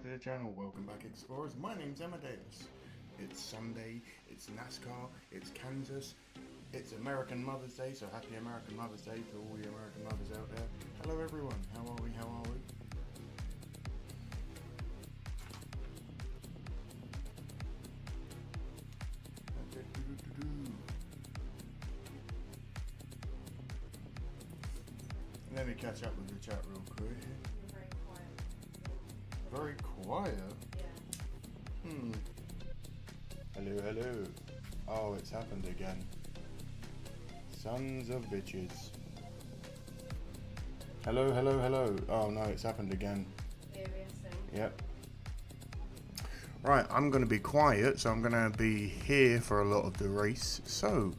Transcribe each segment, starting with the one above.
to the channel, welcome back Explorers. My name's Amadeus. It's Sunday, it's Nascar, it's Kansas, it's American Mother's Day, so happy American Mother's Day to all the American mothers out there. Hello everyone, how are we, how are we? Let me catch up with the chat real quick. Very quiet? Yeah. Hello, hello. Oh, it's happened again. Sons of bitches. Hello, hello, hello. Oh no, it's happened again. Yep. Right, I'm going to be quiet, so I'm going to be here for a lot of the race. So,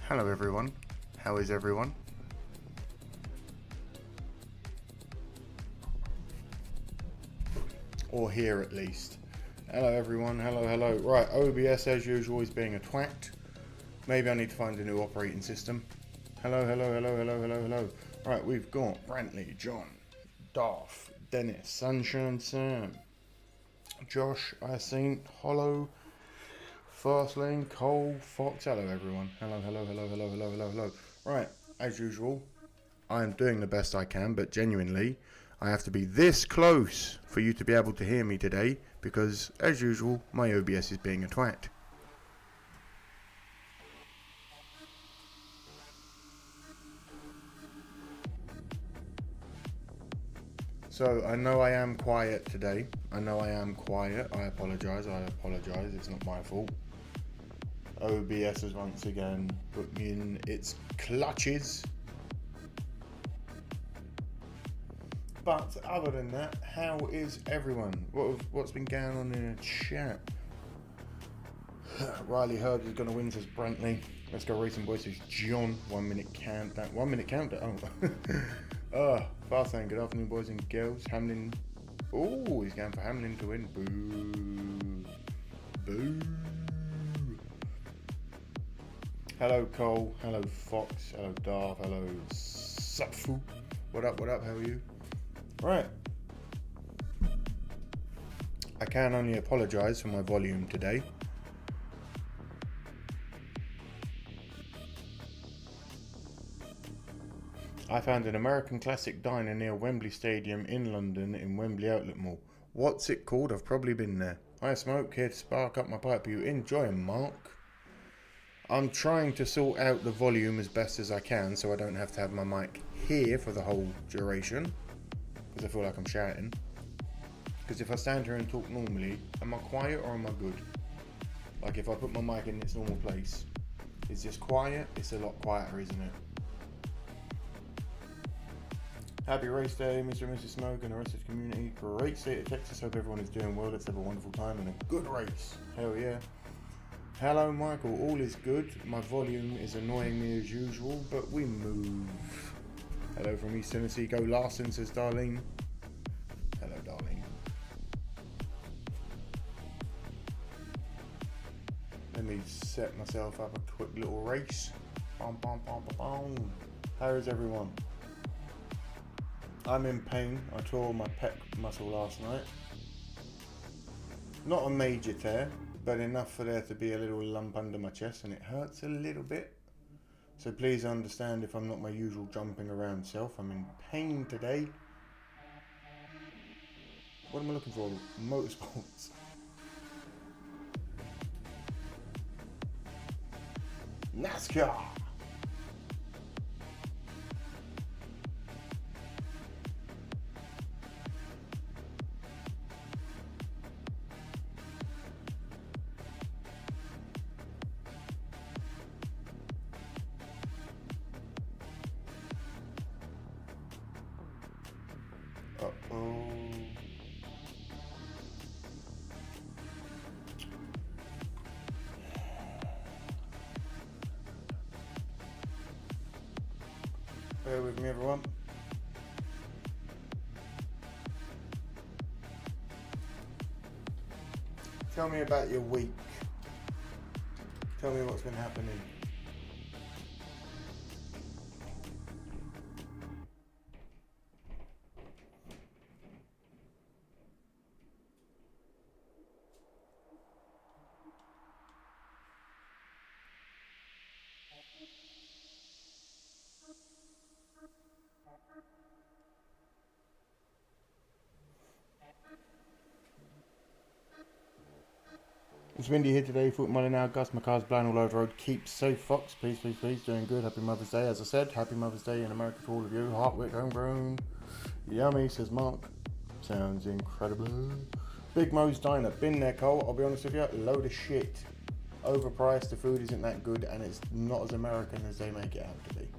hello everyone. How is everyone? Or here at least. Hello everyone, hello, hello. Right, OBS as usual is being a twat. Maybe I need to find a new operating system. Hello, hello, hello, hello, hello, hello. Right, we've got Brantley, John, Darth, Dennis, Sunshine Sam, Josh, Icene, Hollow, Fast Lane, Cole, Fox. Hello everyone. Hello, hello, hello, hello, hello, hello, hello. Right, as usual, I am doing the best I can, but genuinely, I have to be this close for you to be able to hear me today, because, as usual, my OBS is being a twat. So, I know I am quiet today. I know I am quiet. I apologise. It's not my fault. OBS has once again put me in its clutches. But other than that, how is everyone? What's been going on in the chat? Riley Hurd is going to win, says Brantley. Let's go racing, boys. Says John. 1 minute countdown. 1 minute countdown. Oh, fast saying good afternoon, boys and girls. Hamlin. Oh, he's going for Hamlin to win. Boo. Boo. Hello, Cole. Hello, Fox. Hello, Darth. Hello, Supfu. What up? What up? How are you? Right. I can only apologise for my volume today. I found an American classic diner near Wembley Stadium in London in Wembley Outlet Mall. What's it called? I've probably been there. I smoke here to spark up my pipe. You enjoy, Mark? I'm trying to sort out the volume as best as I can so I don't have to have my mic here for the whole duration. Because I feel like I'm shouting. Because if I stand here and talk normally, am I quiet or am I good? Like if I put my mic in its normal place, is this quiet? It's a lot quieter, isn't it? Happy race day, Mr. and Mrs. Smoke and the rest of the community. Great state of Texas. Hope everyone is doing well. Let's have a wonderful time and a good race. Hell yeah. Hello, Michael. All is good. My volume is annoying me as usual, but we move. Hello from East Tennessee. Go Larson, says Darlene. Hello, Darlene. Let me set myself up a quick little race. Bum, bum, bum, bum, bum. How is everyone? I'm in pain. I tore my pec muscle last night. Not a major tear, but enough for there to be a little lump under my chest, and it hurts a little bit. So please understand if I'm not my usual jumping around self. I'm in pain today. What am I looking for? Motorsports. Nascar. Uh-oh. Bear with me, everyone. Tell me about your week. Tell me what's been happening. It's windy here today, 40 mile an hour gust, my car's blown all over the road. Keep safe, Fox. Please, please, please. Doing good. Happy Mother's Day. As I said, happy Mother's Day in America to all of you. Hartwick, homegrown. Yummy, says Mark. Sounds incredible. Big Mo's Diner. Been there, Cole. I'll be honest with you, load of shit. Overpriced, the food isn't that good, and it's not as American as they make it out to be.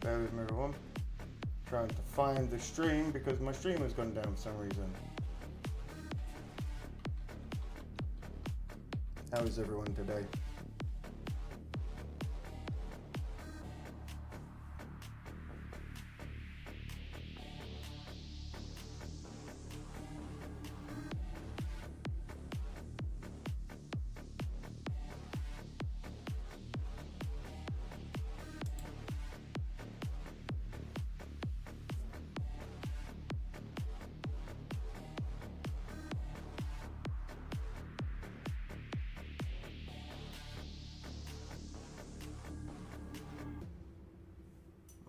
Bear with me, everyone. Trying to find the stream because my stream has gone down for some reason. How is everyone today?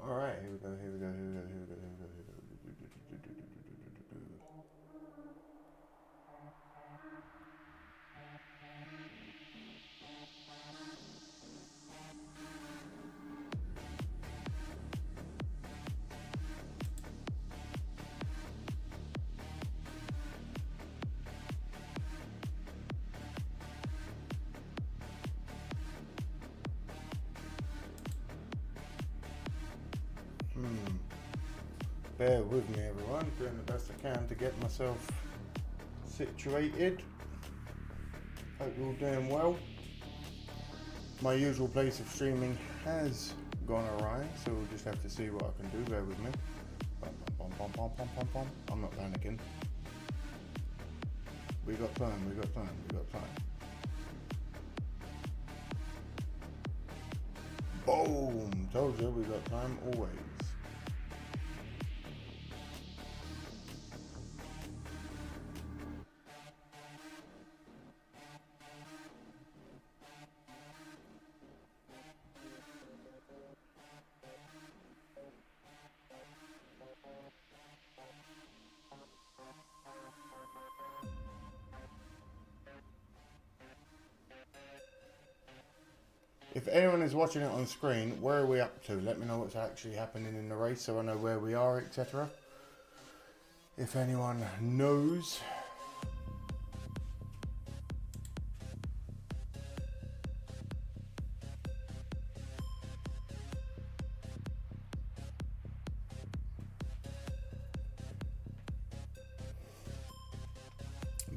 Alright, here we go, here we go, here we go, here we go, here we go, here we go. Bear with me, everyone. Doing the best I can to get myself situated. Hope you're all doing well. My usual place of streaming has gone awry, so we'll just have to see what I can do. Bear with me. I'm not panicking. We got time, we got time, we got time. Boom! Told you we got time always. If anyone is watching it on screen, where are we up to? Let me know what's actually happening in the race so I know where we are, etc. If anyone knows.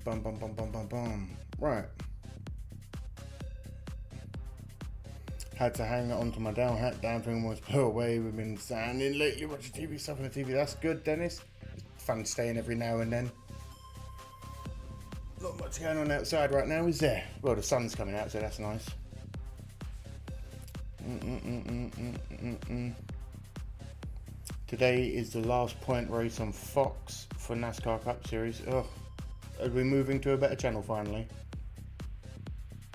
Bum bum bum bum bum bum. Right. Had to hang it onto my down hat. Damn thing almost blew away. We've been standing lately watching TV stuff on the TV. That's good, Dennis. It's fun staying every now and then. Not much going on outside right now, is there? Well, the sun's coming out, so that's nice. Today is the last point race on Fox for NASCAR Cup Series. Oh, are we moving to a better channel finally?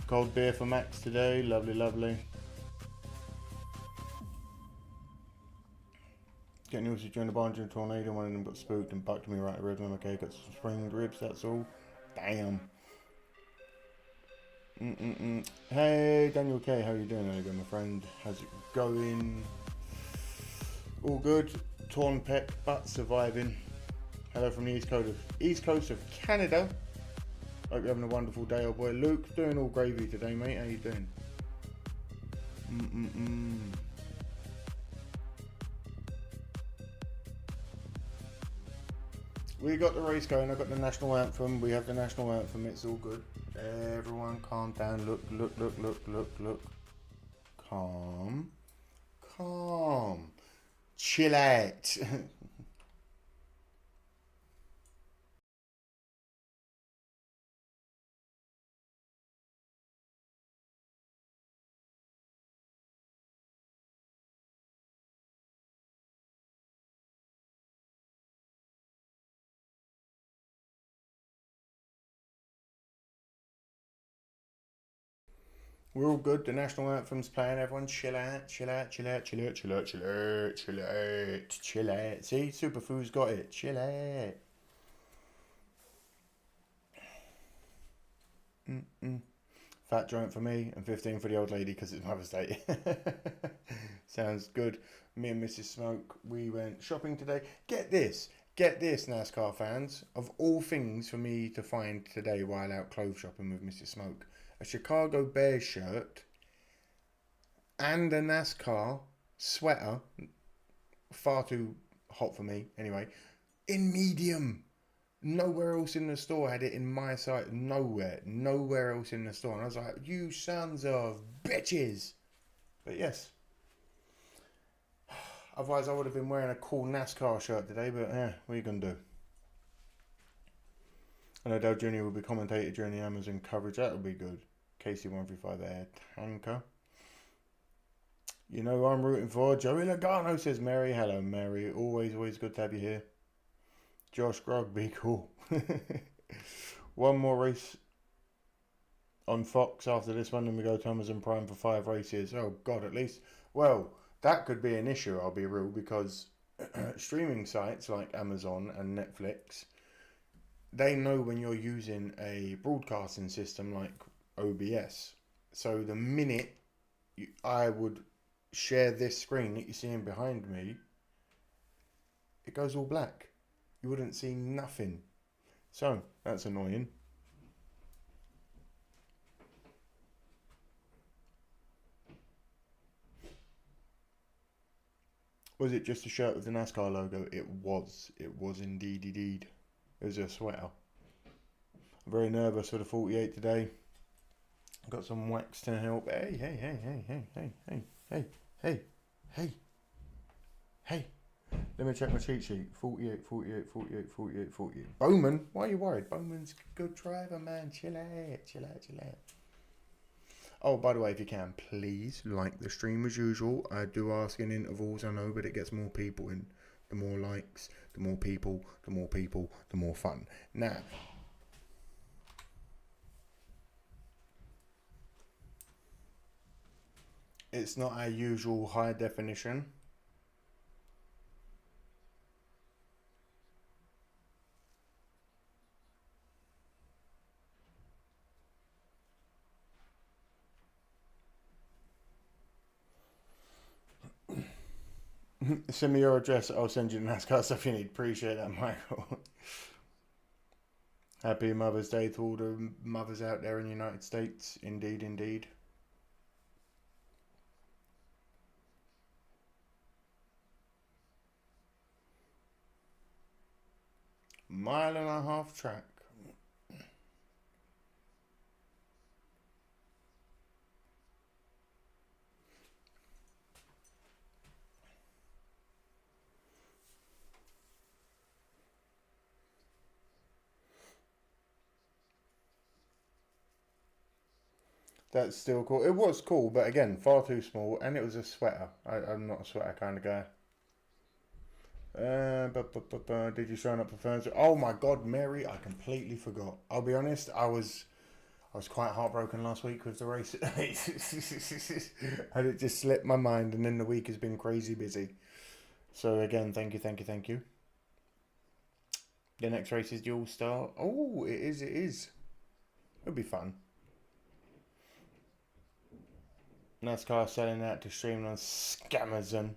Cold beer for Max today. Lovely, lovely. Getting used to during the Barnton tornado. One of them got spooked and bucked me right in the ribs. I'm okay, got some sprained ribs, that's all. Damn. Hey, Daniel K, how you doing? How you doing, my friend? How's it going? All good. Torn pec, but surviving. Hello from the East Coast of Canada. Hope you're having a wonderful day, old boy. Luke, doing all gravy today, mate. How you doing? We got the race going. I got the national anthem. We have the national anthem. It's all good. Everyone, calm down. Look. Calm. Chill out. We're all good. The national anthem's playing. Everyone, chill out. Chill out. See, Superfood's got it. Chill out. Fat joint for me and 15 for the old lady because it's Mother's Day. Sounds good. Me and Mrs. Smoke, we went shopping today. Get this, NASCAR fans. Of all things for me to find today while out clothes shopping with Mrs. Smoke, a Chicago Bears shirt and a NASCAR sweater, far too hot for me anyway, in medium. Nowhere else in the store had it in my sight. Nowhere else in the store. And I was like, you sons of bitches. But yes. Otherwise, I would have been wearing a cool NASCAR shirt today. But yeah, what are you going to do? I know Dale Jr. will be commentated during the Amazon coverage. That would be good. KC135 Air Tanker. You know who I'm rooting for? Joey Logano, says Mary. Hello, Mary. Always good to have you here. Josh Grog, be cool. One more race on Fox after this one, and we go to Amazon Prime for 5 races. Oh, God, at least. Well, that could be an issue, I'll be real, because streaming sites like Amazon and Netflix, they know when you're using a broadcasting system like OBS. So the minute I would share this screen that you're seeing behind me, it goes all black. You wouldn't see nothing. So, that's annoying. Was it just a shirt with the NASCAR logo? It was. It was indeed. It was a sweater. I'm very nervous for the 48 today. Got some wax to help. Hey. Let me check my cheat sheet. 48. Bowman? Why are you worried? Bowman's a good driver, man. Chill out. Oh, by the way, if you can, please like the stream as usual. I do ask in intervals, I know, but it gets more people in. The more likes, the more people, the more fun. Now, it's not our usual high definition. Send me your address. I'll send you the NASCAR stuff you need. Appreciate that, Michael. Happy Mother's Day to all the mothers out there in the United States. Indeed. Mile-and-a-half track. That's still cool. It was cool, but again, far too small, and it was a sweater. I'm not a sweater kind of guy. Did you sign up for Thursday? Oh my God, Mary, I completely forgot. I'll be honest, I was quite heartbroken last week with the race. And it just slipped my mind, and then the week has been crazy busy. So again, thank you. The next race is the All-Star. Oh, it is. It'll be fun. Nascar selling out to stream on Scamazon.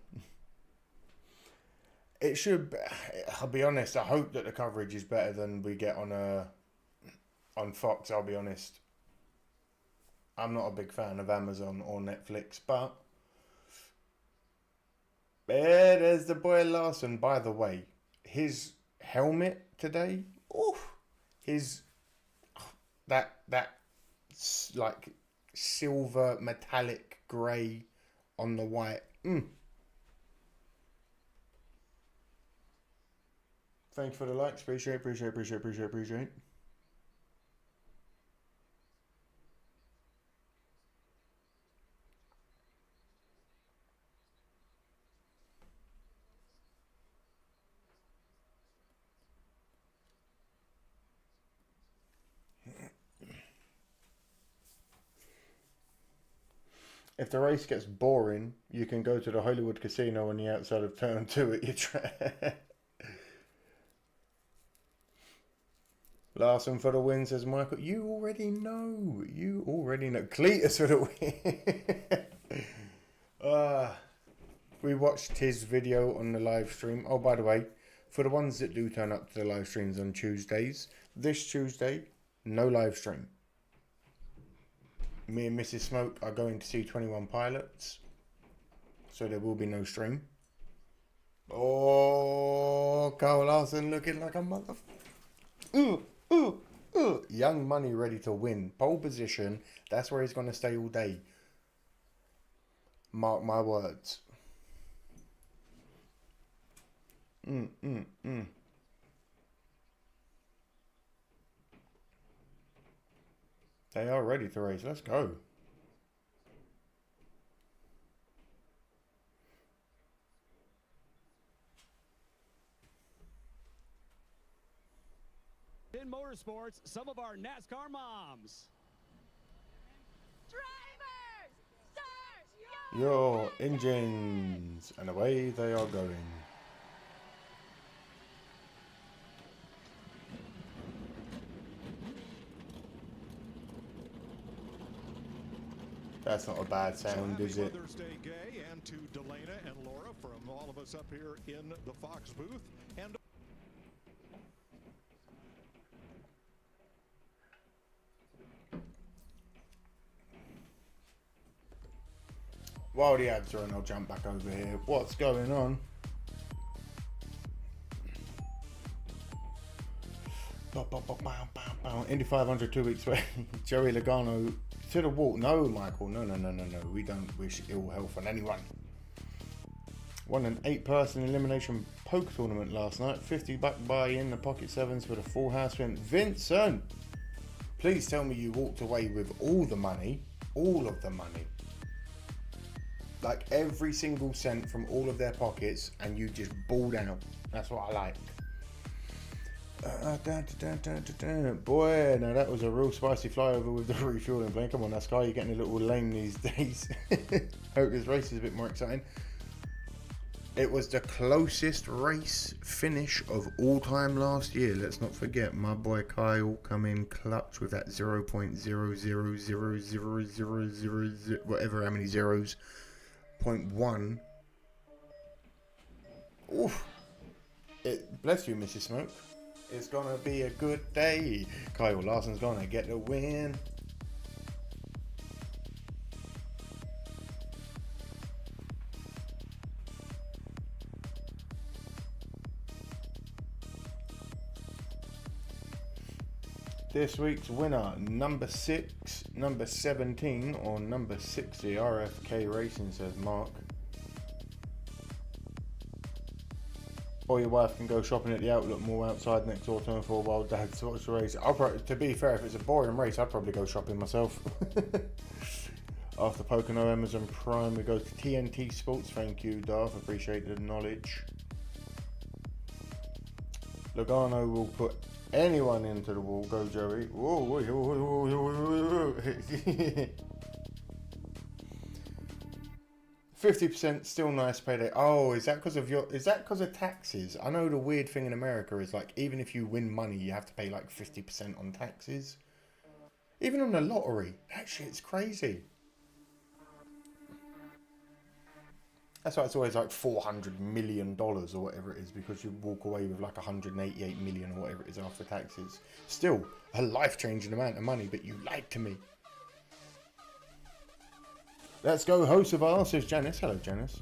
It should. I'll be honest. I hope that the coverage is better than we get on Fox. I'll be honest. I'm not a big fan of Amazon or Netflix, but there's the boy Larson. By the way, his helmet today. Oof, his that like silver metallic grey on the white. Thank you for the likes. Appreciate. If the race gets boring, you can go to the Hollywood Casino on the outside of turn 2 at your track. Larson for the win, says Michael. You already know. Cletus for the win. We watched his video on the live stream. Oh, by the way, for the ones that do turn up to the live streams on Tuesdays, this Tuesday, no live stream. Me and Mrs. Smoke are going to see 21 Pilots, so there will be no stream. Oh, Carl Larson looking like a mother. Young Money ready to win. Pole position. That's where he's going to stay all day. Mark my words. They are ready to race. Let's go. In motorsports, some of our NASCAR moms. Drivers, start Your engines. And away they are going. That's not a bad sound, is it? Mother's Day, Gay, and to Delana and Laura from all of us up here in the Fox booth. And while the ads are on, I'll jump back over here. What's going on? Indy 500 2 weeks away. Joey Logano to the wall. No, Michael. No. We don't wish ill health on anyone. Won an 8-person elimination poker tournament last night. $50 buy in the pocket sevens for the full house win. Vincent, please tell me you walked away with all the money. All of the money. Like every single cent from all of their pockets, and you just balled out. That's what I like. Boy, now that was a real spicy flyover with the refueling plane. Come on, Nascar, you're getting a little lame these days. Hope this race is a bit more exciting. It was the closest race finish of all time last year. Let's not forget my boy Kyle come in clutch with that 0.0000000 whatever how many zeros. 0.1. Oof. Bless you, Mrs. Smoke. It's gonna be a good day. Kyle Larson's gonna get the win. This week's winner, number 6, number 17, or number 60, RFK Racing, says Mark. Or your wife can go shopping at the Outlet Mall outside next door, turn for a while Dad's watch the race. To be fair, if it's a boring race, I'd probably go shopping myself. After Pocono Amazon Prime, we go to TNT Sports. Thank you, Darth. Appreciate the knowledge. Logano will put anyone into the wall. Go, Joey. Whoa. 50% still nice payday. Oh, is that because of taxes? I know the weird thing in America is like even if you win money, you have to pay like 50% on taxes. Even on the lottery, that shit's crazy. That's why it's always like $400 million or whatever it is, because you walk away with like 188 million or whatever it is after taxes. Still a life-changing amount of money, but you lied to me. Let's go, host of ours, says Janice. Hello, Janice.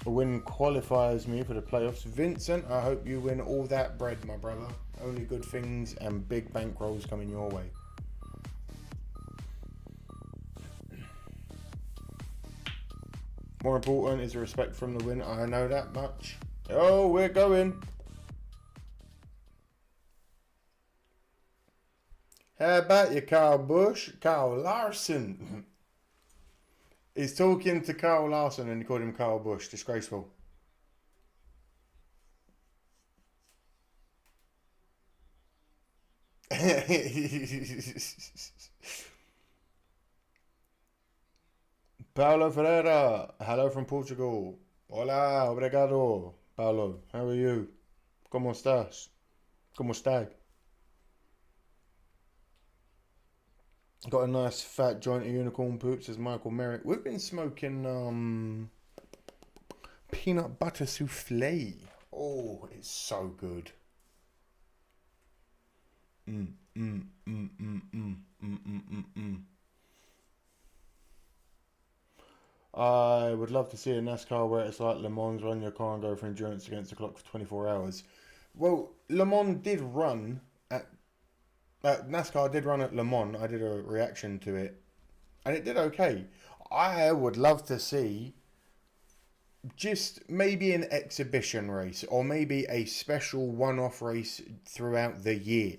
A win qualifies me for the playoffs. Vincent, I hope you win all that bread, my brother. Only good things and big bankrolls coming your way. More important is the respect from the win. I know that much. Oh, we're going. How about you, Carl Bush? Carl Larson. He's talking to Carl Larson and he called him Carl Bush. Disgraceful. Paulo Ferreira. Hello from Portugal. Hola, obrigado. Paulo, how are you? ¿Cómo estás? ¿Cómo está? Got a nice fat joint of unicorn poops, says Michael Merrick. We've been smoking peanut butter souffle. Oh, it's so good. I would love to see a NASCAR where it's like Le Mans, run your car and go for endurance against the clock for 24 hours. Well, Le Mans did run at... NASCAR did run at Le Mans. I did a reaction to it. And it did okay. I would love to see just maybe an exhibition race. Or maybe a special one-off race throughout the year.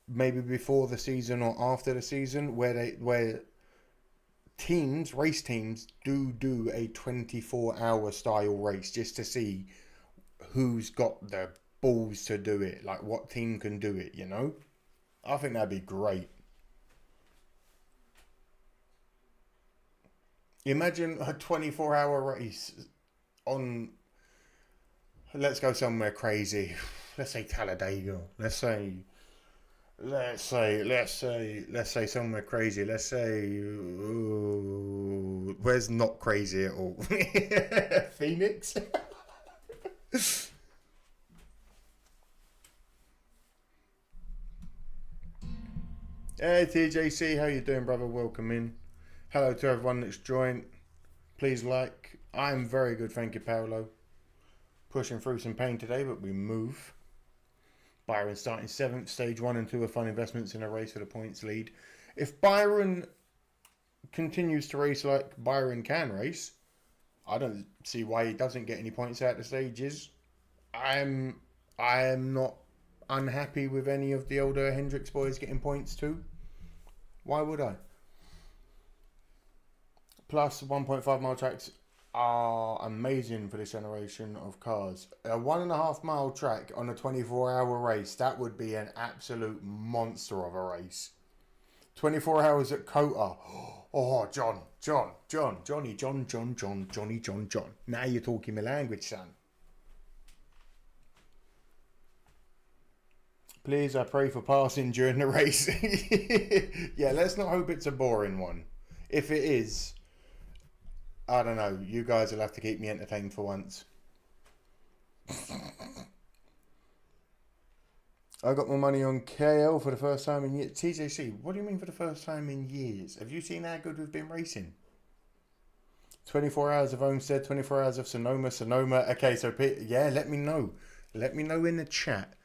Maybe before the season or after the season. Where race teams do a 24-hour style race. Just to see who's got the balls to do it. Like what team can do it, you know? I think that'd be great. Imagine a 24-hour race on, let's go somewhere crazy. Let's say Talladega. Let's say somewhere crazy. Let's say, where's not crazy at all? Phoenix? Hey TJC, how you doing, brother? Welcome in. Hello to everyone that's joined. Please like. I'm very good, thank you, Paolo. Pushing through some pain today, but we move. Byron starting 7th. Stage 1 and 2 are fun investments in a race for the points lead. If Byron continues to race like Byron can race, I don't see why he doesn't get any points out of the stages. I am not unhappy with any of the older Hendricks boys getting points too. Why would I? Plus 1.5 mile tracks are amazing for this generation of cars. A 1.5 mile track on a 24-hour race, that would be an absolute monster of a race. 24 hours at Kota. Oh, Johnny. Now you're talking my language, son. Please, I pray for passing during the race. Yeah, let's not hope it's a boring one. If it is, I don't know. You guys will have to keep me entertained for once. I got my money on KL for the first time in years. TJC, what do you mean for the first time in years? Have you seen how good we've been racing? 24 hours of Homestead, 24 hours of Sonoma. Okay, so yeah, let me know. Let me know in the chat.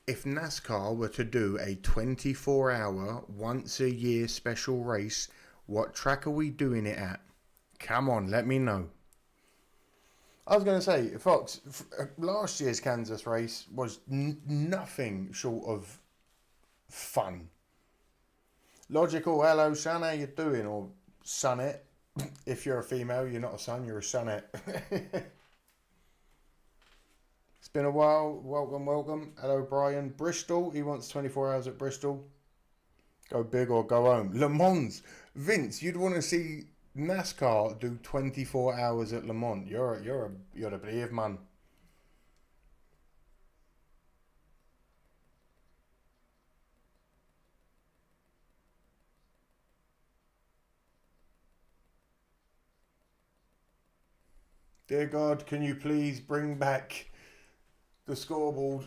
If NASCAR were to do a 24-hour, once-a-year special race, what track are we doing it at? Come on, let me know. I was going to say, Fox, last year's Kansas race was nothing short of fun. Logical, hello, son, how you doing? Or sonnet. If you're a female, you're not a son, you're a sonnet. It's been a while. Welcome. Hello, Brian. Bristol. He wants 24 hours at Bristol. Go big or go home. Le Mans. Vince, you'd want to see NASCAR do 24 hours at Le Mans. You're the brave man. Dear God, can you please bring back the scoreboard?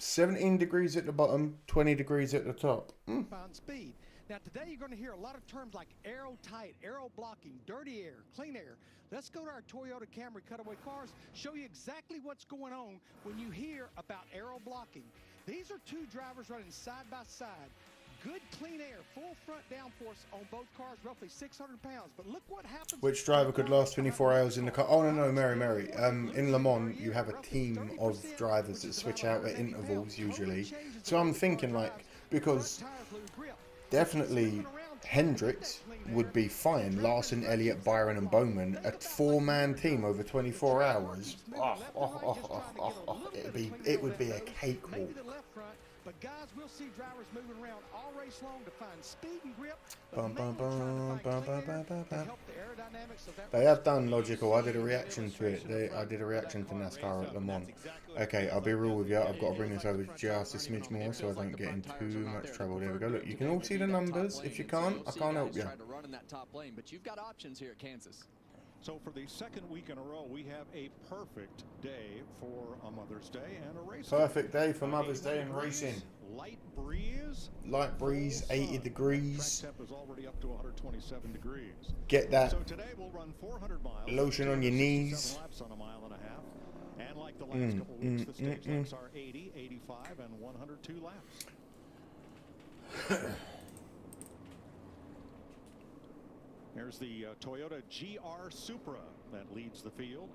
$17 at the bottom, 20 degrees at the top. On speed. Now today you're going to hear a lot of terms like aero tight, aero blocking, dirty air, clean air. Let's go to our Toyota Camry cutaway cars, show you exactly what's going on when you hear about aero blocking. These are two drivers running side by side. Good clean air, full front downforce on both cars, roughly 600 pounds. But look what happens. Which driver could last 24 hours in the car? Oh, no, Mary. In Le Mans, you have a team of drivers that switch out at intervals, usually. So I'm thinking, like, because definitely Hendricks would be fine. Larson, Elliott, Byron and Bowman, a four-man team over 24 hours. It would be a cakewalk. But guys, we'll see drivers moving around all race long to find speed and grip. They have done Logical. I did a reaction to it. I did a reaction to NASCAR at Le Mans. Okay, I'll be real with you. I've got to bring this over just a smidge more so I don't get in too much trouble. There we go. Look, you can all see the numbers. If you can't, I can't help you. But you've got options here at Kansas. So for the second week in a row, we have a perfect day for a Mother's Day and a race. Perfect day for Mother's Day and racing. Light breeze. Light breeze, 80 degrees. Track temp is already up to 127 degrees. Get that So today we'll run 400 miles. lotion on your knees. 7 laps on a mile and a half. And like the last couple weeks, the stage lengths are 80, 85, and 102 laps. There's the Toyota GR Supra that leads the field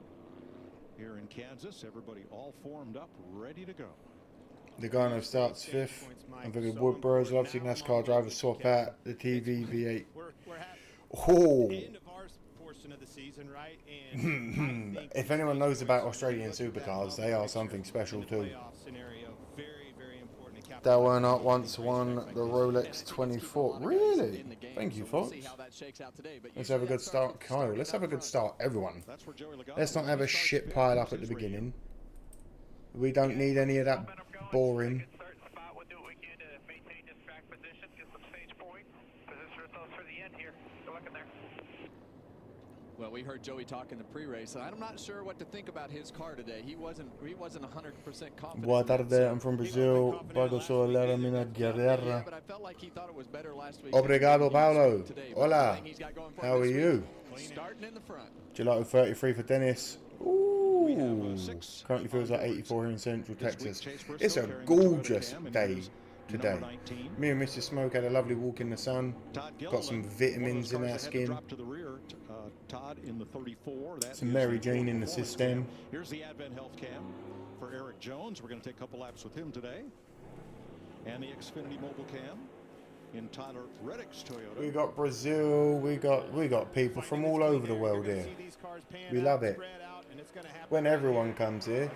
here in Kansas. Everybody all formed up, ready to go. Logano starts 5th. I'm thinking Wood Bros. Obviously, NASCAR drivers swap out the TV V8. Oh. Of the season, right? And if anyone knows about Australian supercars, they are something special too. Dale Earnhardt once won the Rolex 24. Really? Thank you, folks. Let's have a good start, Kyle. Let's have a good start, everyone. Let's not have a shit pile up at the beginning. We don't need any of that boring. Well, we heard Joey talk in the pre-race, and I'm not sure what to think about his car today. He wasn't 100% confident. Boa tarde, I'm from Brazil. Pago Soler, Mina Guerrera. But I felt like he thought it was better last week. Obrigado, Paulo. Hola. How are you? Starting in the front. Gelato 33 for Dennis. Ooh. Currently feels like 84 here in Central Texas. It's a gorgeous day today. Me and Mr. Smoke had a lovely walk in the sun. Got some vitamins in our skin. Todd in the 34. Some Mary Jane in the system. Here's the Advent Health Cam for Eric Jones. We're going to take a couple laps with him today. And the Xfinity Mobile Cam in Tyler Reddick's Toyota. We got Brazil. We got people from all over the world here. We love it when everyone comes here.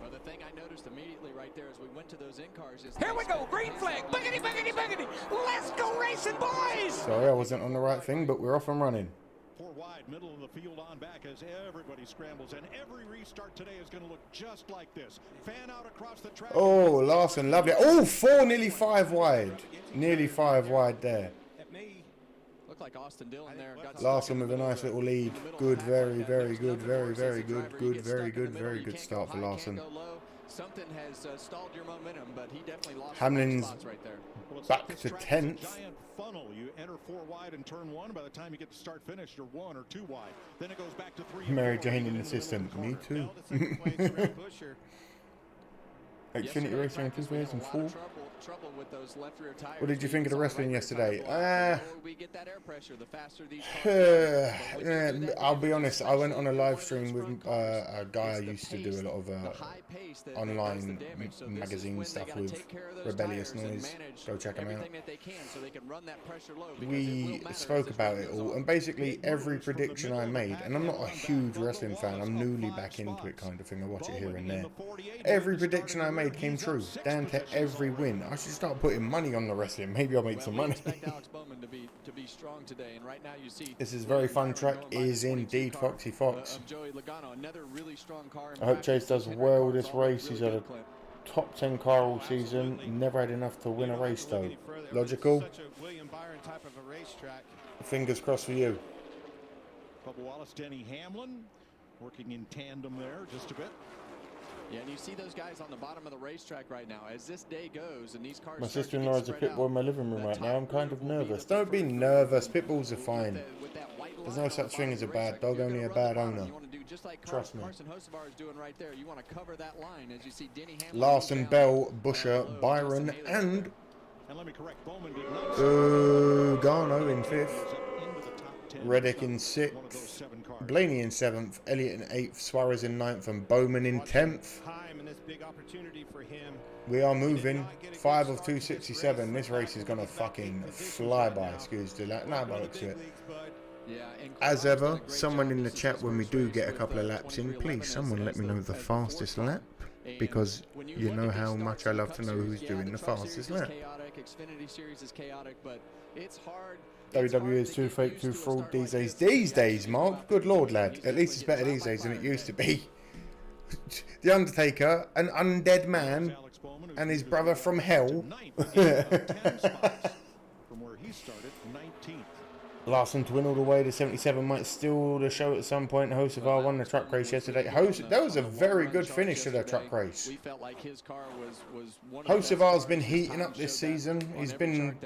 Well, the thing I noticed immediately right there as we went to those in-cars is... Here we go, green flag, boogity, boogity, boogity. Let's go racing, boys! Sorry, I wasn't on the right thing, but we're off and running. 4 wide, middle of the field on back as everybody scrambles, and every restart today is going to look just like this. Fan out across the track. Oh, Larson, lovely. Oh, 4, nearly 5 wide. Nearly 5 wide there. Looked like Austin Dillon there. Larson with a nice little lead. Good, very, very good, very, very good, good, very good, very good start for Larson. Something has stalled your momentum, but he definitely lost Hamlin's spots right there. back to 10th. Giant funnel. You enter 4 wide in turn 1. By the time you get to start finish, you're 1 or 2 wide. Then it goes back to 3. Mary Jane in the system. Me too. Xfinity Racing in 2004. What did you think of the wrestling yesterday? I'll be honest, I went on a live stream with a guy I used to do a lot of online magazine stuff with, Rebellious Noise. Go check him out. We spoke about it all, and basically every prediction I made, and I'm not a huge wrestling fan, I'm newly back into it kind of thing, I watch it here and there. Every prediction I made came true, down to every win. I should start putting money on the wrestling. Maybe I'll make some money. Expect Alex Bowman to be strong today, and right now you see This is a very fun track. Is indeed Foxy Fox. Joey Logano, another really strong car. I hope Chase does well this race. He's had a top 10 car all season. Never had enough to win a race though. Logical. Fingers crossed for you. Bubba Wallace, Denny Hamlin, working in tandem there just a bit. Yeah, and you see those guys on the bottom of the racetrack right now. As this day goes and these cars. My sister-in-law has a pit bull in my living room right now. I'm kind of nervous. Don't be nervous. Pit bulls are fine. There's no such thing as a bad dog, only a bad owner. Trust me. Larson, Bell, Busher, Byron, and Garno in 5th. Reddick in 6th. Blaney in 7th. Elliott in 8th. Suarez in 9th. And Bowman in 10th. We are moving. 5 of 267. This race is going to fucking fly by. Excuse the bollocks to it. As ever, someone in the chat when we do get a couple of laps in, please someone let me know the fastest lap, because you know how much I love to know who's doing the fastest lap. WWE is too fake, too fraud these days. These days, Mark, good lord, lad. At least it's better these days than it used to be. The Undertaker, an undead man, and his brother from hell. Larson to win all the way to 77 might steal the show at some point. Hocevar won the truck race yesterday. That was a very good finish to the truck race. Hocevar's been heating up this season. He's been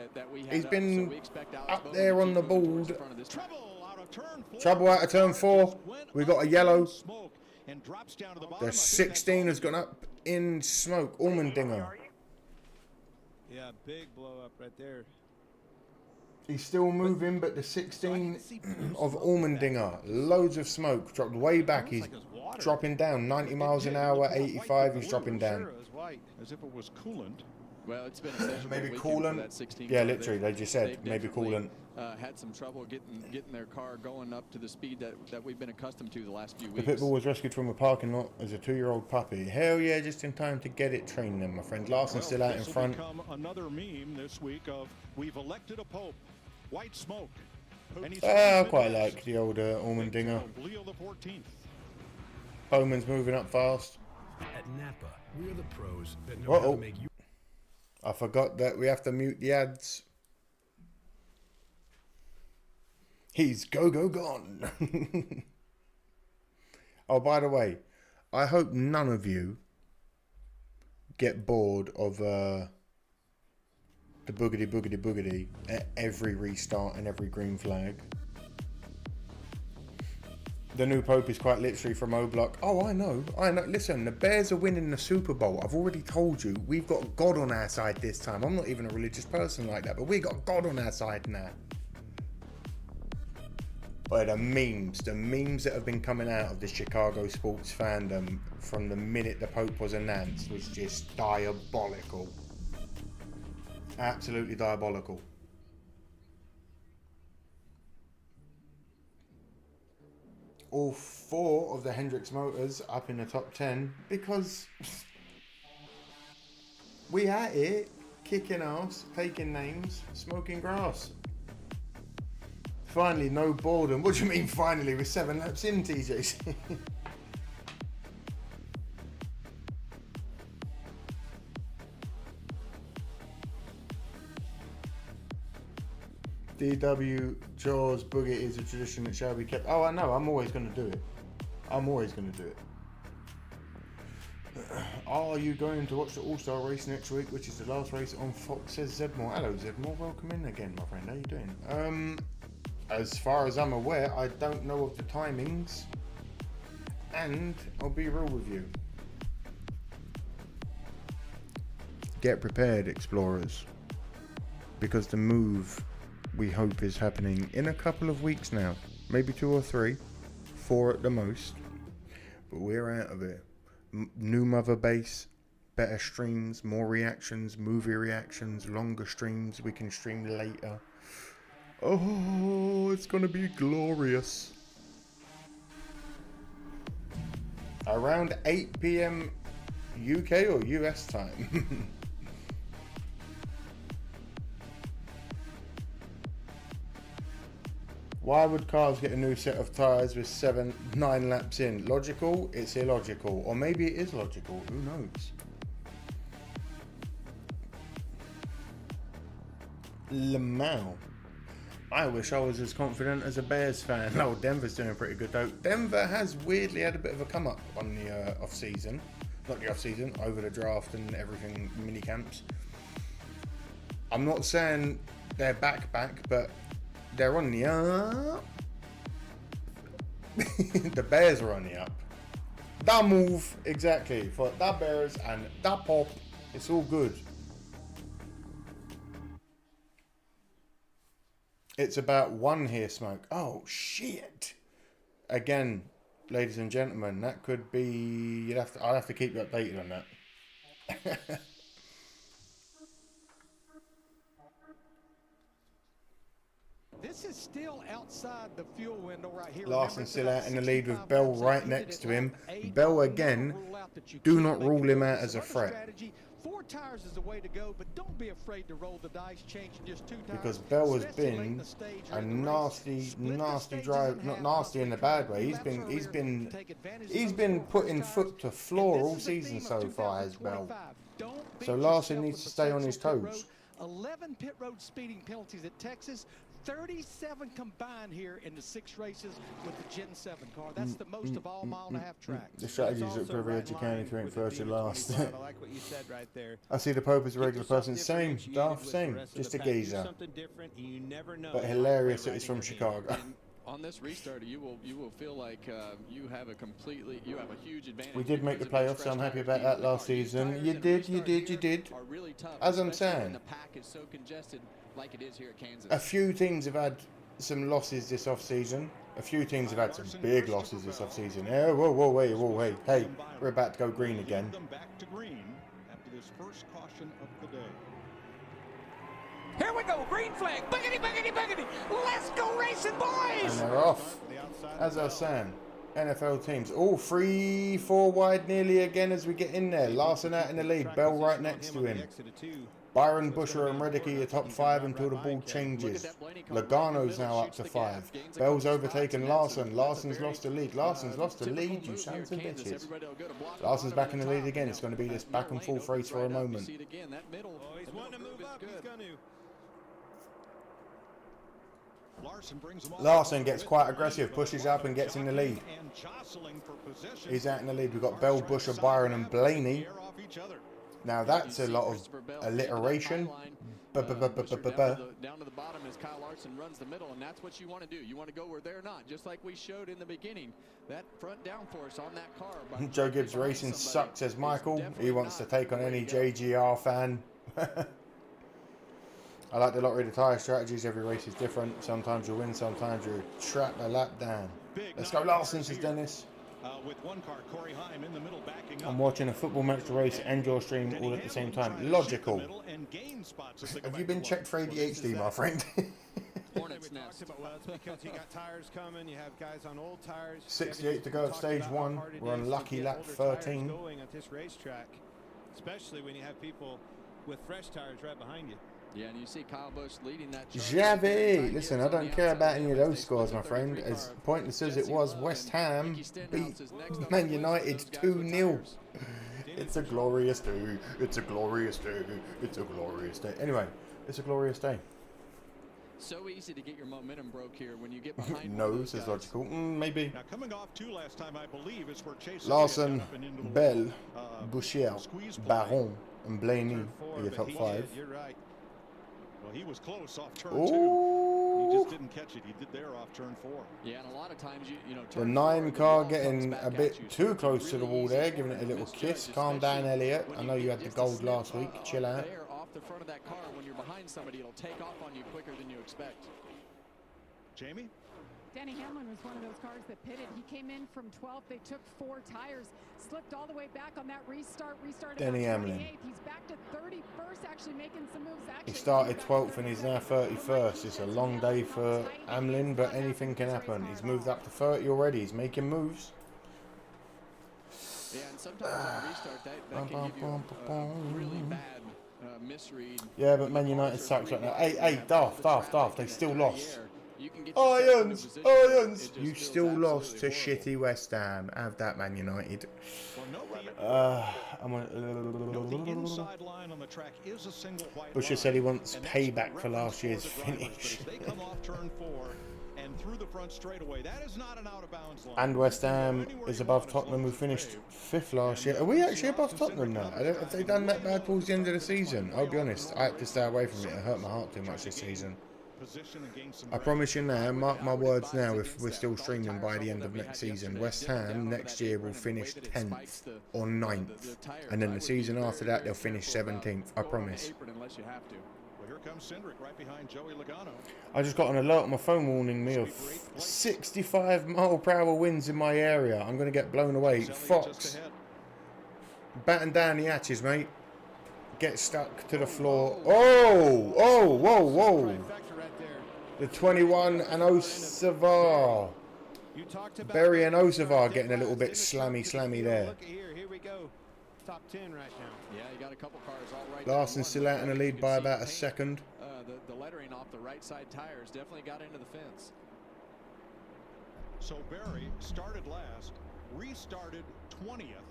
up there on the board. Trouble out of turn 4. We got a yellow. The 16 has gone up in smoke. Allmendinger. Yeah, big blow up right there. He's still moving, but the 16 of Allmendinger, loads of smoke, dropped way back. He's dropping down, 90 miles an hour, 85. He's dropping down. As if it was coolant. Well, it's been maybe coolant. Yeah, literally, they just said maybe coolant. Had some trouble getting their car going up to the speed that we've been accustomed to the last few weeks. The pit bull was rescued from a parking lot as a 2-year-old puppy. Hell yeah, just in time to get it trained then, my friend. Larson's still out in front. Another meme this week of we've elected a pope. White smoke. I quite like the old Allmendinger. Bowman's moving up fast. At Napa, we're the pros that know how to make you. I forgot that we have to mute the ads. He's gone. Oh, by the way, I hope none of you get bored of the boogity at every restart and every green flag. The new Pope is quite literally from O-Block. Oh, I know. Listen, the Bears are winning the Super Bowl. I've already told you, we've got God on our side this time. I'm not even a religious person like that, but we got God on our side now. But the memes that have been coming out of the Chicago sports fandom from the minute the Pope was announced was just diabolical. Absolutely diabolical. All 4 of the Hendrix motors up in the top 10 because we at it, kicking ass, taking names, smoking grass. Finally, no boredom. What do you mean finally? We're 7 laps in, TJC. DW Jaws Boogie is a tradition that shall be kept. Oh, I know. I'm always going to do it. Are you going to watch the All-Star race next week, which is the last race on Fox, says Zedmore. Hello, Zedmore. Welcome in again, my friend. How you doing? As far as I'm aware, I don't know of the timings. And I'll be real with you. Get prepared, explorers. Because the move, we hope, is happening in a couple of weeks now. Maybe 2 or 3. 4 at the most. But we're out of it. New mother base, better streams, more reactions, movie reactions, longer streams we can stream later. Oh, it's gonna be glorious. Around 8 PM UK or US time. Why would cars get a new set of tyres with 9 laps in? Logical? It's illogical. Or maybe it is logical. Who knows? Lamau. I wish I was as confident as a Bears fan. Oh, Denver's doing pretty good though. Denver has weirdly had a bit of a come up on the off season. Not the off season, over the draft and everything, mini camps. I'm not saying they're back, but they're on the up. The Bears are on the up. That move, exactly, for that Bears and that pop, it's all good. It's about one here, Smoke. Oh, shit. Again, ladies and gentlemen, that could be... I'll have to keep you updated on that. This is still outside the fuel window right here. Larson still out in the lead with Bell right next to him. Bell again, do not rule him out as a threat. 4 tires is the way to go, but don't be afraid to roll the dice, changing just 2 tires. Because Bell has been a nasty drive, not nasty in a bad way. He's been putting foot to floor all season so far, has Bell. So Larson needs to stay on his toes. 11 pit road speeding penalties at Texas. 37 combined here in the 6 races with the Gen 7 car. That's the most of all mile-and-a-half tracks. The strategies look pretty edgy, county if you ain't first, you last. I like what you said right there. I see the Pope as a regular person. Same, Darth, same. Just a geezer. But hilarious that he's from Chicago. On this restart, you will feel like you have a huge advantage. We did make the playoffs, so I'm happy about that last season. You did. As I'm saying, the pack is so congested like it is here at Kansas. a few teams have had some losses this off-season. A few teams have had some big losses this off-season. Yeah, whoa, hey, we're about to go green again. Back to green after this first caution of the day. Here we go, green flag. Buggity, buggity, buggity. Let's go racing, boys. And they're off. As I was saying, NFL teams all 3-4 wide nearly again as we get in there. Larson out in the lead, Bell right next to him. Byron, Busher and Reddick are top 5 until the ball changes. Logano's now up to 5. Bell's overtaken Larson. Larson's lost the lead. You sons of bitches. Larson's back in the lead again. It's going to be this back and forth race for a moment. He's wanting to move up. He's going to. Larson gets quite aggressive, pushes up and gets in the lead. He's out in the lead. We've got Bell, Busher, Byron and Blaney. Now that's a lot of alliteration. Down to the bottom as Kyle Larson runs the middle, and that's what you want to do. You want to go where they're not, just like we showed in the beginning. That front downforce on that car. Joe Gibbs Racing sucks, says Michael. He wants to take on any JGR fan. I like the lottery, the tyre strategies. Every race is different. Sometimes you win, sometimes you trap a lap down. Let's go Larson, says Dennis. With one car, Corey Heim in the middle backing up. I'm watching a football match race and your stream all at the same time. Logical. Have you been checked for ADHD, my friend? Hornet's nest. Well, it's because you got tires coming. You have guys on old tires. 68 to go at stage 1. We're on lucky lap 13. Going at this racetrack, especially when you have people with fresh tires right behind you. Yeah, and you see Kyle Busch leading that. Javi, listen, I don't care about any of those scores, my friend. As pointless as it was, West Ham beat Man United 2-0. It's a glorious day. It's a glorious day. It's a glorious day. Anyway, it's a glorious day. So easy to get your momentum broke here when you get behind. No, says logical. Maybe. Now coming off 2 last time, I believe, is where Chase Larson, Bell, Bouchier, Baron, and Blaney are your top 5. You're right. Well, he was close off turn 2. Ooh. He just didn't catch it. He did there off turn 4. Yeah, and a lot of times you know. The 9 car getting a bit too close to the wall there, giving it a little kiss. Calm down, Elliot. I know you had the gold last week. Chill out. Off the front of that car, when you're behind somebody, it'll take off on you quicker than you expect. Jamie? Denny Hamlin was one of those cars that pitted. He came in from 12th. They took 4 tires, slipped all the way back on that restart. Denny Hamlin. He's back to 31st, actually making some moves. He started 12th and he's now 31st. It's a long day for Hamlin, but anything can happen. He's moved up to 30 already. He's making moves. Yeah, and sometimes on restart, that can give you a really bad misread. Yeah, but Man United sucks right now. Hey, Daft. They still lost. you can get yourself into a Irons, position where it Irons. just You feels still lost to absolutely horrible. shitty West Ham. Have that, Man United. Well, note I'm the on. inside line on the track is a single white Busher line, said he wants and that's payback the for last reference year's for the drivers. finish. But as they come off turn 4 and through the front straightaway, that is not an out of bounds line. And West Ham You can go anywhere is you above want as Tottenham, long who as it's finished paved. 5th last year. Are we actually above Tottenham now? Have they done that bad towards the end of the season? I'll be honest, I had to stay away from it. It hurt my heart too much this season. I promise you now, mark my words now, if we're still streaming by the end of next season, West Ham next year will finish 10th or 9th. And then the season after that, they'll finish 17th. I promise. Well, here comes Cindric right behind Joey Logano. I just got an alert on my phone warning me of 65 mile per hour winds in my area. I'm going to get blown away. Fox, batten down the hatches, mate. Get stuck to the floor. Oh, oh, whoa, whoa. The 21 and Osavar. Berry and Osavar getting a little bit slammy there. Look here we go. Top 10 right now. Yeah, you got a couple cars all right. Larson still out in the lead by about a second. The lettering off the right side tires definitely got into the fence. So Barry started last, restarted 20th,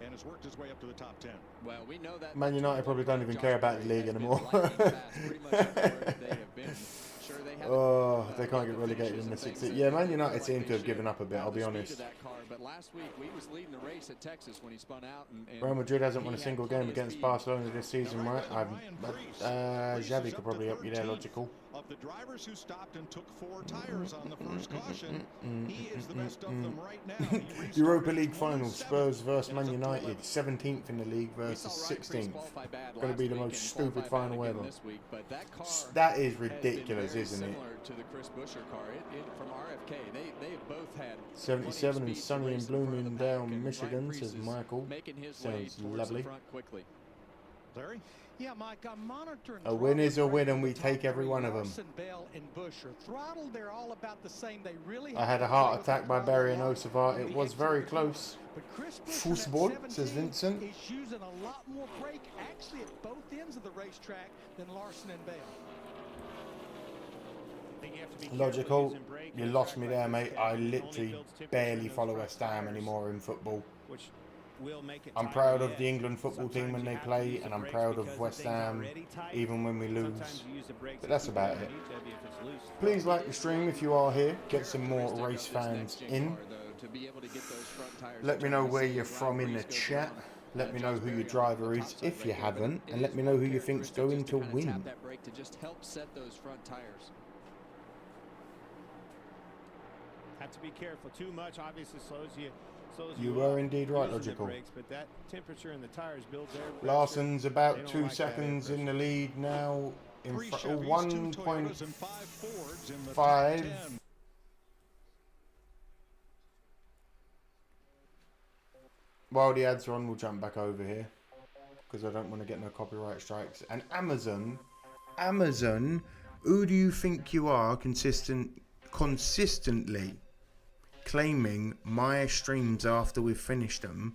and has worked his way up to the top 10. Well, we know that Man United probably don't even care about the league anymore. Oh, they can't get relegated in the 16th. Yeah, Man United seem to have given up a bit, I'll be honest. But last week, we was leading the race at Texas when he spun out. Real Madrid hasn't won a single game against Barcelona this season, right? Xavi could probably help you there, logical. Of the drivers who stopped and took 4 tires on the first caution, he is the best of them right now. Europa League final, Spurs versus Man United, 17th in the league versus 16th. Going to be the most stupid final ever. That is ridiculous, isn't it? To the Chris Buescher car from RFK. They both had 77 and sunny in Bloomingdale, Michigan, says Michael. Sounds lovely. Larry? Yeah, Mike, I'm monitoring. A win is a win, and we take every one of them. I had a heart attack by Barry and Osavar. It was very close. Football, says Vincent. He's using a lot more brake actually at both ends of the racetrack than Larson and Bell. Logical, you lost me there, mate. I literally barely follow West Ham anymore in football. I'm proud of the England football team when they play, and I'm proud of West Ham even when we lose. But that's about it. Please like the stream if you are here. Get some more race fans in. Let me know where you're from in the chat. Let me know who your driver is if you haven't, and let me know who you think's going to win. Have to be careful. Too much obviously slows you. You were indeed right, logical. Brakes, but that temperature in the tires builds air pressure. Larson's about 2 seconds in the lead now. In 1.5. While the ads are on, we'll jump back over here because I don't want to get no copyright strikes. And Amazon, who do you think you are consistently claiming my streams after we've finished them,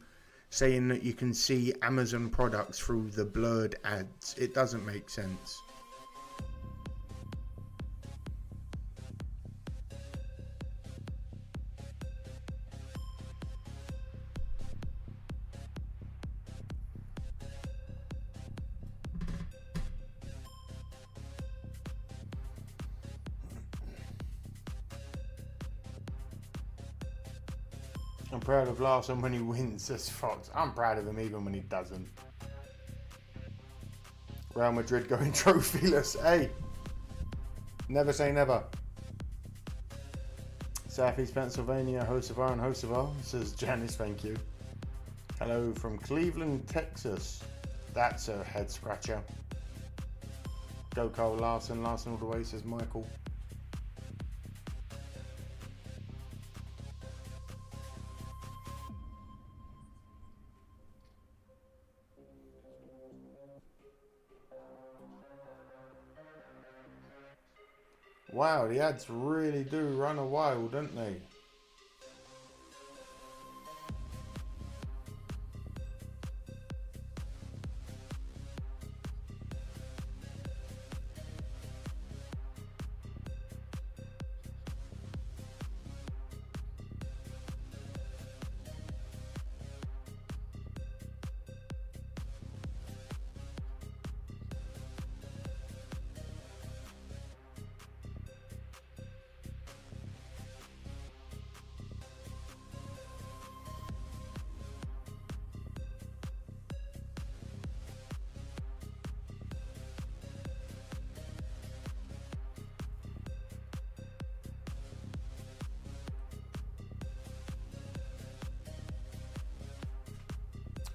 saying that you can see Amazon products through the blurred ads? It doesn't make sense. I'm proud of Larson when he wins, says Fox. I'm proud of him even when he doesn't. Real Madrid going trophyless. Hey, never say never. Southeast Pennsylvania, Hosavar and Hosavar, says Janice, thank you. Hello from Cleveland, Texas. That's a head scratcher. Go Cole Larson, Larson all the way, says Michael. Wow, the ads really do run a while, don't they?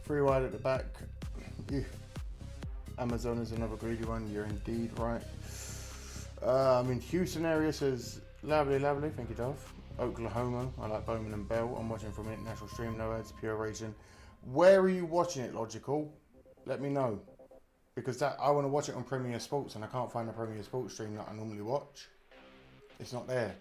Free wide at the back. Ew. Amazon is another greedy one. You're indeed right. I'm in Houston area, says lovely, lovely. Thank you, Dove. Oklahoma. I like Bowman and Bell. I'm watching from international stream. No ads. Pure racing. Where are you watching it, Logical? Let me know. Because I want to watch it on Premier Sports and I can't find a Premier Sports stream that I normally watch. It's not there.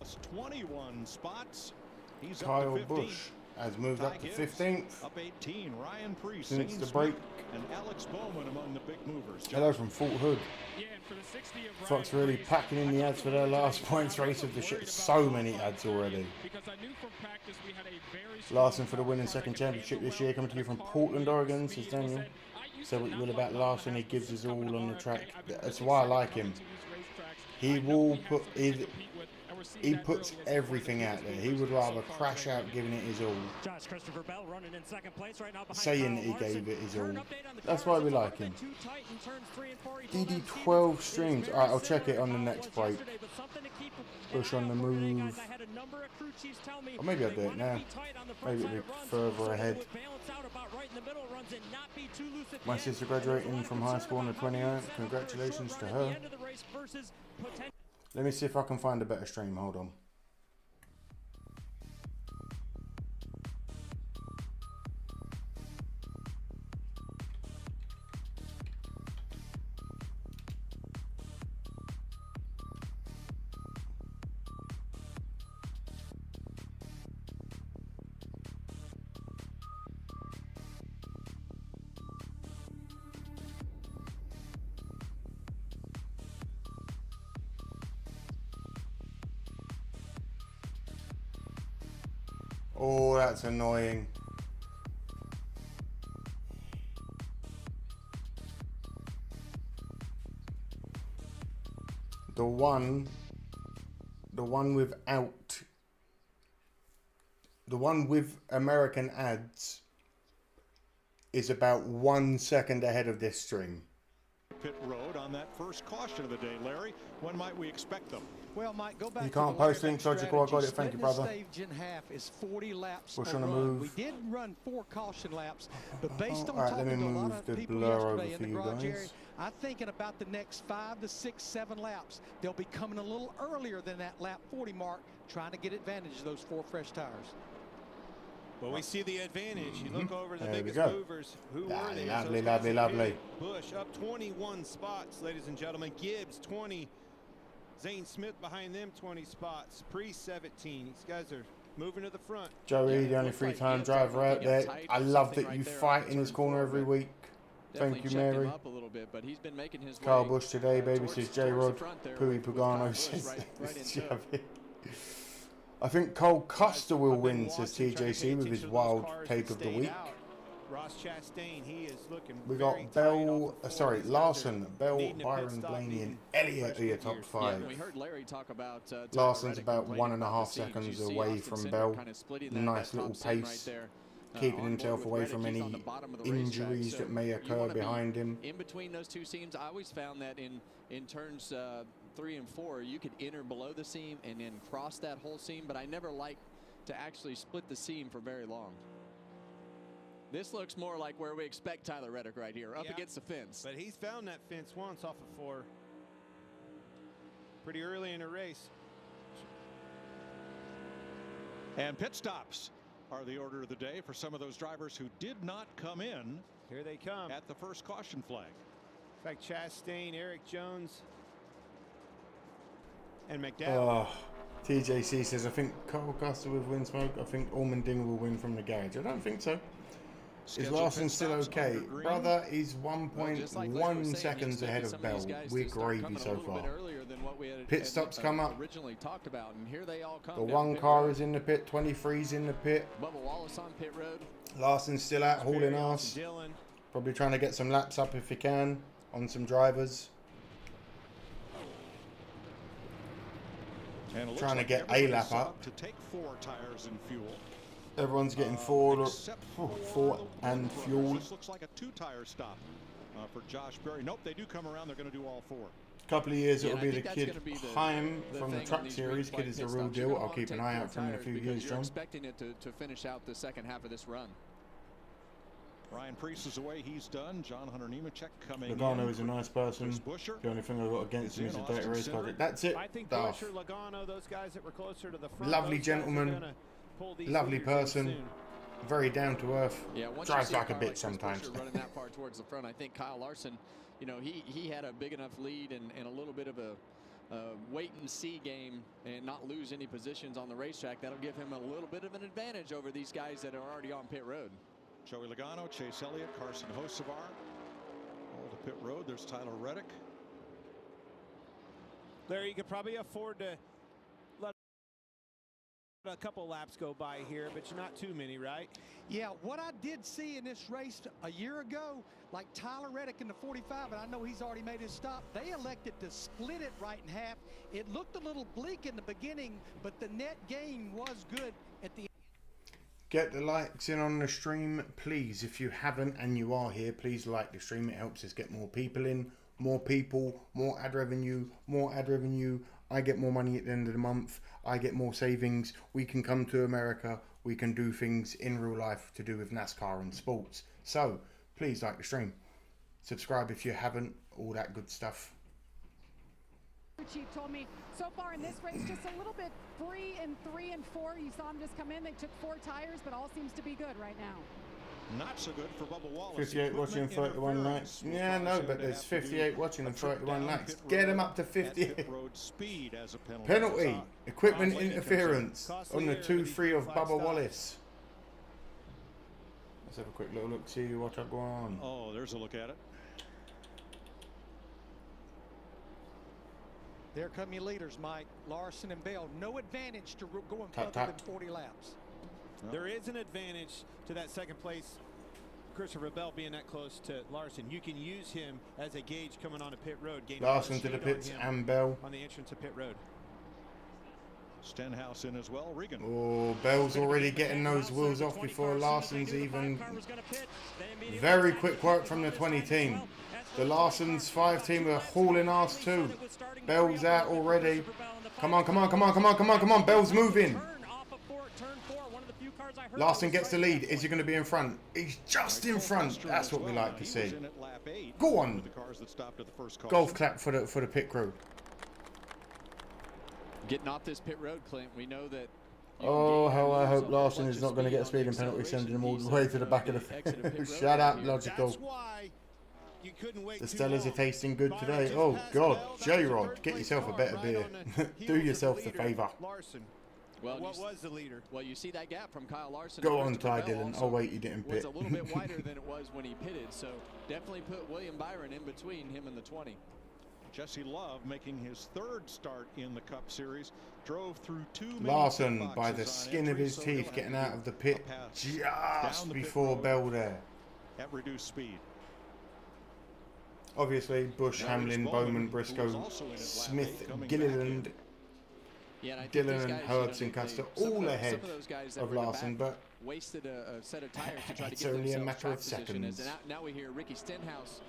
That's 21 spots. He's Kyle up to 15th. Busch has moved up to 15th. Up 18. Ryan Preece, Since Zane the Smith, break. and Alex Bowman among the big movers. Hello from Fort Hood. Yeah, and for the 60 of Fox Ryan really Preece, packing in the I ads for thought their we last were points worried race of the about shit. the So many ads already. because I knew from practice we had a very strong Larson for the winning car second that could championship handle this year, well, coming to you from car Portland, with Oregon, speed. says Daniel. I used Say to what you not will like about Bob Larson, he Bass gives his all coming to on the RFK. track. I've been That's really why I excited like coming him. to these racetracks. He I know will we have put something to compete with, and we're seeing he that puts early as everything out there. He would rather crash out giving it his all, Josh Christopher Bell running in second place right now behind saying that Kyle he Larson. gave it his Turn all. update on the That's cars, why we it's a like little him. bit too tight in turns 3 and 4. He told them DD12 Stevens, streams. it is Alright, I'll very check it similar on the to how it next was break. yesterday, but something to keep an Busch eye on the out for today, move. guys. I had a number of crew chiefs tell me Or maybe I'll they do it wanna now. be tight on the front Maybe side it'll be of runs, further so they ahead. would balance out about right in the middle of runs and not be too loose at the My end. sister And there's a graduating lot of from high concern school on the about how do you 29th. set up for a Congratulations short to run at her. the end of the race versus potential. Let me see if I can find a better stream. Hold on. Oh, that's annoying. The one without, the one with American ads is about 1 second ahead of this stream. Pit road on that first caution of the day, Larry. When might we expect them? Well, Mike, go back You to can't the post Larry links, Logical. I got it. strategy. Thank you, Splitting brother. the stage in half is 40 laps Busch a on the run. move. We did run 4 caution laps, but based on Alright, let talking me to a lot move of the people blur over yesterday in for the you garage area, guys. I'm thinking about the next 5 to 6, 7 laps. They'll be coming a little earlier than that lap 40 mark, trying to get advantage of those 4 fresh tires. Well, we see the advantage. You look over the There we biggest go. movers. Who were Lovely, they? lovely, Those guys lovely, are lovely. big. Busch up 21 spots, ladies and gentlemen. Gibbs 20. Zane Smith behind them 20 spots. Preece 17. These guys are moving to the front. Joey, the only 3-time driver out there. I love that you fight in his corner every week. Thank you, Mary. Up a little bit, but he's been making his Kyle way, Busch today, baby, towards- says towards J-Rod. the front there Pui with Kyle Pagano Busch says right in tow. Javi. I think Cole Custer will I've been win, says watching, trying to TJC pay with his attention to those wild cars take that of the stayed week. out. Ross Chastain, he is looking We very got tight Bell, off the floor. sorry, These guys are Larson, Bell, needing a pit Byron, stop, Blaney, and needing Elliott fresh are your good top gears. Yeah, 5. we heard Larry talk about Tyler Larson's Reddick about complaining 1.5 about the seams. seconds You see away Austin from Cindric Bell. kinda splitting that Nice top little seam pace. right there. Keeping On board himself with away Reddick, from he's any on the bottom of the racetrack, injuries so that may you occur wanna be behind him. in between those 2 seams. I always found that in turns 3 and 4, you could enter below the seam and then cross that whole seam, but I never liked to actually split the seam for very long. This looks more like where we expect Tyler Reddick right here, up Yeah, against the fence. But he's found that fence once off of 4 pretty early in the race. And pit stops are the order of the day for some of those drivers who did not come in Here they come. at the first caution flag. In fact, Chastain, Eric Jones, and McDowell. Oh, TJC says, I think Cole Custer will win smoke. I think Allmendinger will win from the garage. I don't think so. Is Larson still okay? Brother is 1.1 seconds ahead of Bell. We're gravy so far. Pit stops come up. Originally talked about, and here they all come. The one car is in the pit, 23's in the pit. Bubba Wallace on pit road. Larson's still out hauling ass. Probably trying to get some laps up if he can on some drivers. And Trying to get a lap up. To take 4 tires and fuel. Everyone's getting four and fuel. This looks like a 2-tire stop for Josh Berry. Nope, they do come around. They're going to do all 4. Couple of years it'll be the kid Haim from the Truck Series. Kid is the real deal. I'll keep an eye out for him in a few years, John. Expecting it to finish out the second half of this run. Ryan Preece is away. He's done. John Hunter Nemechek coming Logano in. is a nice person. The only thing I've got against him is a data race project. That's it. I think Duff. Busher, Logano, those guys that were closer to the front. Lovely gentleman. Lovely person. Very down to earth. Yeah, drives like a bitch sometimes. Running that far towards the front, I think Kyle Larson, you know, he had a big enough lead and a little bit of a wait and see game and not lose any positions on the racetrack. That'll give him a little bit of an advantage over these guys that are already on pit road. Joey Logano, Chase Elliott, Carson Hocevar. All to pit road. There's Tyler Reddick. Larry, you could probably afford to let a couple laps go by here, but you're not too many, right? Yeah, what I did see in this race a year ago, like Tyler Reddick in the 45, and I know he's already made his stop, they elected to split it right in half. It looked a little bleak in the beginning, but the net gain was good at the end. Get the likes in on the stream, please. If you haven't and you are here, please like the stream. It helps us get more people in, more people, more ad revenue, more ad revenue. I get more money at the end of the month. I get more savings. We can come to America. We can do things in real life to do with NASCAR and sports. So please like the stream. Subscribe if you haven't. All that good stuff. Chief told me so far in this race, just a little bit free in 3 and 4. You saw them just come in. They took 4 tires, but all seems to be good right now. Not so good for Bubba Wallace. 58 watching, 31 likes. Yeah, no, but there's 58 watching and 31 likes. Get them up to 58. Penalty. Equipment interference on the 2-3 of Bubba Wallace. Let's have a quick little look, see what I go on. Oh, there's a look at it. There come your leaders, Mike. Larson and Bell. No advantage to going further than 40 laps. There is an advantage to that second place. Christopher Bell being that close to Larson. You can use him as a gauge coming on a pit road. Larson to the pits and Bell. On the entrance to pit road. Stenhouse in as well. Regan. Oh, Bell's already getting those wheels off before Larson's even. Very quick work from the 20 team. The Larson's 5 team are hauling ass too. Bell's out already. Come on, come on, come on, come on, come on, come on. Bell's moving. Larson gets the lead. Is he going to be in front? He's just in front. That's what we like to see. Go on. Golf clap for the pit crew. Getting off this pit road, Clint, we know that. Oh, how I hope Larson is not going to get a speeding penalty, sending him all the way to the back of the field. Shut up, logical. The Stellas are tasting good today. Oh, God. J-Rod, get yourself a better beer. Do yourself the favour. Well, what was the leader? Well, you see that gap from Kyle Larson. Go on, Ty Dillon. Oh, wait, you didn't pit. It was a little bit wider than it was when he pitted, so definitely put William Byron in between him and the 20. Jesse Love making his 3rd start in the Cup Series. Drove through 2 Larson by the skin of his teeth getting out of the pit just before Bell there. At reduced speed. Obviously, Bush, Hamlin, Bowman, Briscoe, Smith, Gilliland, Dillon and Herbst and Custer all ahead of Larson, but wasted a set of tires to try to it's get only a themselves matter track of seconds. And now we hear Ricky Stenhouse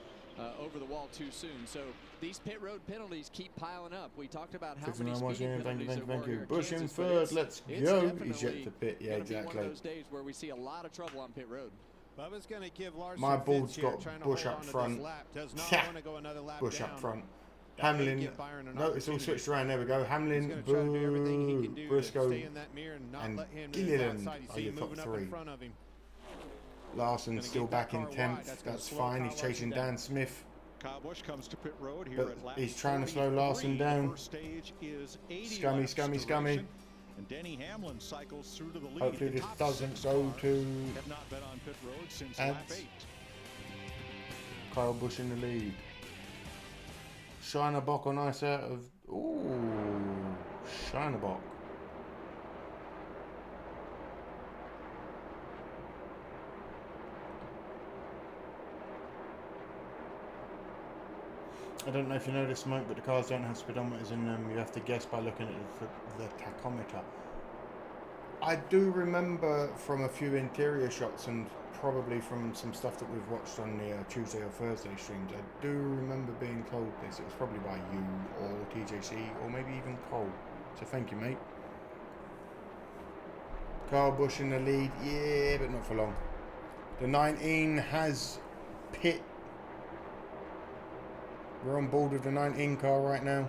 over the wall too soon. So these pit road penalties keep piling up. We talked about how many speeding penalties there were here. Bush in 3rd, let's go. He's yet to pit. Yeah, exactly. One of those days where we see a lot of trouble on pit road. Bubba's going to give Larson my board's got Bush up front. Bush up front. Hamlin. No, it's all switched around. There we go. Hamlin, Boo, Briscoe, and Gilliland are your top 3. Larson's still back in 10th. That's fine. He's chasing Dan Smith. Kyle Busch comes to pit road here But he's trying to slow Larson down. Scummy, scummy, scummy. And Denny Hamlin cycles through to the lead. Hopefully The this top doesn't 6 go cars to have not been on pit road since ads. lap 8. Kyle Busch in the lead. Shinerbach on ice out of... Ooh, Shinerbach. I don't know if you know this, Smoke, but the cars don't have speedometers in them. You have to guess by looking at the tachometer. I do remember from a few interior shots and probably from some stuff that we've watched on the Tuesday or Thursday streams, I do remember being told this. It was probably by you or TJC or maybe even Cole. So thank you, mate. Kyle Busch in the lead, yeah, but not for long. The 19 has pit. We're on board with the 19 car right now.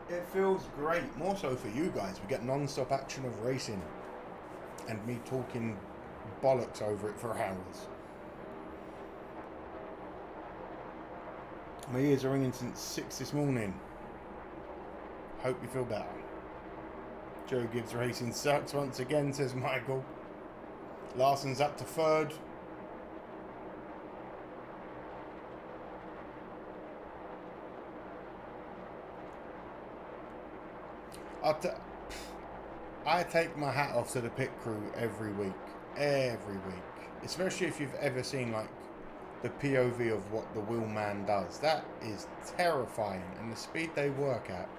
It feels great, more so for you guys. We get non-stop action of racing and me talking bollocks over it for hours. My ears are ringing since 6 this morning. Hope you feel better. Joe Gibbs Racing sucks once again, says Michael. Larson's up to third. I take my hat off to the pit crew every week. Every week. Especially if you've ever seen like the POV of what the wheelman does. That is terrifying. And the speed they work at.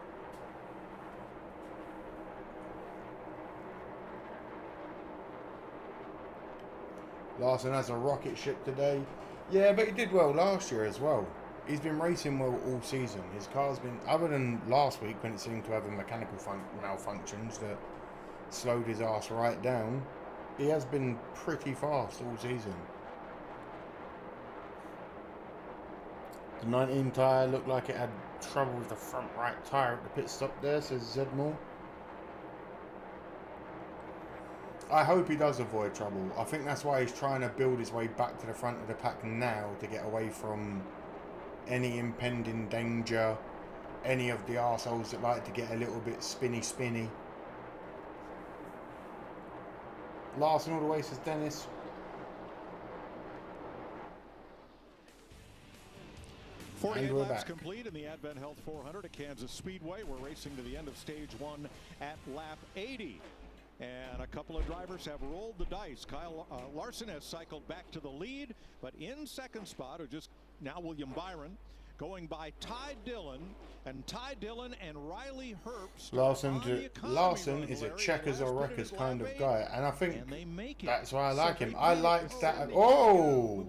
Larson has a rocket ship today. Yeah, but he did well last year as well. He's been racing well all season. His car's been, other than last week when it seemed to have a mechanical malfunctions that slowed his ass right down, he has been pretty fast all season. The 19 tyre looked like it had trouble with the front right tyre at the pit stop there, says Zedmore. I hope he does avoid trouble. I think that's why he's trying to build his way back to the front of the pack now to get away from any impending danger, any of the arseholes that like to get a little bit spinny. Larson all the way, says Dennis. Forty-eight we're laps back. complete in the Advent Health 400 at Kansas Speedway. We're racing to the end of stage 1 at lap 80. And a couple of drivers have rolled the dice. Kyle Larson has cycled back to the lead, but in second spot are just now William Byron, going by Ty Dillon, and Ty Dillon and Riley Herbst. Larson is a checkers or wreckers kind of guy, and I think that's why I like him. I liked that. Oh,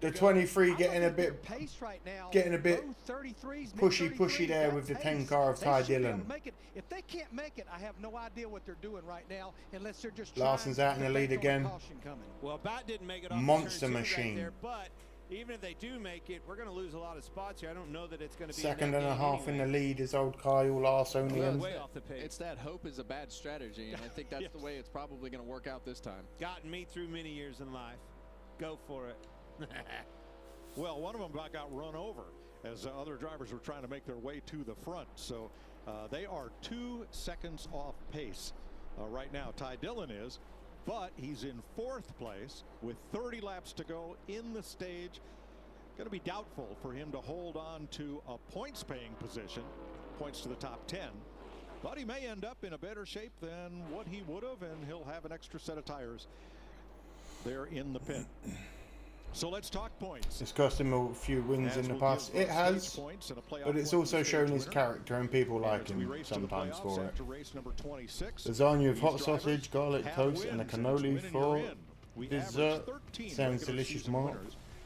the 23 getting a bit pushy there with the 10 car of Ty Dillon. If they can't make it, I have no idea what they're doing right now, unless they're just Larson's out in the lead again. Well, Bat didn't make it off Monster the turn machine. right there, but even if they do make it, we're going to lose a lot of spots here. I don't know that it's going to be Second and a half in the lead is old Kyle Larsonian. Way off the pace. It's that hope is a bad strategy, and I think that's the way it's probably going to work out this time. Gotten me through many years in life. Go for it. Well, one of them got run over as other drivers were trying to make their way to the front. So they are 2 seconds off pace right now. Ty Dillon is, but he's in 4th place with 30 laps to go in the stage. Going to be doubtful for him to hold on to a points paying position, points to the top 10, but he may end up in a better shape than what he would have, and he'll have an extra set of tires there in the pit. So let's talk points. It's cost him a few wins in the past. It has, but it's also shown his character, and people like him sometimes for it. Lasagna with hot sausage, garlic toast, and a cannoli for dessert. Sounds delicious, Mark.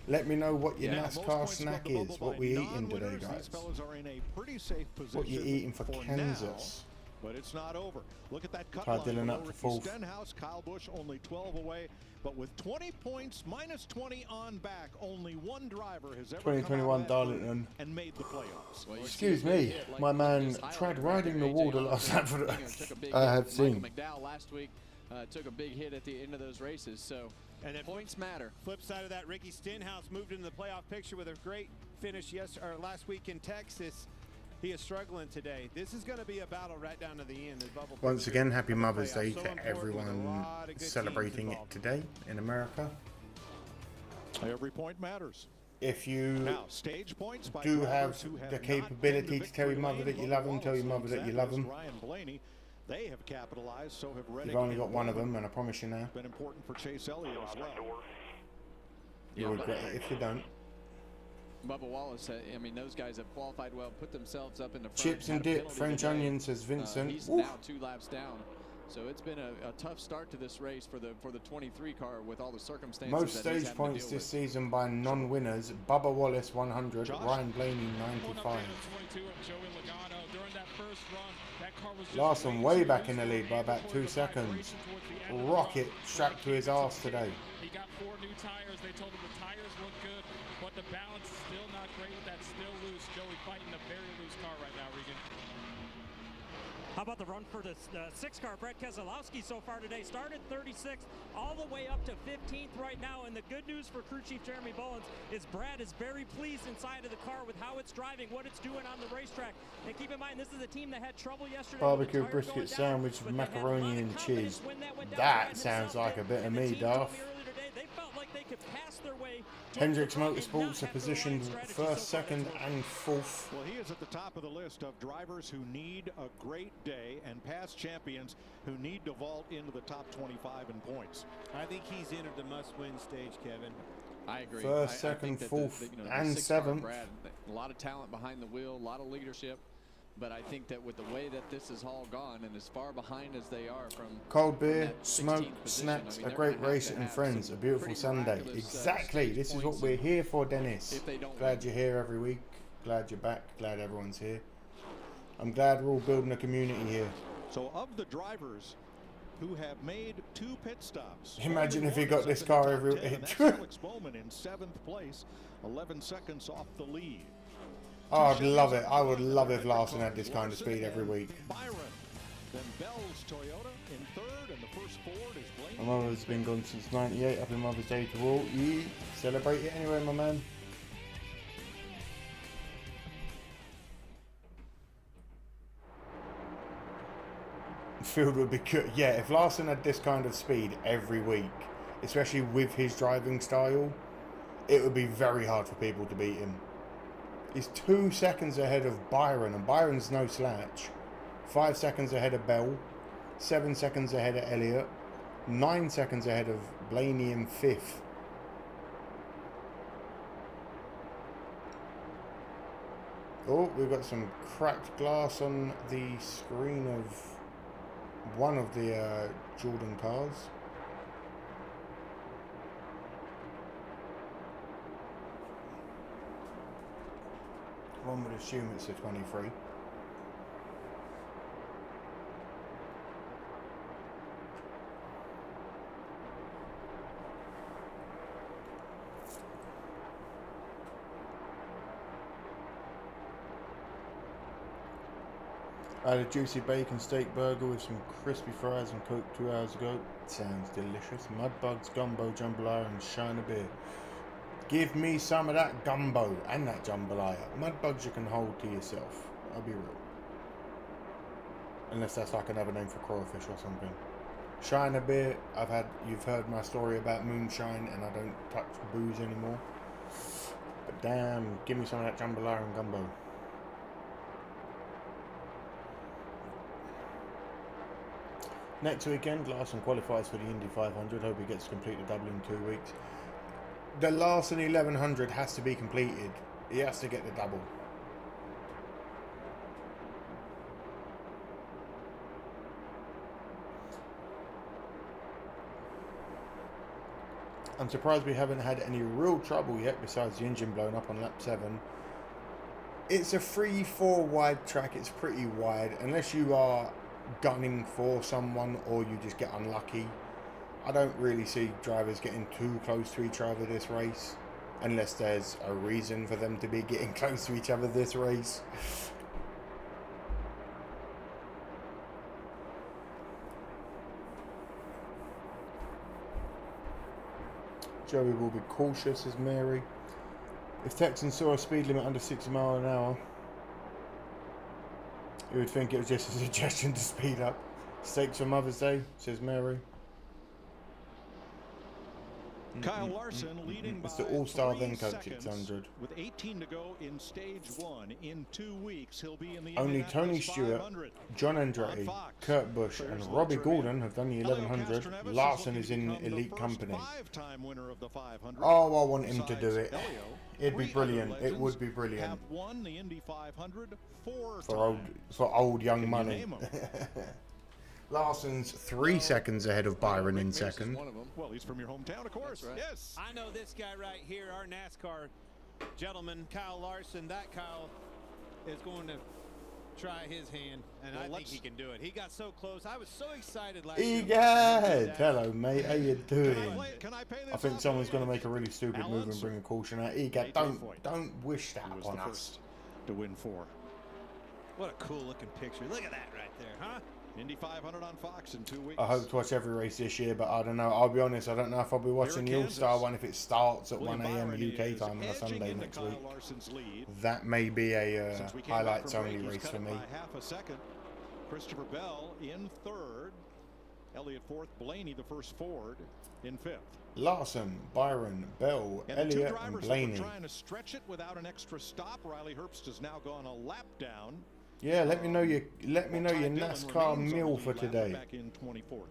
Let me know what your Nascar snack is. What we eating today, guys? What you eating for Kansas? But it's not over. Look at that cut Ty line. Dillon up for 4th. Stenhouse, Kyle Busch only 12 away, but with 20 points, minus 20 on back, only one driver has ever 2021 Darlington and made the playoffs. Well, excuse me, my man tried riding the wall the last lap I have seen. McDowell last week took a big hit at the end of those races. So And then points matter. Flip side of that, Ricky Stenhouse moved into the playoff picture with a great finish last week in Texas. He is struggling today. This is going to be a battle right down to the end. Once again, happy Mother's Day to everyone celebrating it today in America. Every point matters. If you Now, stage points by do drivers have who the not capability been to tell your mother victory that you lane, love them, tell your mother that you love them. Ryan Blaney, they have capitalized, so have Reddick. You've only got one of them, and I promise you now, Been important for Chase Elliott as well. you'll regret it if you don't. Bubba Wallace, I mean, those guys have qualified well, put themselves up in the front. Chips and had a dip, penalty French today. onion, says Vincent. He's Oof. now 2 laps down. So it's been a tough start to this race for the 23 car with all the circumstances. Most that he's stage having to points deal this with. season by non-winners: Bubba Wallace 100, Josh? Ryan Blaney 95. Larson Larson way back in the lead by about 2 seconds. Rocket strapped to his ass today. He got 4 new tires. They told him the tires look good, but the balance is still not great with that still loose. Joey fighting a very loose car right now, Regan. How about the run for the 6 car? Brett Keselowski so far today started 36th all the way up to 15th right now. And the good news for crew chief Jeremy Bowens is Brad is very pleased inside of the car with how it's driving, what it's doing on the racetrack. And keep in mind, this is a team that had trouble yesterday. Barbecue brisket sandwich with macaroni and cheese. That sounds like a bit of me, Darth. Hendricks Motorsports are positioned first, second, and fourth. Well, he is at the top of the list of drivers who need a great day and past champions who need to vault into the top 25 in points. I think he's entered the must-win stage, Kevin. I agree. First, I second, think that fourth, the and 6-car seventh. Brad, a lot of talent behind the wheel, a lot of leadership. But I think that with the way that this is all gone and as far behind as they are from Cold beer, that 16th smoke, position, snacks, I mean, a they're great gonna have race to and have friends, some a beautiful pretty Sunday. miraculous, Exactly, stage this is what points we're here for, Dennis. if they don't Glad win. you're here every week. Glad you're back. Glad everyone's here. I'm glad we're all building a community here. So of the drivers who have made 2 pit stops, Imagine if he only got one this is in the car top every 10, and that's Alex Bowman in 7th place, 11 seconds off the lead. Oh, I'd love it. I would love if Larson had this kind of speed every week. Byron, then Bell's Toyota in 3rd, and the first Ford is Blaney. My mother's been gone since '98. Happy Mother's Day to all. You celebrate it anyway, my man. Field would be good. Yeah, if Larson had this kind of speed every week, especially with his driving style, it would be very hard for people to beat him. He's 2 seconds ahead of Byron, and Byron's no slouch. 5 seconds ahead of Bell, 7 seconds ahead of Elliott, 9 seconds ahead of Blaney in 5th. Oh, we've got some cracked glass on the screen of one of the Jordan cars. One would assume it's a 23. I had a juicy bacon steak burger with some crispy fries and Coke 2 hours ago. Sounds delicious. Mudbugs, gumbo, jambalaya, and Shiner beer. Give me some of that gumbo and that jambalaya. Mudbugs you can hold to yourself. I'll be real. Unless that's like another name for crawfish or something. Shiner beer, you've heard my story about moonshine, and I don't touch booze anymore. But damn, give me some of that jambalaya and gumbo. Next weekend, Larson qualifies for the Indy 500. Hope he gets to complete the double in 2 weeks. The Larson 1100 has to be completed. He has to get the double. I'm surprised we haven't had any real trouble yet besides the engine blowing up on lap 7. It's a 3-4 wide track. It's pretty wide. Unless you are gunning for someone or you just get unlucky, I don't really see drivers getting too close to each other this race, unless there's a reason for them to be getting close to each other this race. Joey will be cautious, says Mary. If Texans saw a speed limit under 60 miles an hour, you would think it was just a suggestion to speed up. Steaks for Mother's Day, says Mary. Kyle Larson leading by it's the All-Star 3 then Coke seconds. 600. With 18 to go in stage 1. In 2 weeks, he'll be in the Only Tony Indianapolis Stewart, 500. John Andretti, Kurt Busch, and Robbie Gordon have done the 1100. Larson is in elite company. Winner of the 500. Oh, I want him to do it. It'd be brilliant. It would be brilliant. Have won the Indy 500 for old young money. Larson's 3 seconds ahead of Byron in second. Well, he's from your hometown, of course. Right. Yes. I know this guy right here, our NASCAR gentleman, Kyle Larson. That Kyle is going to try his hand, and I think he can do it. He got so close. I was so excited last year. Egad! Hello, mate. How you doing? I think someone's going to make a really stupid move and bring a caution out. Egad, don't wish that on us. To win 4. What a cool looking picture. Look at that right there, huh? Indy 500 on Fox in 2 weeks. I hope to watch every race this year, but I don't know. I'll be honest, I don't know if I'll be watching the All-Star one if it starts at 1 a.m. UK time on a Sunday next week. That may be a highlights-only race for me. Half a second. Christopher Bell in 3rd. Elliott 4th. Blaney, the first Ford, in 5th. Larson, Byron, Bell, Elliott, and Blaney. Trying to stretch it without an extra stop. Riley Herbst has now gone a lap down. Yeah, let me know your NASCAR meal for today.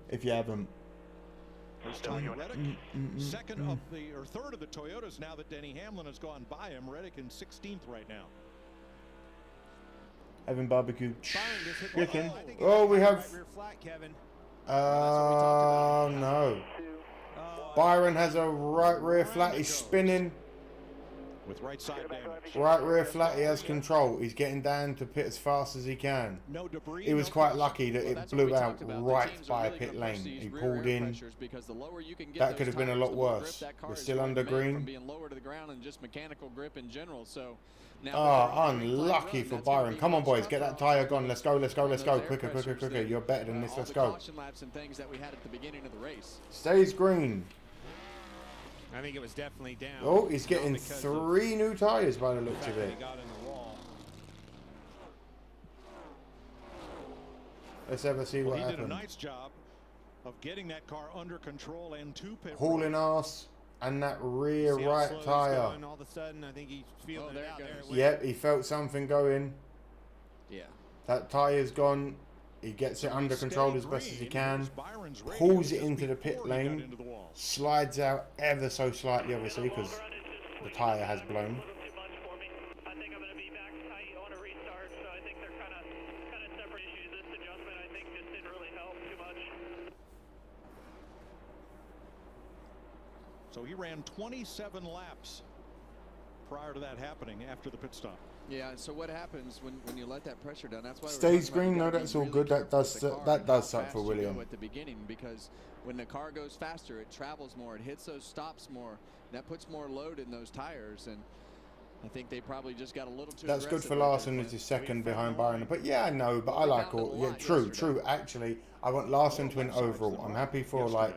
If you haven't. Second of the or third of the Toyotas now that Denny Hamlin has gone by him. Reddick in 16th right now. Having barbecue chicken. Oh, we have. No. Byron has a right rear flat. He's spinning. With right side damage. Right rear flat, he has control. He's getting down to pit as fast as he can. No debris. He was quite lucky that it blew out right by a pit lane. He pulled in. That could have been a lot worse. We're still under green. Unlucky for Byron. Come on, boys, get that tyre gone. Let's go, let's go, let's go. Quicker, quicker, quicker. You're better than this. Let's go. Stays green. I think it was definitely down. Oh, he's getting 3 new tyres by the looks of it. Let's ever see what happened. He did a nice job of getting that car under control and to pit. Hauling ass and that rear right tyre. All of a sudden, I think he's feeling it out there. Yep, he felt something going. Yeah. That tyre's gone. He gets it under control as best as he can. Pulls it into the pit lane. Slides out ever so slightly, obviously, because the tyre has blown. I think I'm going to be back tight on a restart, so I think they're kind of separate issues. This adjustment, I think, just didn't really help too much. So he ran 27 laps prior to that happening after the pit stop. Yeah, so what happens when you let that pressure down? That's why Stays green. No, that's all good. That does suck for William. At the beginning, because when the car goes faster, it travels more, it hits those stops more. That puts more load in those tires, and I think they probably just got a little too. That's good for Larson, who's his second behind Byron. But yeah, I know. But I like all. Yeah, true. Actually, I want Larson to win overall. I'm happy for like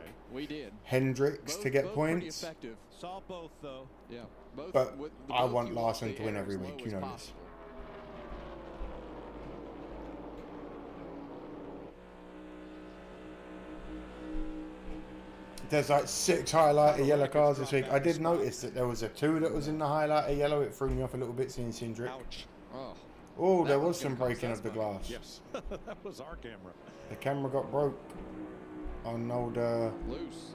Hendricks to get points. Saw both though. Yeah. But I want Larson to win every week. You know this. There's like 6 highlighter yellow cars this week. I did notice that there was a 2 that was in the highlighter yellow. It threw me off a little bit seeing Cindric. Oh, there was some breaking of the glass. Yes, that was our camera. The camera got broke on old. Loose.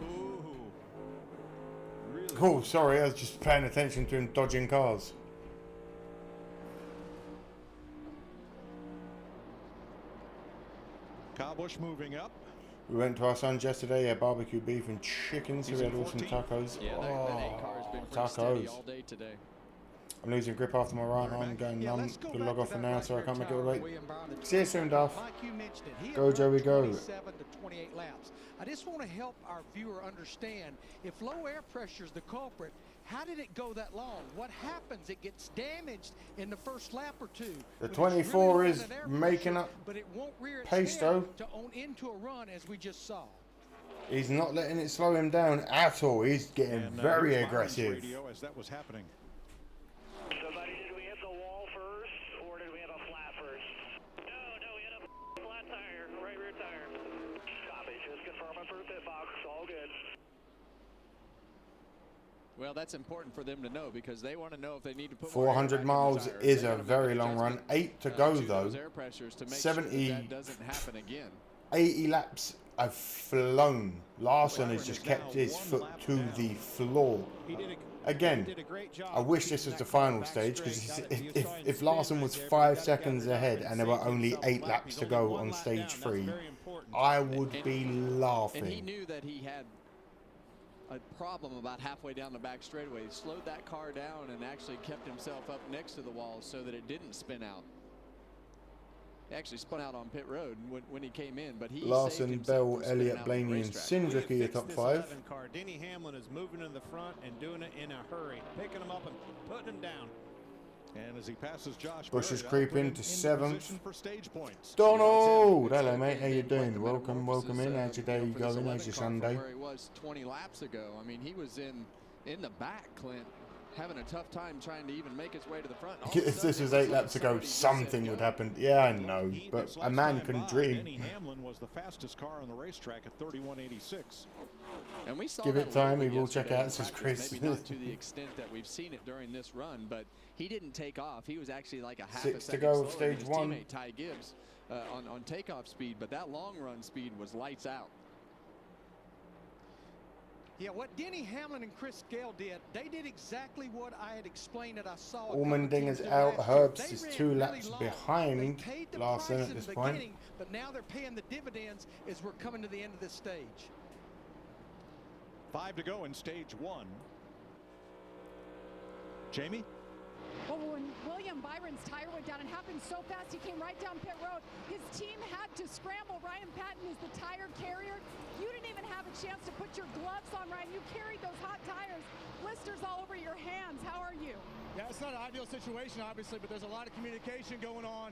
Oh, sorry, I was just paying attention to him dodging cars. Kyle Busch moving up. We went to our son's yesterday, had barbecue beef and chicken, so we had awesome tacos. Yeah, that 8 car has been pretty steady all day today. I'm losing grip after my right arm, going numb. Good log off for now, so I can't make it all right. See you soon, Duff. Go, Joey, go. 27 to 28 laps. I just want to help our viewer understand, if low air pressure is the culprit, how did it go that long? What happens? It gets damaged in the first lap or two. The 24 is making up but it won't rear its pace, though. To own into a run as we just saw. He's not letting it slow him down at all. He's getting very here's Byron's aggressive. radio as that was happening. Somebody, did we hit the wall first, or did we have a flat first? No, we hit a flat tire, right rear tire. Copy, just confirming for the pit box, all good. Well, that's important for them to know because they want to know if they need to put 400 miles is a very long run. 8 to go though. 70, that doesn't happen again. 80 laps have flown. Larson has just kept his foot to the floor. Again, I wish this was the final stage because if Larson was 5 seconds ahead and there were only 8 laps to go on stage 3, I would be laughing. And he knew that he had a problem about halfway down the back straightaway. He slowed that car down and actually kept himself up next to the wall so that it didn't spin out. He actually spun out on pit road when he came in, but he Larson, Bell, Elliott, Blaney, and Cindric are your top 5. Denny Hamlin is moving in the front and doing it in a hurry, picking him up and putting him down. And as he passes Josh, Bush is creeping to 7th. for stage points. Donald, hello mate, how you doing? Welcome in. How's your day going? How's your Sunday? Where he was 20 laps ago. I mean, he was in the back, Clint, having a tough time trying to even make his way to the front. If this was 8 laps ago, something would happen. Yeah, I know, but a man can dream. Denny Hamlin was the fastest car on the racetrack at 31.86. And we saw Give it time, he will check out, says practice, Chris. maybe not to the extent that we've seen it during this run, but he didn't take off. He was actually like a half 6 a to second go slower of than stage his 1. teammate Ty Gibbs on takeoff speed, but that long run speed was lights out. Yeah, what Denny Hamlin and Chris Gale did, they did exactly what I had explained that I saw. Allmendinger's out. Herbst is 2 laps behind Larson at this point. But now they're paying the dividends as we're coming to the end of this stage. 5 to go in stage 1. Jamie? Well, when William Byron's tire went down, it happened so fast he came right down pit road. His team had to scramble. Ryan Patton is the tire carrier. You didn't even have a chance to put your gloves on, Ryan. You carried those hot tires. Blisters all over your hands. How are you? Yeah, it's not an ideal situation, obviously, but there's a lot of communication going on.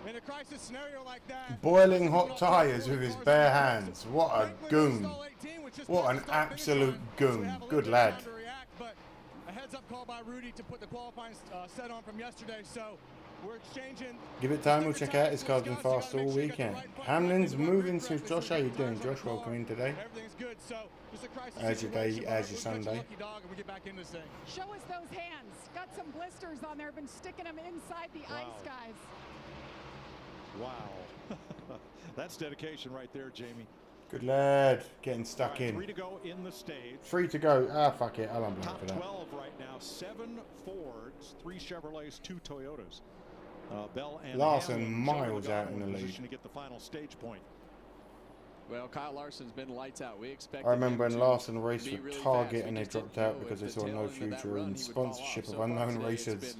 In a crisis scenario like that, Boiling hot tires with his bare hands. What a goon. What an absolute goon. Good lad. A heads-up call by Rudy to put the qualifying set on from yesterday, so we're exchanging. Give it time, we'll check out. His car's been fast all weekend. Hamlin's moving, says Josh. How you doing, Josh? Welcome in today. Everything's good, so just a crisis. How's your day? How's your Sunday? Show us those hands. Got some blisters on there. Been sticking them inside the ice, guys. Wow. That's dedication right there, Jamie. Good lad. Getting stuck in. 3 to go in the stage. 3 to go. Ah, fuck it. I'll unblock for that. Top 12 right now. 7 Fords, 3 Chevrolets, 2 Toyotas. Bell and Larson miles out in the lead. To get the final stage point. Well, Kyle Larson's been lights out. We expect. I remember when Larson raced with Target and they dropped out because they saw no future in sponsorship of unknown racers.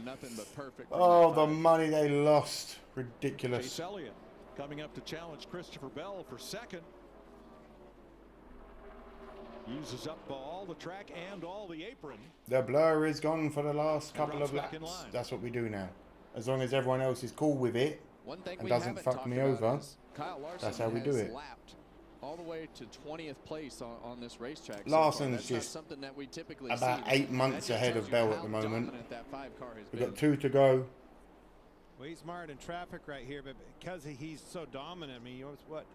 Oh, the money they lost. Ridiculous. Chase Elliott coming up to challenge Christopher Bell for second. Uses up all the track and all the apron. The blur is gone for the last couple of laps. That's what we do now. As long as everyone else is cool with it and doesn't fuck me over, that's how we do it. All the way to 20th place on this racetrack. Larson's just about 8 months ahead of Bell at the moment. We've got 2 to go. Well, he's mired in traffic right here, but because he's so dominant, I mean, he was what?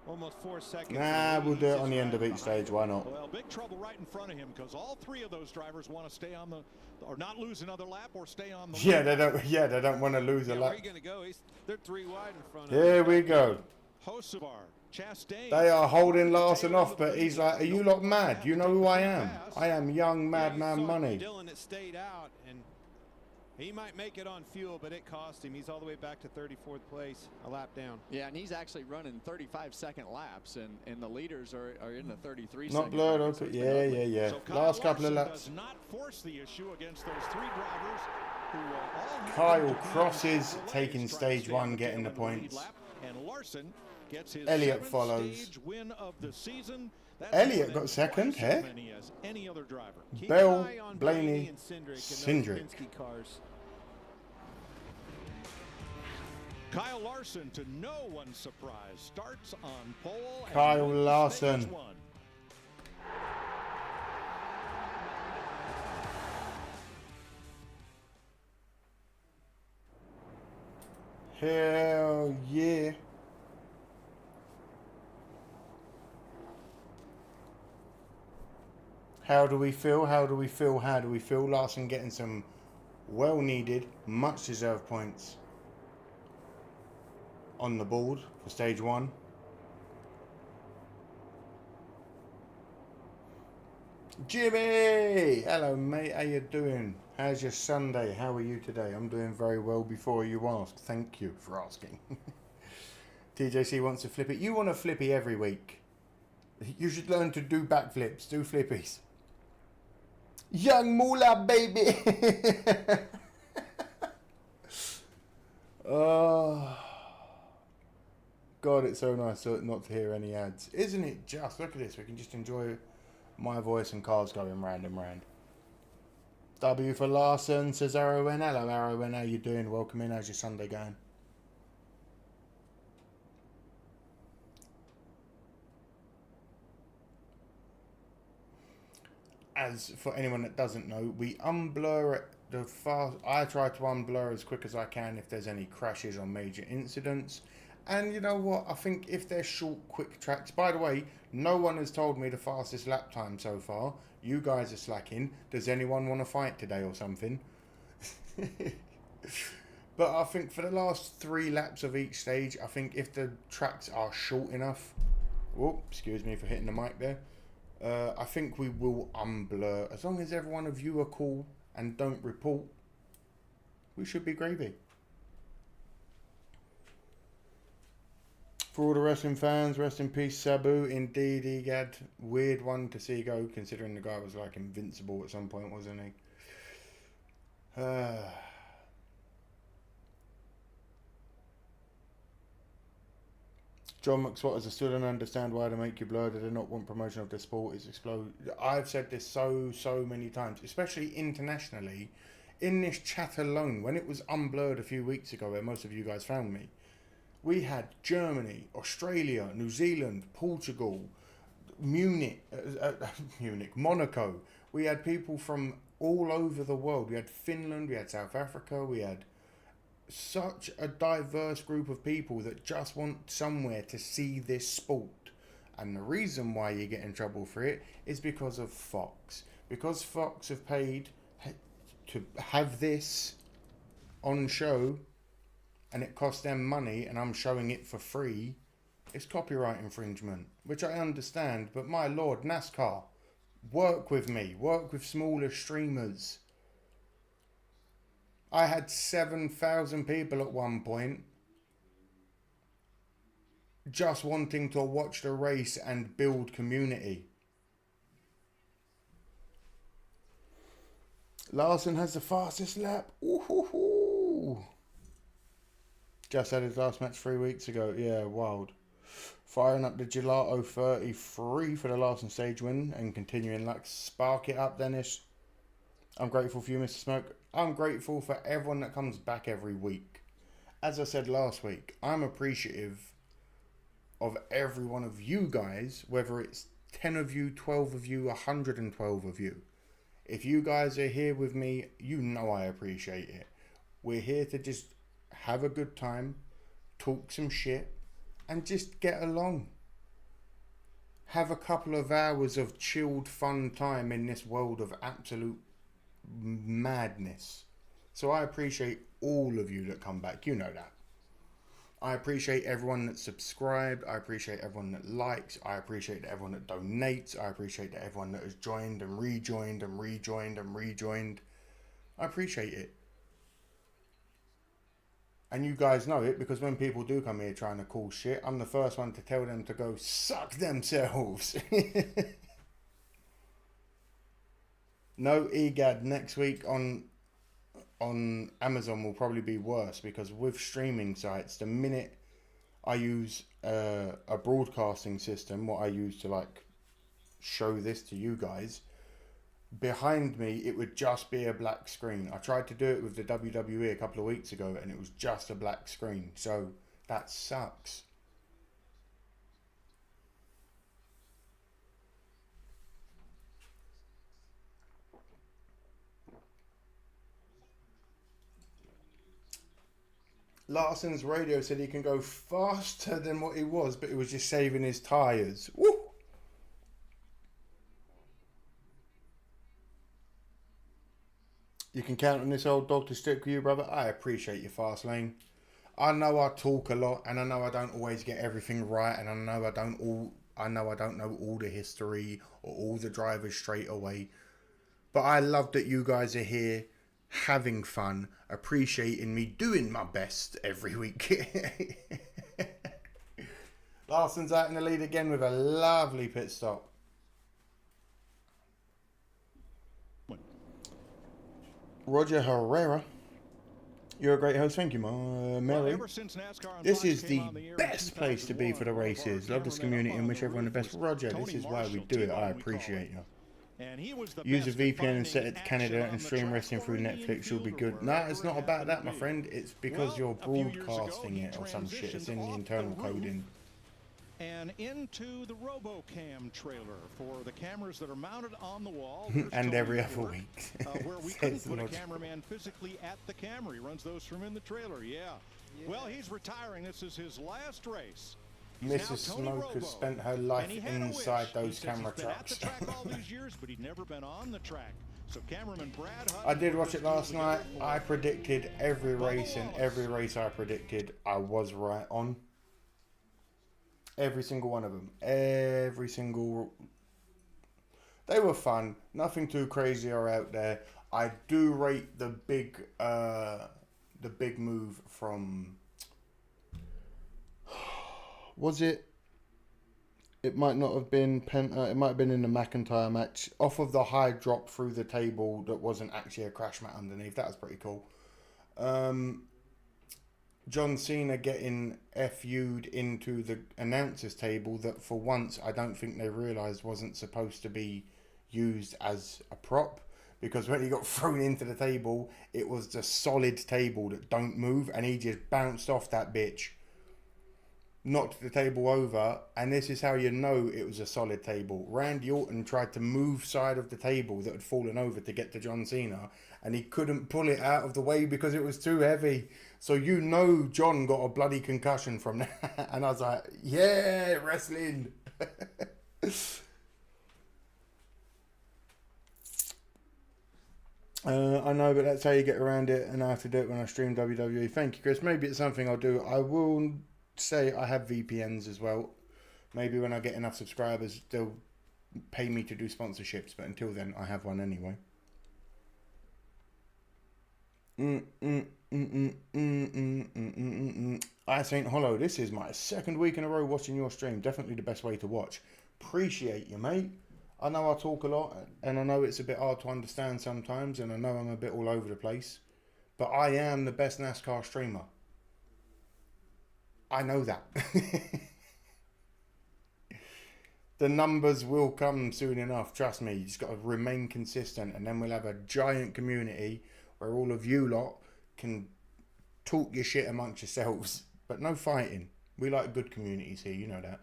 Almost 4 seconds. Nah, we'll do it on the end of each stage. Why not? Well, big trouble right in front of him because all 3 of those drivers want to stay on the, or not lose another lap, or stay on the. Yeah, they don't. Yeah, they don't want to lose a lap. Where are you going to go? They're 3 wide in front of him. Here we go. Hocevar, Chastain. They are holding Larson off, but he's like, "Are you lot mad? You know who I am? I am young madman Money." Dylan that stayed out, and he might make it on fuel, but it cost him. He's all the way back to 34th place, a lap down. Yeah, and he's actually running 35-second laps, and the leaders are in the 33. Not blurred, okay. Yeah. So Last couple of laps. does not force the issue against those 3 drivers who all Kyle crosses, taking stage 1, getting the points. And Larson gets his Elliott 7th follows. stage win of the season. That's Elliott got second, twice as eh? many as any other driver. Bell, Blaney, Cindric. Kyle Larson, to no one's surprise, starts on pole. Kyle Larson. Hell yeah. How do we feel? How do we feel? How do we feel? Larson getting some well-needed, much-deserved points on the board for stage 1. Jimmy! Hello, mate. How you doing? How's your Sunday? How are you today? I'm doing very well before you ask. Thank you for asking. TJC wants to flip it. You want a flippy every week. You should learn to do backflips. Do flippies. Young Moolah, baby! Oh, God, it's so nice not to hear any ads. Isn't it just? Look at this. We can just enjoy my voice and cars going round and round. W for Larson, says Arrowin. Hello, Arrowin. How you doing? Welcome in. How's your Sunday going? As for anyone that doesn't know, we unblur it the fast. I try to unblur as quick as I can if there's any crashes or major incidents. And you know what? I think if they're short, quick tracks. By the way, no one has told me the fastest lap time so far. You guys are slacking. Does anyone want to fight today or something? But I think for the last 3 laps of each stage, I think if the tracks are short enough. Whoop, excuse me for hitting the mic there. I think we will unblur. As long as every one of you are cool and don't report, we should be gravy. For all the wrestling fans, rest in peace, Sabu. Indeed, Egad. Weird one to see go, considering the guy was like invincible at some point, wasn't he? John McSwatters, I still don't understand why they make you blur. They do not want promotion of the sport. It's explode. I've said this so many times, especially internationally. In this chat alone, when it was unblurred a few weeks ago, where most of you guys found me, we had Germany, Australia, New Zealand, Portugal, Munich, Monaco. We had people from all over the world. We had Finland, we had South Africa, we had such a diverse group of people that just want somewhere to see this sport. And the reason why you get in trouble for it is because of Fox. Because Fox have paid to have this on show, and it costs them money, and I'm showing it for free, it's copyright infringement, which I understand. But my lord, NASCAR, work with me. Work with smaller streamers. I had 7,000 people at one point just wanting to watch the race and build community. Larson has the fastest lap. Ooh. Just had his last match 3 weeks ago. Yeah, wild. Firing up the Gelato 33 for the Larson stage win and continuing like spark it up, Dennis. I'm grateful for you, Mr. Smoke. I'm grateful for everyone that comes back every week. As I said last week, I'm appreciative of every one of you guys, whether it's 10 of you, 12 of you, 112 of you. If you guys are here with me, you know I appreciate it. We're here to just have a good time, talk some shit, and just get along. Have a couple of hours of chilled, fun time in this world of absolute madness. So I appreciate all of you that come back. You know that. I appreciate everyone that subscribed. I appreciate everyone that likes. I appreciate everyone that donates. I appreciate everyone that has joined and rejoined and rejoined and rejoined. I appreciate it. And you guys know it, because when people do come here trying to call shit, I'm the first one to tell them to go suck themselves. No, EGAD, next week on Amazon will probably be worse, because with streaming sites, the minute I use a broadcasting system, what I use to like show this to you guys, behind me it would just be a black screen. I tried to do it with the WWE a couple of weeks ago and it was just a black screen, so that sucks. Larson's radio said he can go faster than what he was, but he was just saving his tyres. Woo! You can count on this old dog to stick with you, brother. I appreciate you, Fast Lane. I know I talk a lot, and I know I don't always get everything right, and I know I don't know all the history or all the drivers straight away. But I love that you guys are here, having fun, appreciating me doing my best every week. Larson's out in the lead again with a lovely pit stop. Roger Herrera, you're a great host. Thank you, Mary. This is the best place to be for the races. Love this community and wish everyone the best. Roger, this is why we do it. I appreciate you. Use a VPN and set it to Canada and stream wrestling through Netflix. You'll be good. No, it's not about that, my friend. It's because you're broadcasting it or some shit. It's in the internal coding. And into the RoboCam trailer for the cameras that are mounted on the wall. And every other week. Where we couldn't put a cameraman physically at the camera. He runs those from in the trailer, yeah. Well, he's retiring. This is his last race. Mrs. Smoke has spent her life inside those camera trucks. He's been at the track all these years, but he'd never been on the track. So cameraman Brad I did watch it last night. I predicted every race, and every race I predicted, I was right on. Every single one of them. Every single... They were fun. Nothing too crazy or out there. I do rate the big move from... Was it? It might not have been Penta. It might have been in the McIntyre match. Off of the high drop through the table that wasn't actually a crash mat underneath. That was pretty cool. John Cena getting FU'd into the announcer's table that for once I don't think they realised wasn't supposed to be used as a prop, because when he got thrown into the table it was the solid table that don't move and he just bounced off that bitch, knocked the table over, and this is how you know it was a solid table. Randy Orton tried to move side of the table that had fallen over to get to John Cena, and he couldn't pull it out of the way because it was too heavy. So you know John got a bloody concussion from that. And I was like, yeah, wrestling. I know, but that's how you get around it, and I have to do it when I stream WWE. Thank you, Chris. Maybe it's something I'll do. I will say I have VPNs as well. Maybe when I get enough subscribers, they'll pay me to do sponsorships, but until then, I have one anyway. I Saint Hollow, this is my second week in a row watching your stream. Definitely the best way to watch. Appreciate you, mate. I know I talk a lot, and I know it's a bit hard to understand sometimes, and I know I'm a bit all over the place, but I am the best NASCAR streamer. I know that. The numbers will come soon enough, trust me. You just got to remain consistent, and then we'll have a giant community where all of you lot can talk your shit amongst yourselves, but no fighting. We like good communities here, you know that.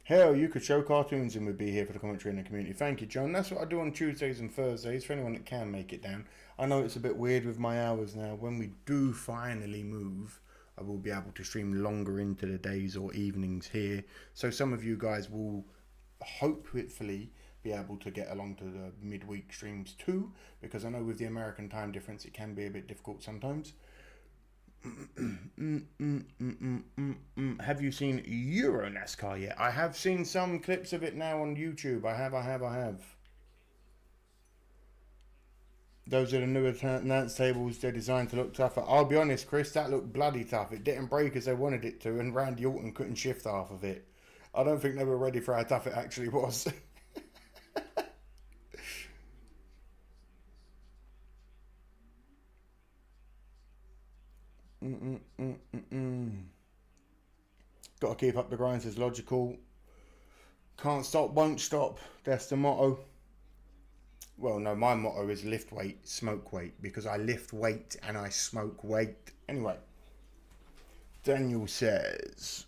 Hell, you could show cartoons and we'd be here for the commentary in the community. Thank you, John. That's what I do on Tuesdays and Thursdays for anyone that can make it down. I know it's a bit weird with my hours now. When we do finally move, I will be able to stream longer into the days or evenings here. So some of you guys will hopefully be able to get along to the midweek streams too, because I know with the American time difference it can be a bit difficult sometimes. Have you seen Euro NASCAR yet? I have seen some clips of it now on YouTube. I have. Those are the newer announce tables. They're designed to look tougher. I'll be honest, Chris, that looked bloody tough. It didn't break as they wanted it to, and Randy Orton couldn't shift half of it. I don't think they were ready for how tough it actually was. Got to keep up the grind, says Logical. Can't stop, won't stop. That's the motto. Well, no, my motto is lift weight, smoke weight, because I lift weight and I smoke weight. Anyway, Daniel says,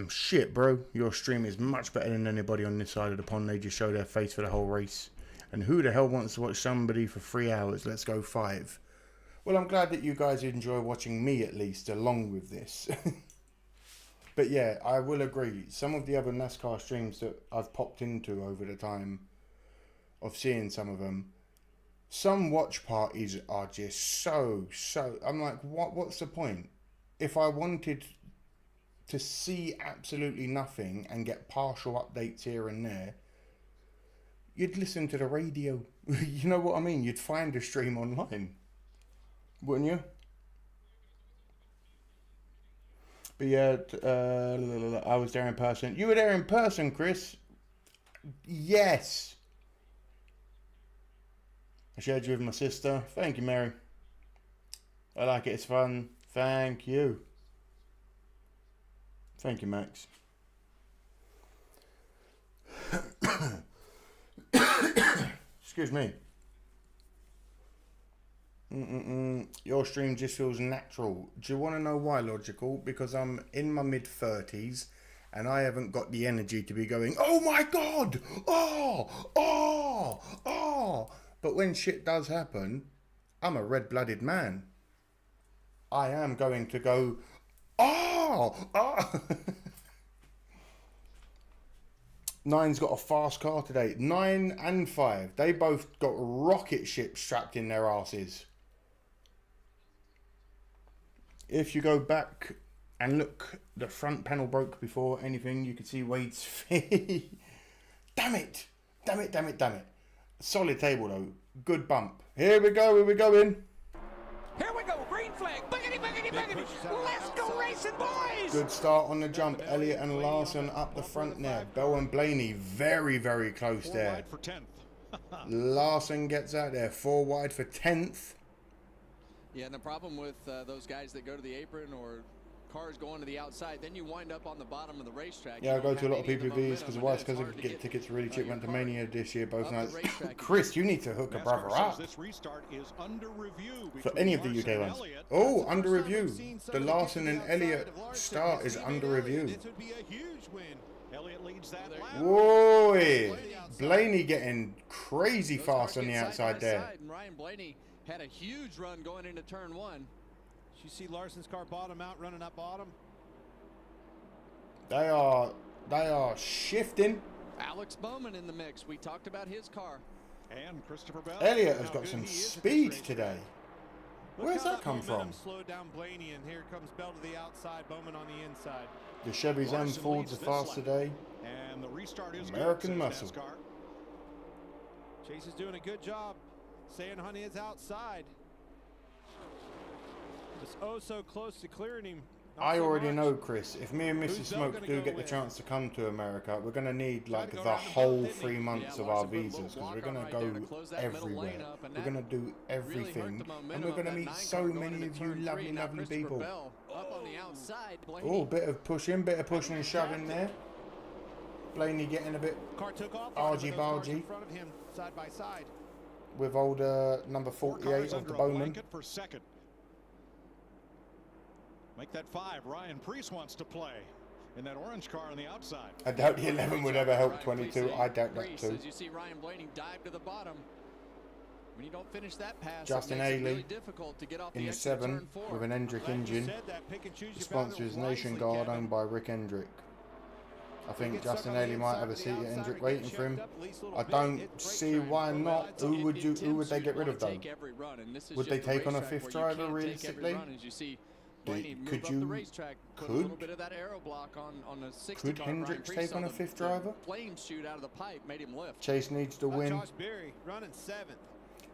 shit, bro. Your stream is much better than anybody on this side of the pond. They just show their face for the whole race. And who the hell wants to watch somebody for 3 hours? Let's go 5. Well, I'm glad that you guys enjoy watching me, at least, along with this. But yeah, I will agree. Some of the other NASCAR streams that I've popped into over the time of seeing some of them, some watch parties are just so... I'm like, what's the point? If I wanted to see absolutely nothing and get partial updates here and there, you'd listen to the radio. You know what I mean? You'd find a stream online, wouldn't you? But yeah, I was there in person. You were there in person, Chris? Yes. I shared you with my sister. Thank you, Mary. I like it. It's fun. Thank you. Thank you, Max. Excuse me. Your stream just feels natural. Do you want to know why, Logical? Because I'm in my mid-30s and I haven't got the energy to be going, oh my god, oh. But when shit does happen, I'm a red-blooded man. I am going to go, oh. Nine's got a fast car today. 9 and 5. They both got rocket ships strapped in their asses. If you go back and look, the front panel broke before anything. You could see Wade's feet. Damn it. Solid table though. Good bump. Here we go. Here we go in. Here we go. Green flag. Boogity, boogity, boogity. Let's go racing, boys. Good start on the jump. Elliott and Larson up the front there. Bell and Blaney very, very close there. 4 wide for 10th. Larson gets out there. 4 wide for 10th. Yeah, and the problem with those guys that go to the apron or cars going to the outside, then you wind up on the bottom of the racetrack. Yeah, I go to a lot of PPVs because why? Because I could get tickets really cheap. Went to Mania this year, both nights. Chris, you need to hook a brother up. This restart is under review For any of the UK ones. Oh, under review. The Larson and Elliott start is under review. This would be a huge win. Elliott leads that lap. Whoa! Blaney getting crazy fast on the outside there. Ryan Blaney had a huge run going into turn 1. You see Larson's car bottom out, running up bottom. They are shifting. Alex Bowman in the mix. We talked about his car. And Christopher Bell. Elliott has got some speed today. Where's that come from? Slowed down Blaney, and here comes Bell to the outside, Bowman on the inside. The Chevys and Fords are fast today. And the restart is American muscle. Chase is doing a good job staying on his outside. Just so close to clearing him. I already know, Chris, if me and Mrs. Smoke do get the chance to come to America, we're going to need like the whole 3 months of our visas because we're going to go everywhere. We're going to do everything and we're going to meet so many of you lovely, lovely people. Oh, bit of pushing and shoving there. Blaney getting a bit argy-bargy with old number 48 of the Bowman. Make that 5. Ryan Preece wants to play in that orange car on the outside. I doubt the 11 would ever help 22. I doubt that too. As you see Ryan Blaney dive to the bottom. When you don't finish that pass, Justin it makes it Haley really difficult to get off in the 7 with an Hendrick engine. The sponsor is Nation Guard, owned by Rick Hendrick. I think Justin Haley might have a seat at Hendrick waiting for him. I don't see why not. Who would they get rid of though? Would they take on a 5th driver realistically? Could Hendricks take on a 5th driver? Chase needs to win.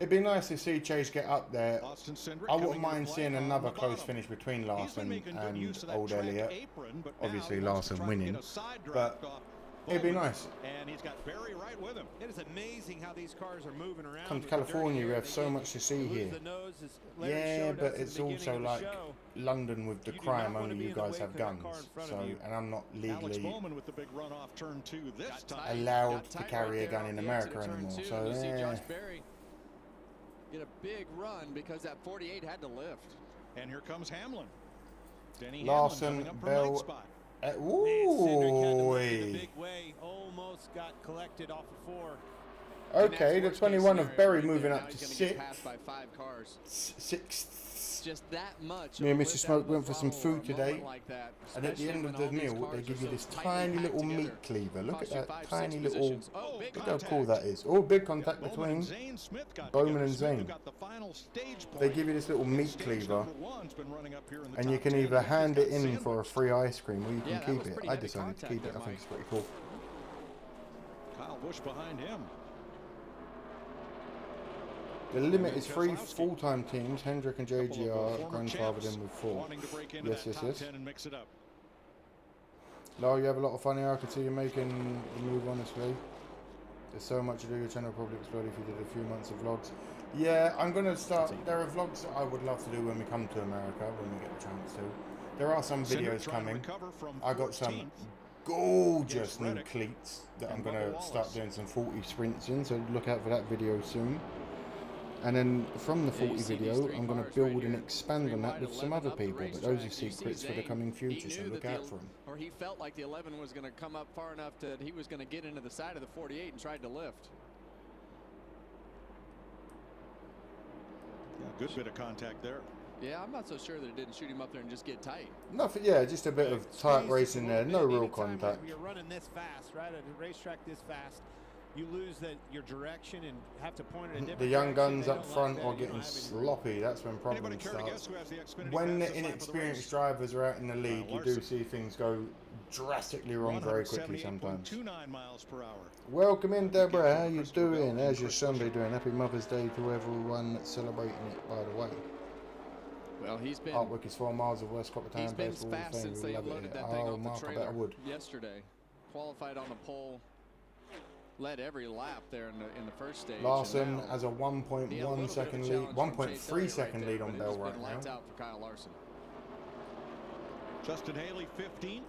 It'd be nice to see Chase get up there. I wouldn't mind seeing another close finish between Larson and old Elliott. Obviously Larson winning, but it'd be nice. And he's got Barry right with him. It is amazing how these cars are moving around. Come to California, we have so much to see here. Yeah, but it's also like London with the crime. Only you guys have guns, so and I'm not legally allowed to carry a gun in America anymore. So yeah. Get a big run because that 48 had to lift. And here comes Hamlin. Larson, Bell. Ooh. Big way, almost got collected off of 4. Okay, the 21 of Berry moving up to 6th. By 5 cars. 6th. Just that much. Me and Mr. Smoke went for some food today, and at the end of the meal, they give you this tiny little meat cleaver. Look at that tiny little. Look how cool that is. Oh, big contact between Bowman and Zane. They give you this little meat cleaver, and you can either hand it in for a free ice cream, or you can keep it. I decided to keep it. I think it's pretty cool. Kyle Busch behind him. The limit is 3 full-time teams. Hendrick and JGR grandfathered in with 4. Yes. Lara, you have a lot of fun here. I can see you making the move, honestly. There's so much to do. Your channel will probably explode if you did a few months of vlogs. Yeah, I'm going to start. There are vlogs that I would love to do when we come to America, when we get the chance to. There are some videos coming. I got some gorgeous new cleats that I'm going to start doing some 40 sprints in, so look out for that video soon. And then from the 40 video, I'm going to build and expand on that with some other people. But those are secrets for the coming future, so look out for them. Or he felt like the 11 was going to come up far enough that he was going to get into the side of the 48 and tried to lift. Yeah, good bit of contact there. Yeah, I'm not so sure that it didn't shoot him up there and just get tight. Nothing, yeah, just a bit of tight racing there. No real contact. You're running this fast, right? At a racetrack this fast. You lose your direction and have to point it in a different The young guns up front are getting sloppy. That's when problems start. When the inexperienced drivers are out in the lead, you do see things go drastically wrong very quickly sometimes. Welcome in, Deborah. How you doing? How's your Sunday doing? Happy Mother's Day to everyone celebrating it, by the way. Well, he's been... Artwork is 4 miles of West Coppertown Baseball fast Fame. since We they love loaded it. that thing Oh, off Mark, the I bet trailer I would. yesterday. Qualified on the pole. Led every lap there in the first stage. Larson has a 1.1 second lead, 1.3 second lead on Bell right lights now. out for Kyle Larson. Justin Haley 15th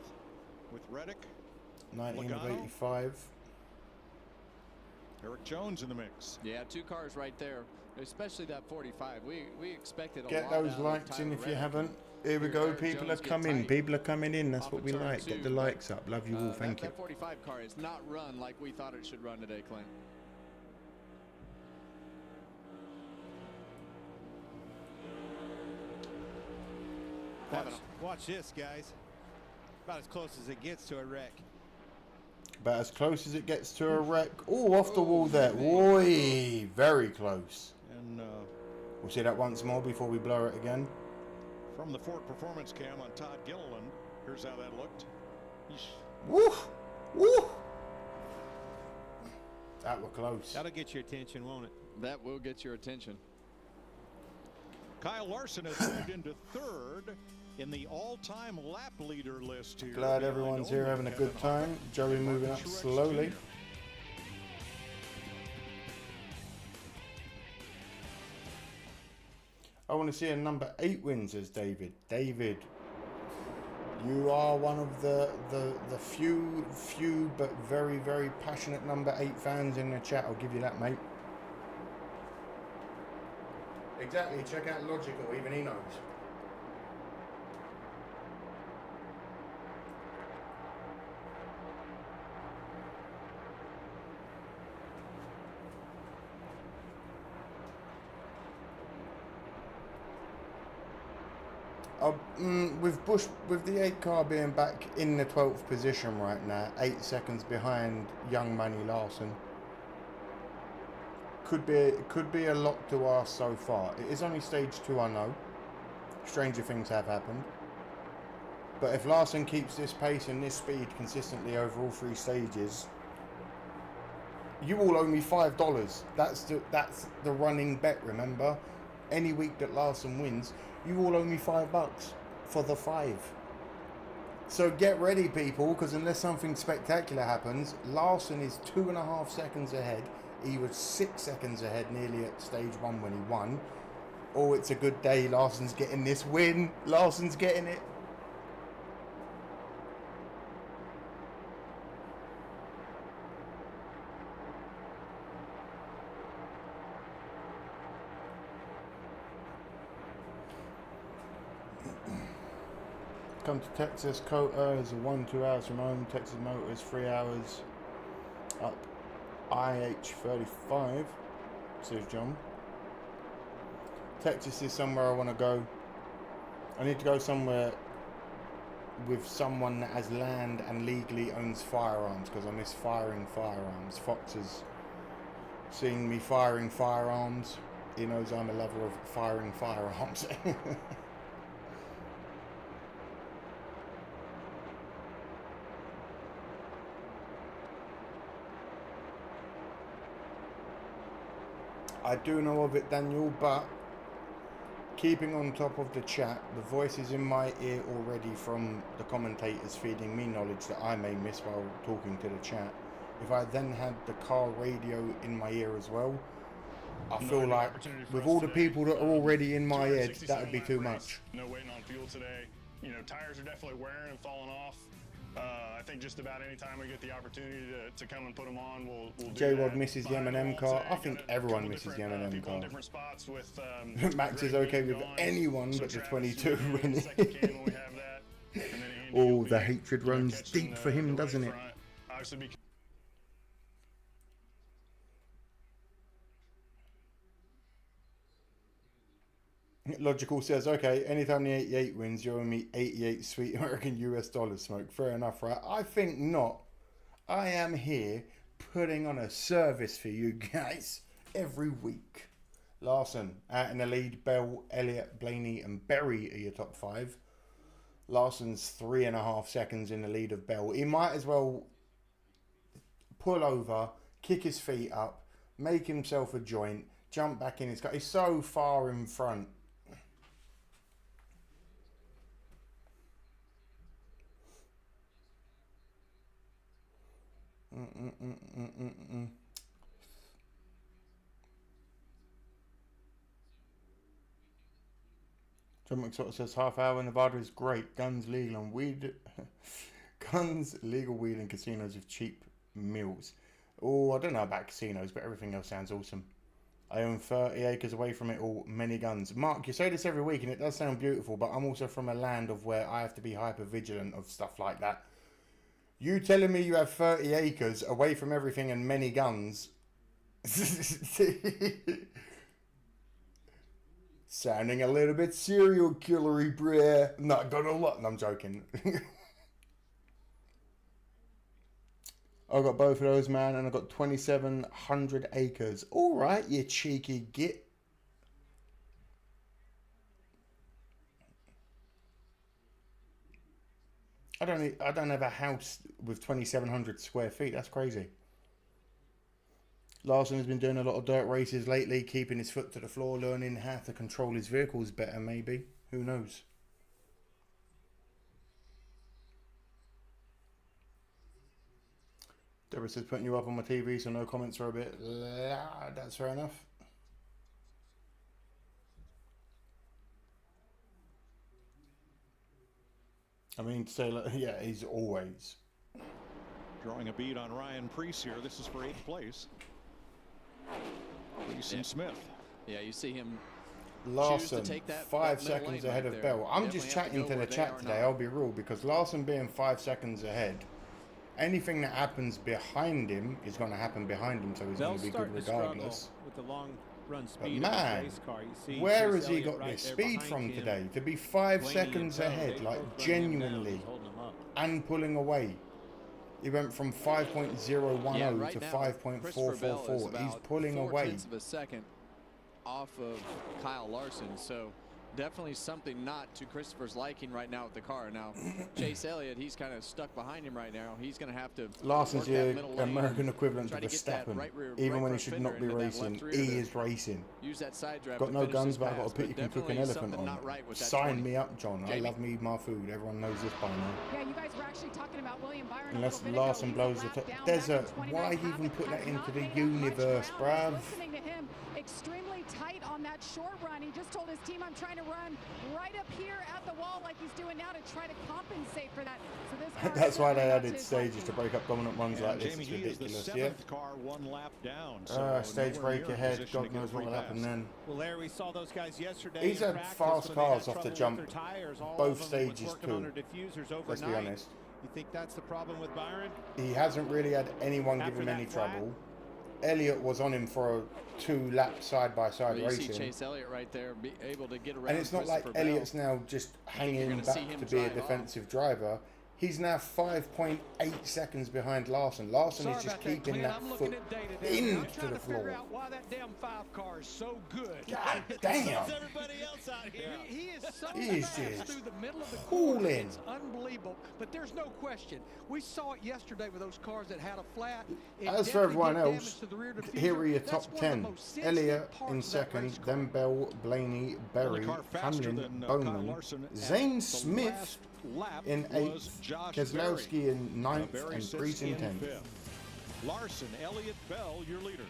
with Reddick. 19 of 85. Eric Jones in the mix. Yeah, 2 cars right there, especially that 45. We expected a Get lot those out likes of in Tyler if you Reddick. haven't. Here we go. People are coming. People are coming in. That's what we like. Get the likes up. Love you all. Thank you. That 45 car is not run like we thought it should run today, Clint. Watch this, guys. About as close as it gets to a wreck. About as close as it gets to a wreck. Oh, off the wall there. Oi, very close. And we'll see that once more before we blur it again. From the Ford Performance Cam on Todd Gilliland, here's how that looked. Woo! Woo! That was close. That'll get your attention, won't it? That will get your attention. Kyle Larson has moved into 3rd in the all-time lap leader list here. Glad everyone's here having a good time. Joey moving up slowly. I want to see a number 8 wins as David. David, you are one of the few but very, very passionate number 8 fans in the chat. I'll give you that, mate. Exactly. Check out Logical. Even he knows. With the 8 car being back in the 12th position right now, 8 seconds behind young Manny Larson, could be a lot to ask so far. It is only stage 2, I know. Stranger things have happened. But if Larson keeps this pace and this speed consistently over all 3 stages, you all owe me $5. That's the running bet, remember? Any week that Larson wins, you all owe me $5 for the 5. So get ready, people, because unless something spectacular happens, Larson is 2.5 seconds ahead. He was 6 seconds ahead nearly at stage 1 when he won. Oh, it's a good day. Larson's getting this win. Larson's getting it. Come to Texas. Cota is 1-2 hours from home. Texas Motor is 3 hours up IH35, says John. Texas is somewhere I want to go. I need to go somewhere with someone that has land and legally owns firearms, because I miss firing firearms. Fox has seen me firing firearms. He knows I'm a lover of firing firearms. I do know of it, Daniel, but keeping on top of the chat, the voices in my ear already from the commentators feeding me knowledge that I may miss while talking to the chat. If I then had the car radio in my ear as well, I feel like with all the people that are already in my head, that would be too much. No waiting on fuel today. You know, tires are definitely wearing and falling off. I think just about any time we get the opportunity to come and put them on, we'll do J-Rod that. misses the M&M car. I think everyone misses the M&M car. With, Max is okay with anyone but the 22 winning. Oh, the hatred runs deep for him, doesn't it? Logical says, okay, anytime the 88 wins, you owe me 88 sweet American US dollars, Smoke. Fair enough, right? I think not. I am here putting on a service for you guys every week. Larson out in the lead. Bell, Elliott, Blaney and Berry are your top 5. Larson's 3.5 seconds in the lead of Bell. He might as well pull over, kick his feet up, make himself a joint, jump back in his car. He's so far in front. John McSort says half hour. Nevada is great. Guns legal and weed. Guns legal, weed and casinos with cheap meals. Oh, I don't know about casinos, but everything else sounds awesome. I own 30 acres away from it all. Many guns. Mark, you say this every week, and it does sound beautiful, but I'm also from a land of where I have to be hyper vigilant of stuff like that. You telling me you have 30 acres away from everything and many guns? Sounding a little bit serial killery, bruh. No, I don't know what. No, I'm joking. I got both of those, man, and I got 2,700 acres. All right, you cheeky git. I don't have a house with 2,700 square feet. That's crazy. Larson has been doing a lot of dirt races lately, keeping his foot to the floor, learning how to control his vehicles better, maybe. Who knows? Deborah says, putting you up on my TV, so no comments are a bit... That's fair enough. I mean, to say, like, yeah, he's always... Drawing a bead on Ryan Preece here. This is for 8th place. Preece and Smith. Yeah, you see him... Larson, 5 seconds ahead of Bell. I'm just chatting to the chat today, I'll be real, because Larson being 5 seconds ahead, anything that happens behind him is going to happen behind him, so he's going to be good regardless. With the long run But speed man, where has he got this speed from today? To be 5 seconds ahead, like genuinely, and pulling away. He went from 5.010 to 5.444. He's pulling away. Of a second off of Kyle Larson, so definitely something not to Christopher's liking right now with the car. Now Chase Elliott, he's kind of stuck behind him right now. He's going to have to... Larson's the American equivalent to Verstappen. Even when he should not be racing, he is racing. Use that side drive. Got no guns, but I've got a pit you can cook an elephant on. Sign me up, John. I love me my food. Everyone knows this by now. Yeah, you guys were actually talking about William Byron. Unless Larson blows the top. Desert, why even put that into the universe, bruv? Listening to him, extremely tight on that short run. He just told his team, I'm trying to run right up here at the wall like he's doing now to try to compensate for that. So this That's why they added stages to break up dominant runs like this. Jamie, It's he is the ridiculous, 7th car 1 lap down. So stage nowhere break near in ahead. position to God get a knows what free will happen pass. then. Well, Larry, we saw those guys yesterday. He's in had practice fast when they cars had off the trouble jump, with their tires. All both of them was stages working on too. their diffusers Let's be overnight. honest. You think that's the problem with Byron? He hasn't really had anyone give After him that any flat? trouble. Elliott was on him for a 2-lap side-by-side You see racing. Chase Elliott right there, be able to get around. And it's not like Elliott's now just hanging back to be a defensive driver. He's now 5.8 seconds behind Larson. Larson is just keeping that foot into the floor. Out why that damn 5 car is so good. God damn! Everybody else out here. He is so He is fast just through the middle of the cooling. corner. It's unbelievable. But there's no question. We saw it yesterday with those cars that had a flat. As for everyone else, here are your top 10. Elliott in second, then Bell, Blaney, Berry, Hamlin, Bowman, Zane Smith in 8th, Keselowski in 9th, and Preece in 10th. Larson, Elliott, Bell, your leaders.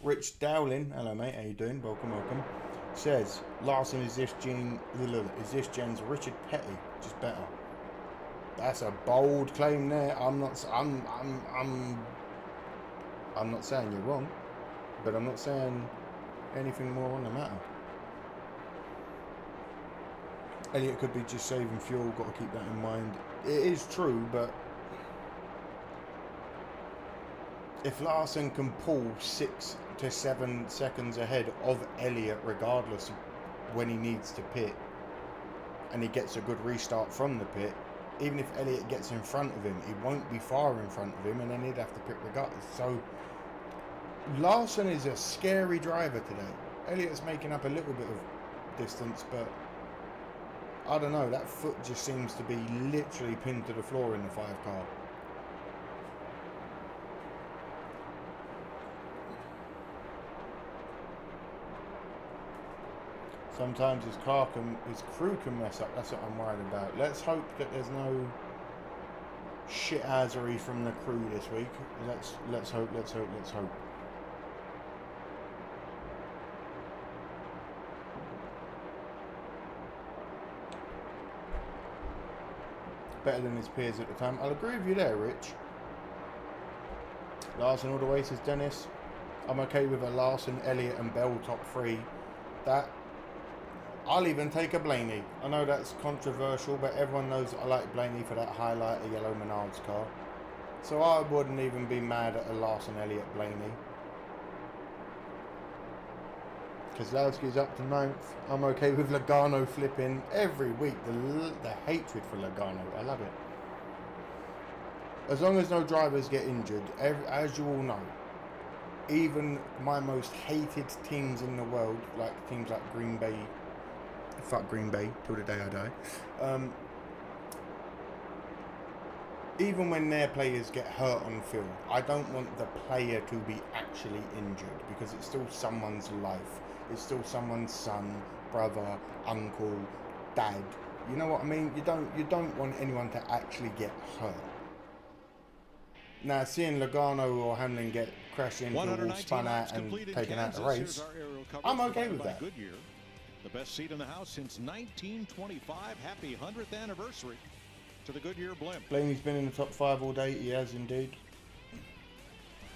Rich Dowling, hello mate, how you doing? Welcome, welcome. Says Larson is this gen's Richard Petty, just better. That's a bold claim there. I'm not saying you're wrong, but I'm not saying anything more on the matter. Elliott could be just saving fuel, got to keep that in mind. It is true, but if Larson can pull 6 to 7 seconds ahead of Elliott regardless of when he needs to pit, and he gets a good restart from the pit, even if Elliott gets in front of him, he won't be far in front of him, and then he'd have to pit regardless. So Larson is a scary driver today. Elliott's making up a little bit of distance, but I don't know, that foot just seems to be literally pinned to the floor in the 5 car. Sometimes his crew can mess up. That's what I'm worried about. Let's hope that there's no shit-assery from the crew this week. Let's hope. Better than his peers at the time. I'll agree with you there, Rich. Larson all the way, says Dennis. I'm okay with a Larson, Elliott and Bell top 3. That I'll even take a Blaney. I know that's controversial, but everyone knows I like Blaney for that highlighter yellow Menards car. So I wouldn't even be mad at a Larson, Elliott, Blaney. Keselowski's up to 9th. I'm okay with Logano flipping every week. The hatred for Logano. I love it. As long as no drivers get injured, as you all know, even my most hated teams in the world, like teams like Green Bay, fuck Green Bay till the day I die, even when their players get hurt on field, I don't want the player to be actually injured, because it's still someone's life. It's still someone's son, brother, uncle, dad. You know what I mean? You don't want anyone to actually get hurt. Now, seeing Logano or Hamlin get crashed into, all spun out and taken out of the race, I'm okay with that. Goodyear, the best seat in the house since 1925. Happy 100th anniversary to the Goodyear blimp. Blaney's been in the top 5 all day. He has indeed.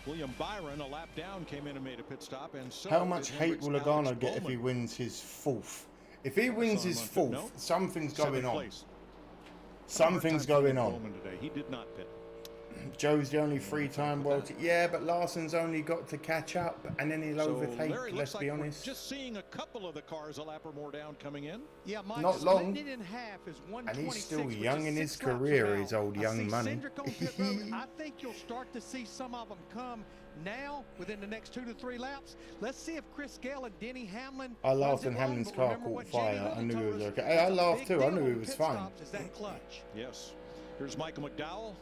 William Byron, a lap down, came in and made a pit stop. And so how much hate will Logano get if he wins his 4th? If he wins his 4th, something's going on. Something's going on. Today. He did not pit. Joe's the only 3-time world. Yeah, but Larson's only got to catch up, and then he'll overtake. Larry, let's be honest. Just seeing a couple of the cars a lap or more down coming in. Yeah, Mike, not long. It in half is and he's still young in his career. His old young money. I think you'll start to see some of them come now within the next 2 to 3 laps. Let's see if Chris Gale and Denny Hamlin. I laughed when Hamlin's car caught fire. I knew he was okay. I laughed too. I knew he was fine. Is that clutch? Yes. Here's Michael McDowell.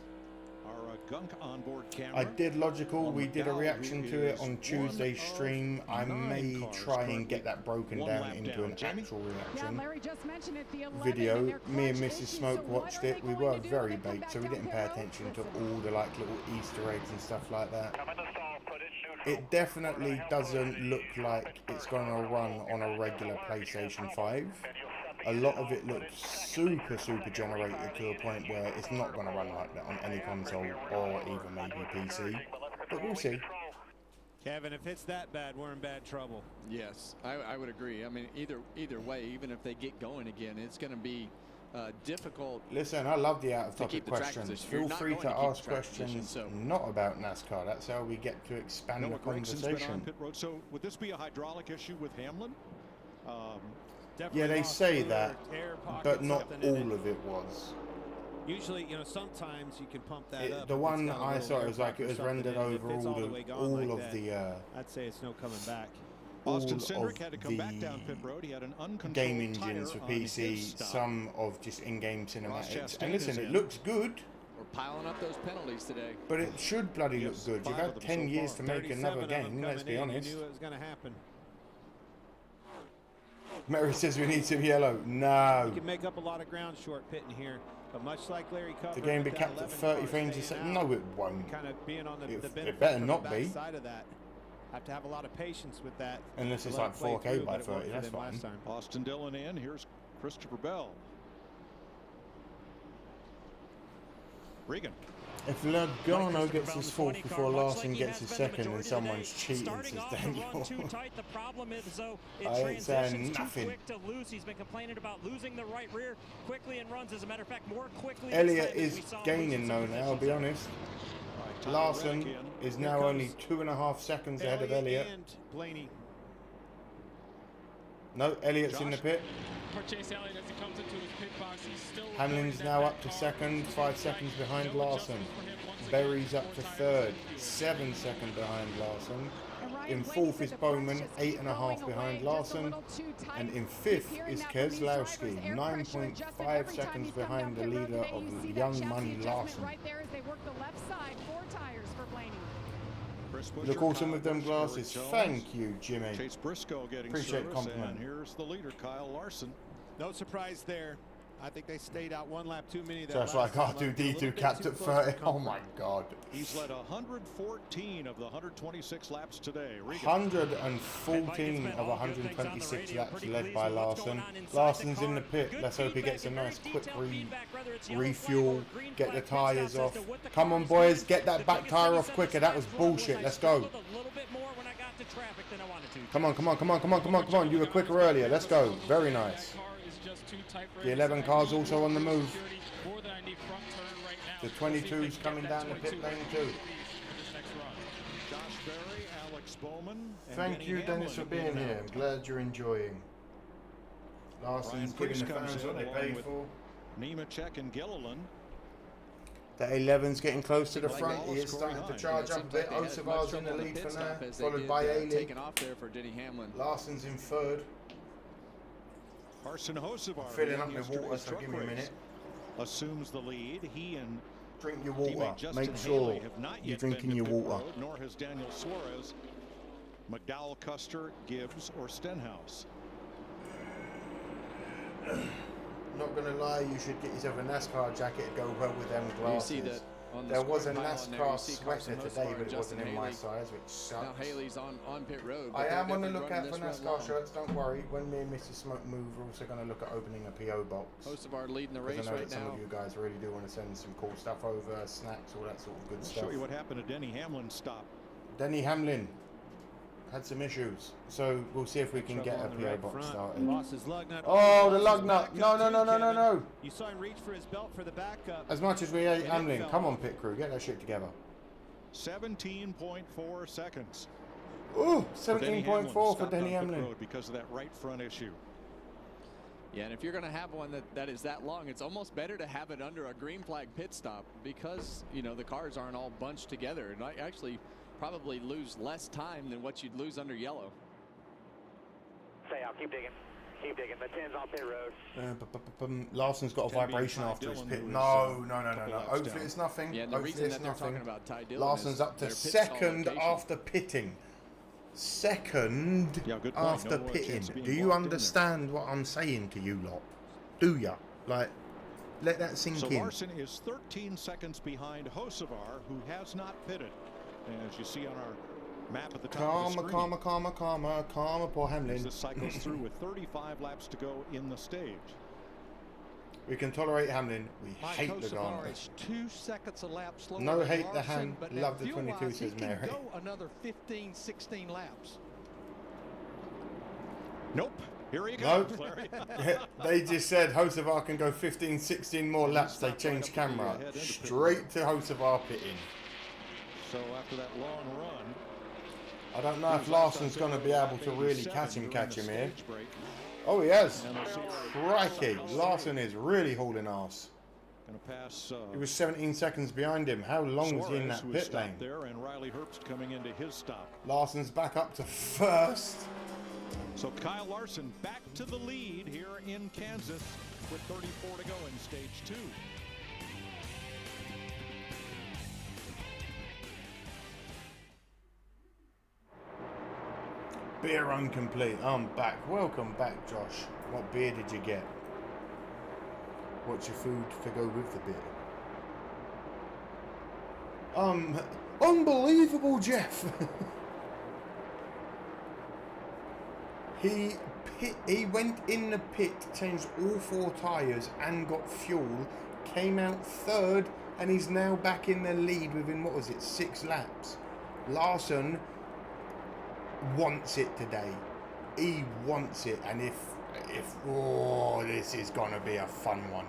Our gunk onboard camera. I did Logical. We did a reaction to it on Tuesday's stream. I may try and get that broken down into an actual reaction video. Me and Mrs. Smoke watched it. We were very baked, so we didn't pay attention to all the like little Easter eggs and stuff like that. Come in the stall, put in neutral. it definitely doesn't look like it's going to run on a regular PlayStation 5. A lot of it looks super generated to a point where it's not going to run like that on any console or even maybe PC. But we'll see. Kevin, if it's that bad, we're in bad trouble. Yes, I would agree. I mean, either way, even if they get going again, it's going to be difficult. Listen, I love the out-of-topic questions. Feel free to ask questions not about NASCAR. That's how we get to expand the conversation. Pit road. So would this be a hydraulic issue with Hamlin? Yeah, they say that, but not all of it was. Usually, you know, sometimes you can pump that up. The one I saw, it was like it was rendered over all of the. I'd say it's no coming back. Austin Cindric had to come back down pit road. He had an uncontrolled game engines for PC, some of just in-game cinematics. And listen, it looks good. We're piling up those penalties today. But it should bloody look good. You've had 10 years to make another game, let's be honest. You knew it was going to happen. Mary says we need some yellow. No. You can make up a lot of ground short pitting here. But much like Larry Cutler, the game be capped at 30 frames a second? No, it won't. Kind of being on it better not be. Side of that. Have to have a lot of patience with that. Unless it's like 4K by 30, that's fine. Austin Dillon in. Here's Christopher Bell. Regan. If Logano gets his fourth before Larson gets his second, then someone's cheating, says Daniel. I ain't saying nothing. Quick to lose. He's been complaining about losing the right rear quickly in runs. As a matter of fact, more quickly. Elliott is gaining though now, I'll be honest. Larson is now only 2.5 seconds ahead of Elliott. No, Elliott's in the pit. Hamlin's now up to second, 5 seconds behind Larson. Berry's up to third, 7 seconds behind Larson. In fourth is Bowman, 8.5 behind Larson. And in fifth is Keselowski, 9.5 seconds behind the leader of Young Money Larson. Look awesome with them glasses. Thank you, Jimmy. Chase Briscoe getting appreciate compliment. And here's the leader, Kyle Larson. No surprise there. I think they stayed out one lap too many. So that's why I can't do D2 capped at 30. Oh my God. He's led 114 of the 126 laps today. 114 of 126 laps led by Larson. Larson's in the pit. Let's hope he gets a nice quick refuel, get the tyres off. Come on, boys, get that back tyre off quicker. That was bullshit. Let's go. Come on, come on, come on, come on, come on, come on. You were quicker earlier. Let's go. Very nice. The 11 car's also on the move. The 22's coming down the pit lane too. Josh Berry, Alex Bowman. Thank you, Dennis, for being here. I'm glad you're enjoying. Larson's giving the fans what they paid for. Nemechek and Gilliland. The 11's getting close to the front. He is starting to charge up a bit. Osavar's in the lead for now, followed by Ailey. Larson's in third. Carson Hocevar filling up my water, so give me a minute. Assumes the lead. He and drink your water. Make sure you're drinking your water. Nor has Daniel Suarez, McDowell, Custer, Gibbs, or Stenhouse. Not gonna lie, you should get yourself a NASCAR jacket to go well with them glasses. You see that there was a NASCAR sweater today, but it wasn't in my size, which sucks. Now Haley's on pit road. I am on the lookout for NASCAR shirts, don't worry. When me and Mr. Smoke move, we're also going to look at opening a PO box. Hocevar leading the race right now. I know right that some of you guys really do want to send some cool stuff over, snacks, all that sort of good stuff. I'll show you what happened to Denny Hamlin's stop. Denny Hamlin had some issues, so we'll see if we can get a PO box started. Oh, the lug nut! No, no, no, no, no, no! You saw him reach for his belt for the backup. As much as we hate Hamlin, come on, pit crew, get that shit together. 17.4 seconds. Ooh, 17.4 for Denny Hamlin. Because of that right front issue. Yeah, and if you're going to have one that is that long, it's almost better to have it under a green flag pit stop because, you know, the cars aren't all bunched together. And I actually probably lose less time than what you'd lose under yellow. Say, I'll keep digging. Keep digging. The 10's on pit road. Larson's got a vibration after his pit. No, no, no, no, no. Hopefully it's nothing. Yeah, the reason that they're talking about Ty Dillon Larson's up to second after pitting. Second after pitting. Do you understand what I'm saying to you lot? Do ya? Like, let that sink in. So Larson is 13 seconds behind Hocevar, who has not pitted. As you see on our map at the top of the screen. Karma, poor Hamlin. This cycles through with 35 laps to go in the stage. We can tolerate Hamlin. We hate Logano. Is 2 seconds a lap slower. No than hate Larson, the hand. but Love the 22, fuel-wise, says Mary. He can go another 15, 16 laps. Nope. Here he goes. Nope. They just said Hocevar can go 15, 16 more laps. They changed camera. Straight to Hocevar pitting. So after that long run, I don't know if Larson's going to be able to really catch him here. Oh, he has. Crikey. Larson is really hauling ass. Gonna pass, he was 17 seconds behind him. How long was he in that pit lane? There, and Riley Herbst coming into his stop. Larson's back up to first. So Kyle Larson back to the lead here in Kansas with 34 to go in stage 2. Beer incomplete. I'm back. Welcome back, Josh. What beer did you get? What's your food to go with the beer? Unbelievable, Jeff. He went in the pit, changed all 4 tyres and got fuel, came out third, and he's now back in the lead within, what was it, 6 laps. Larson wants it today. He wants it, and if this is gonna be a fun one.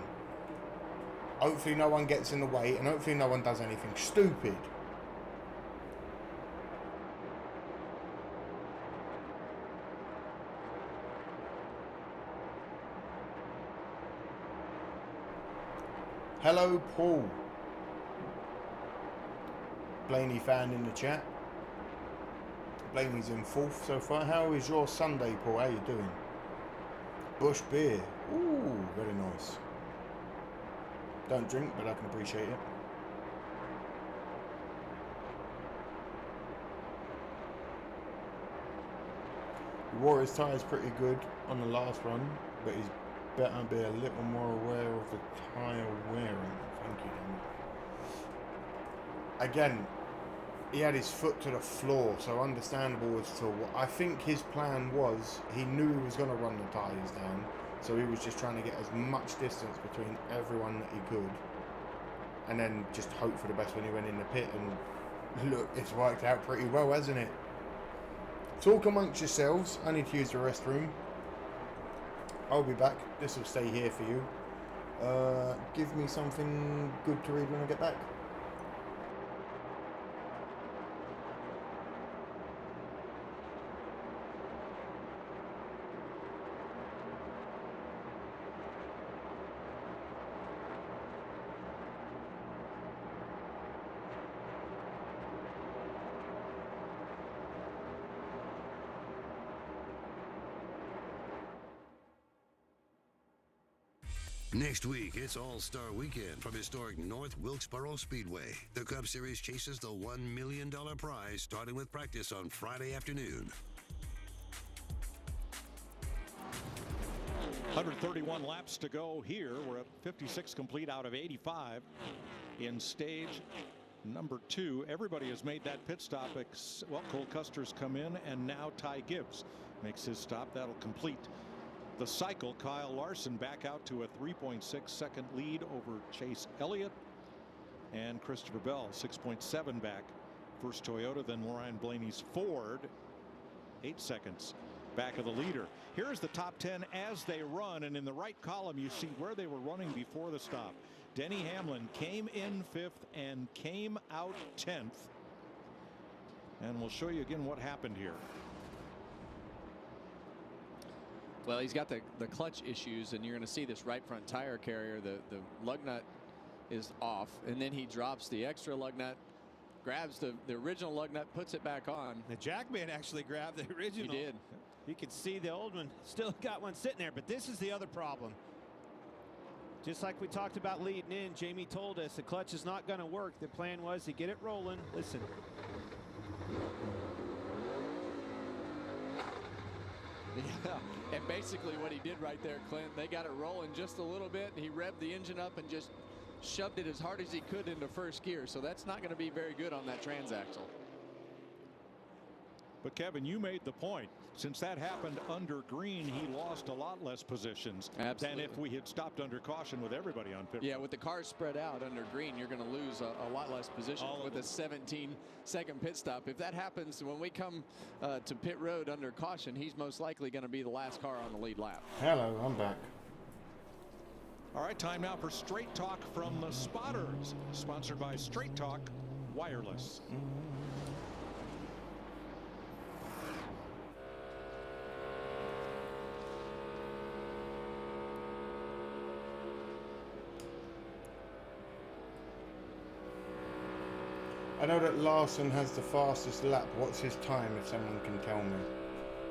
Hopefully no one gets in the way, and hopefully no one does anything stupid. Hello, Paul. Blaney fan in the chat. Blaney's in 4th so far. How is your Sunday, Paul? How you doing? Bush beer. Ooh, very nice. Don't drink, but I can appreciate it. He wore his tyres pretty good on the last run, but he's better be a little more aware of the tyre wearing. Thank you, Dan. Again, he had his foot to the floor, so understandable as to what I think his plan was. He knew he was going to run the tyres down, so he was just trying to get as much distance between everyone that he could, and then just hope for the best when he went in the pit. And look, it's worked out pretty well, hasn't it? Talk amongst yourselves. I need to use the restroom. I'll be back. This will stay here for you. Give me something good to read when I get back. Next week, it's All-Star Weekend from historic North Wilkesboro Speedway. The Cup Series chases the $1 million prize, starting with practice on Friday afternoon. 131 laps to go here. We're at 56 complete out of 85 in stage number 2. Everybody has made that pit stop. Well, Cole Custer's come in, and now Ty Gibbs makes his stop. That'll complete the cycle. Kyle Larson back out to a 3.6 second lead over Chase Elliott, and Christopher Bell 6.7 back. First Toyota, then Ryan Blaney's Ford 8 seconds back of the leader. Here's the top 10 as they run, and in the right column you see where they were running before the stop. Denny Hamlin came in 5th and came out 10th, and we'll show you again what happened here. Well, he's got the clutch issues, and you're going to see this right front tire carrier. The lug nut is off, and then he drops the extra lug nut, grabs the original lug nut, puts it back on. The jackman actually grabbed the original. He did. You can see the old one still got one sitting there, but this is the other problem. Just like we talked about leading in, Jamie told us the clutch is not going to work. The plan was to get it rolling. Listen. Yeah, and basically what he did right there, Clint, they got it rolling just a little bit, and he revved the engine up and just shoved it as hard as he could into first gear. So that's not going to be very good on that transaxle. But Kevin, you made the point. Since that happened under green, he lost a lot less positions than if we had stopped under caution with everybody on pit road. Yeah, with the cars spread out under green, you're going to lose a lot less positions with a 17-second pit stop. If that happens when we come to pit road under caution, he's most likely going to be the last car on the lead lap. Hello, I'm back. All right, time now for Straight Talk from the Spotters, sponsored by Straight Talk Wireless. I know that Larson has the fastest lap. What's his time, if someone can tell me?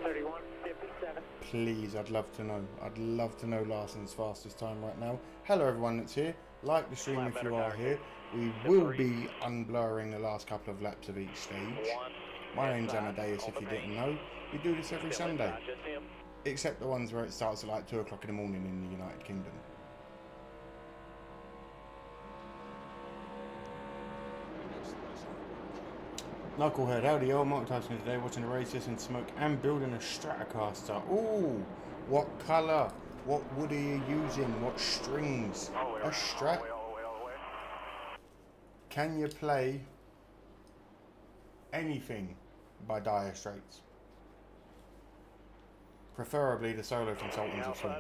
31:57. Please, I'd love to know. I'd love to know Larson's fastest time right now. Hello everyone that's here. Like the stream if you are here. We will be unblurring the last couple of laps of each stage. My name's Amadeus, if you didn't know. We do this every Sunday. Except the ones where it starts at like 2 o'clock in the morning in the United Kingdom. Knucklehead, howdy y'all, multitasking today, watching the races and smoke and building a Stratocaster. Ooh, what colour? What wood are you using? What strings? A Strat? Can you play anything by Dire Straits? Preferably the solo from Sultans of Swing.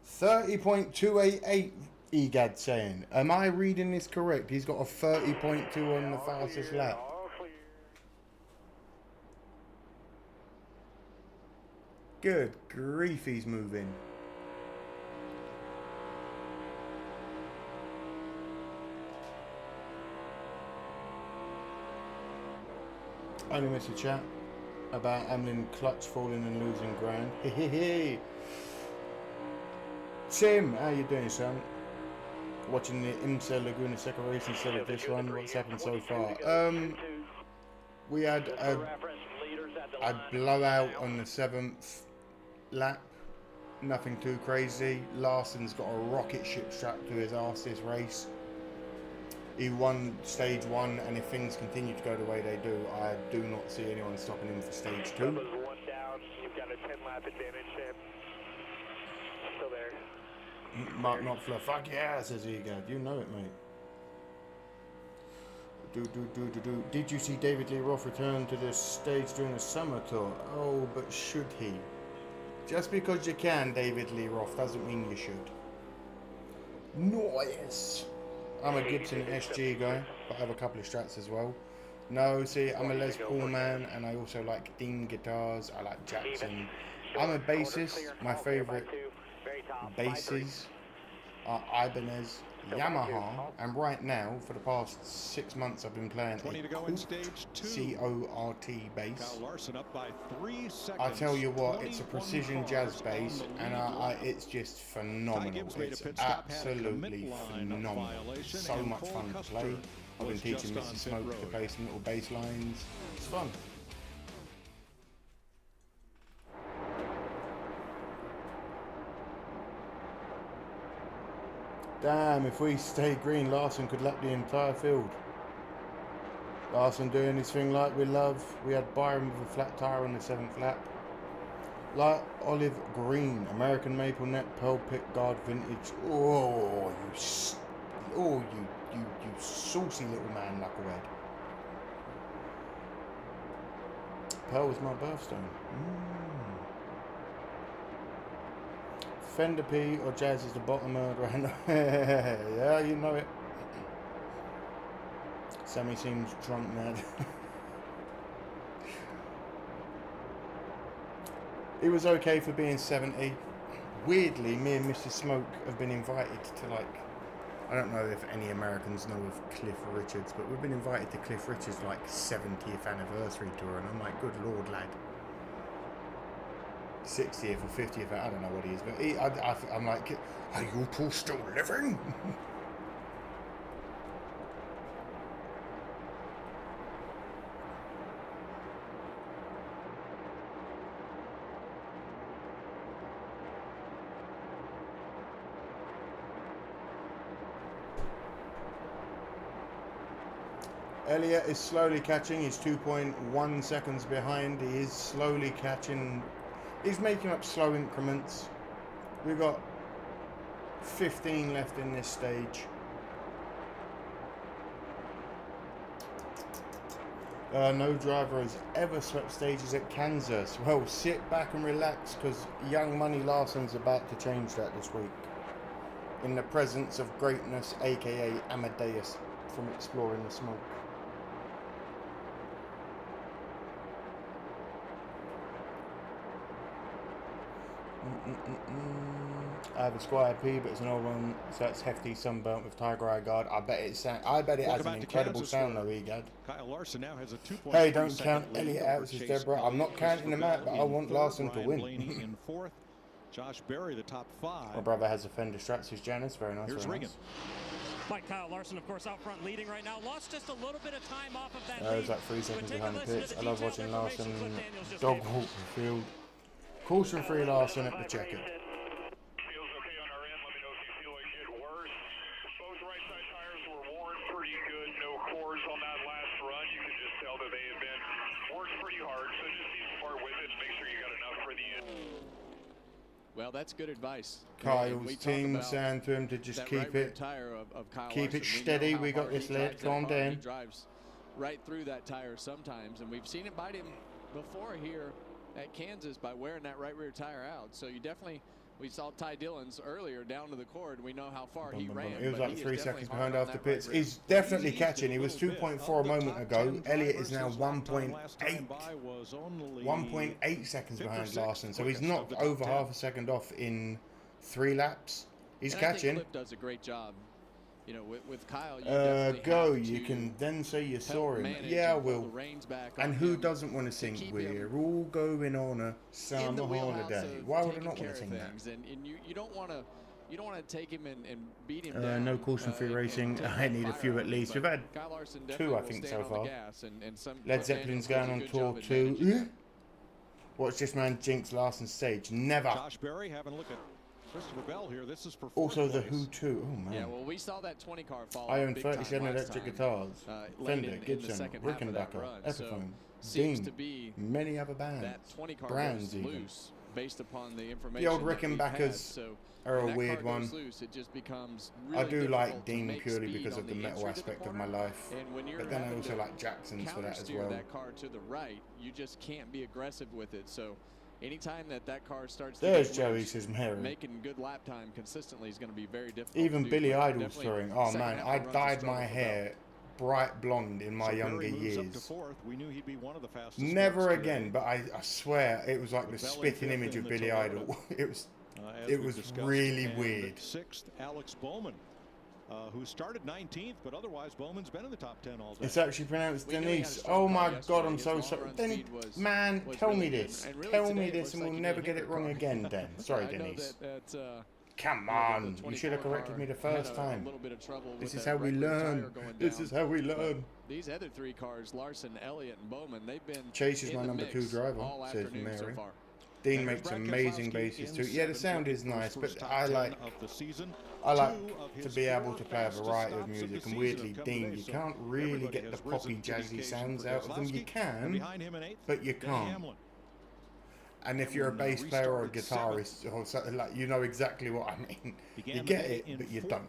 30.288. EGAD saying, am I reading this correct? He's got a 30.2 on the fastest lap. Good grief, he's moving. Only missed a chat about Amlin clutch falling and losing ground. Hehehe. Tim, how you doing, son? Watching the IMSA Laguna Seca race instead of this one. What's happened so far? We had a blowout on the 7th lap. Nothing too crazy. Larson's got a rocket ship strapped to his arse this race. He won stage 1, and if things continue to go the way they do, I do not see anyone stopping him for stage 2. One down. You've got a 10-lap advantage there. Still there. Mark Knopfler, fuck yeah, says EGAD. You know it, mate. Did you see David Lee Roth return to the stage during the summer tour? Oh, but should he? Just because you can, David Lee Roth, doesn't mean you should. Nice. I'm a Gibson SG guy, but I have a couple of Strats as well. No, see, I'm a Les Paul man, and I also like Dean guitars. I like Jackson. I'm a bassist. My favourite basses are Ibanez, Yamaha, and right now for the past 6 months I've been playing a CORT bass. I tell you what, it's a precision jazz bass, and it's just phenomenal. It's absolutely phenomenal. So much fun to play. I've been teaching Mr. Smoke to play some little bass lines. It's fun. Damn, if we stay green, Larson could lap the entire field. Larson doing his thing like we love. We had Byron with a flat tyre on the 7th lap. Light olive green, American maple net, pearl pick guard vintage. Oh, you saucy little man, knucklehead. Pearl is my birthstone. Fender P or Jazz is the bottom murderer. Yeah, you know it. Sammy seems drunk now. He was okay for being 70. Weirdly, me and Mr. Smoke have been invited to, like, I don't know if any Americans know of Cliff Richards, but we've been invited to Cliff Richards' like 70th anniversary tour, and I'm like, good lord, lad. 60th or 50th, I don't know what he is, but I'm like, are you two still living? Elliott is slowly catching. He's 2.1 seconds behind. He is slowly catching. He's making up slow increments. We've got 15 left in this stage. No driver has ever swept stages at Kansas. Well, sit back and relax, because Young Money Larson's about to change that this week. In the presence of greatness, aka Amadeus from Exploring the Smoke. I have a Squire P, but it's an old one, so it's hefty, sunburnt with tiger eye guard. I bet it has an incredible sound though, Egad. Kyle Larson now has a 2.3 Hey, don't count Elliott out, says Deborah. I'm not counting him out, but I want Larson to win. In fourth, Josh Berry, the top 5. My brother has a Fender Strats, who's Janice. Very nice. Here's Regan. Like Kyle Larson, of course, out front leading right now. Lost just a little bit of time off of that It was like 3 seconds behind the pits. I love watching Larson dog walk the field. Caution free Larson at the checker. Feels okay on our end. Let me know if you feel like it worse. Both right side tires were worn pretty good. No cores on that last run. You can just tell that they have been worked pretty hard. So just need to part with it and make sure you got enough for the end. Well, that's good advice. Kyle's team saying to him to just keep it steady. We got this, lad. Calm down. He drives right through that tire sometimes, and we've seen it bite him before here at Kansas by wearing that right rear tire out. So you definitely, we saw Ty Dillon's earlier down to the cord. We know how far he ran. He was like 3 seconds behind after pits. He's definitely catching. He was 2.4 a moment ago. Elliott is now 1.8. 1.8 seconds behind Larson. So he's knocked over half a second off in 3 laps. He's catching. I think Cliff does a great job. You know, with Kyle, you go. You can then say you saw him. Yeah, I will. And who doesn't want to sing "We're all going on a summer holiday"? Why would I not want to sing that? And you don't want to take him and beat him down. No caution-free racing. I need a few at least. We've had 2, I think, so far. Led Zeppelin's going on tour 2. Watch this man jinx Larson's stage. Never. Josh Berry having a look at Christopher Bell here. This is for also the Who 2. Oh man. Yeah, well, we saw that 20 car fall. I own 37 electric guitars. Fender, Gibson, Rickenbacker, Epiphone, Dean, many other bands. That 20 car brands goes even. Loose based upon the information. The old Rickenbackers are a weird one. Loose, it just becomes really I do like Dean purely because of the metal aspect of my life. But then I also like Jackson's for that as well. That car to the right, you just can't be aggressive with it. So anytime that car starts there's Joey, says Mary. Making good lap time consistently is going to be very difficult. Even Billy Idol's throwing. Oh man, I dyed my hair bright blonde in my younger years. We knew he'd be one of the fastest. Never again, but I swear it was like the spitting image of Billy Idol. It was really weird. 6th, Alex Bowman, who started 19th, but otherwise Bowman's been in the top 10 all day. It's actually pronounced Denise. Oh my God, I'm so sorry. Man, tell me this. Tell me this and we'll never get it wrong again, Dan. Sorry, Denise. Come on, you should have corrected me the first time. This is how we learn. This is how we learn. These other 3 cars, Larson, Elliott, and Bowman, they've been Chase is my number 2 driver, says Mary. Dean makes amazing bases too. Yeah, the sound is nice, but I like to be able to play a variety of music. And weirdly, Dean, you can't really get the poppy, jazzy sounds out of them. You can, but you can't. And if you're a bass player or a guitarist or something like, you know exactly what I mean. You get it, but you don't.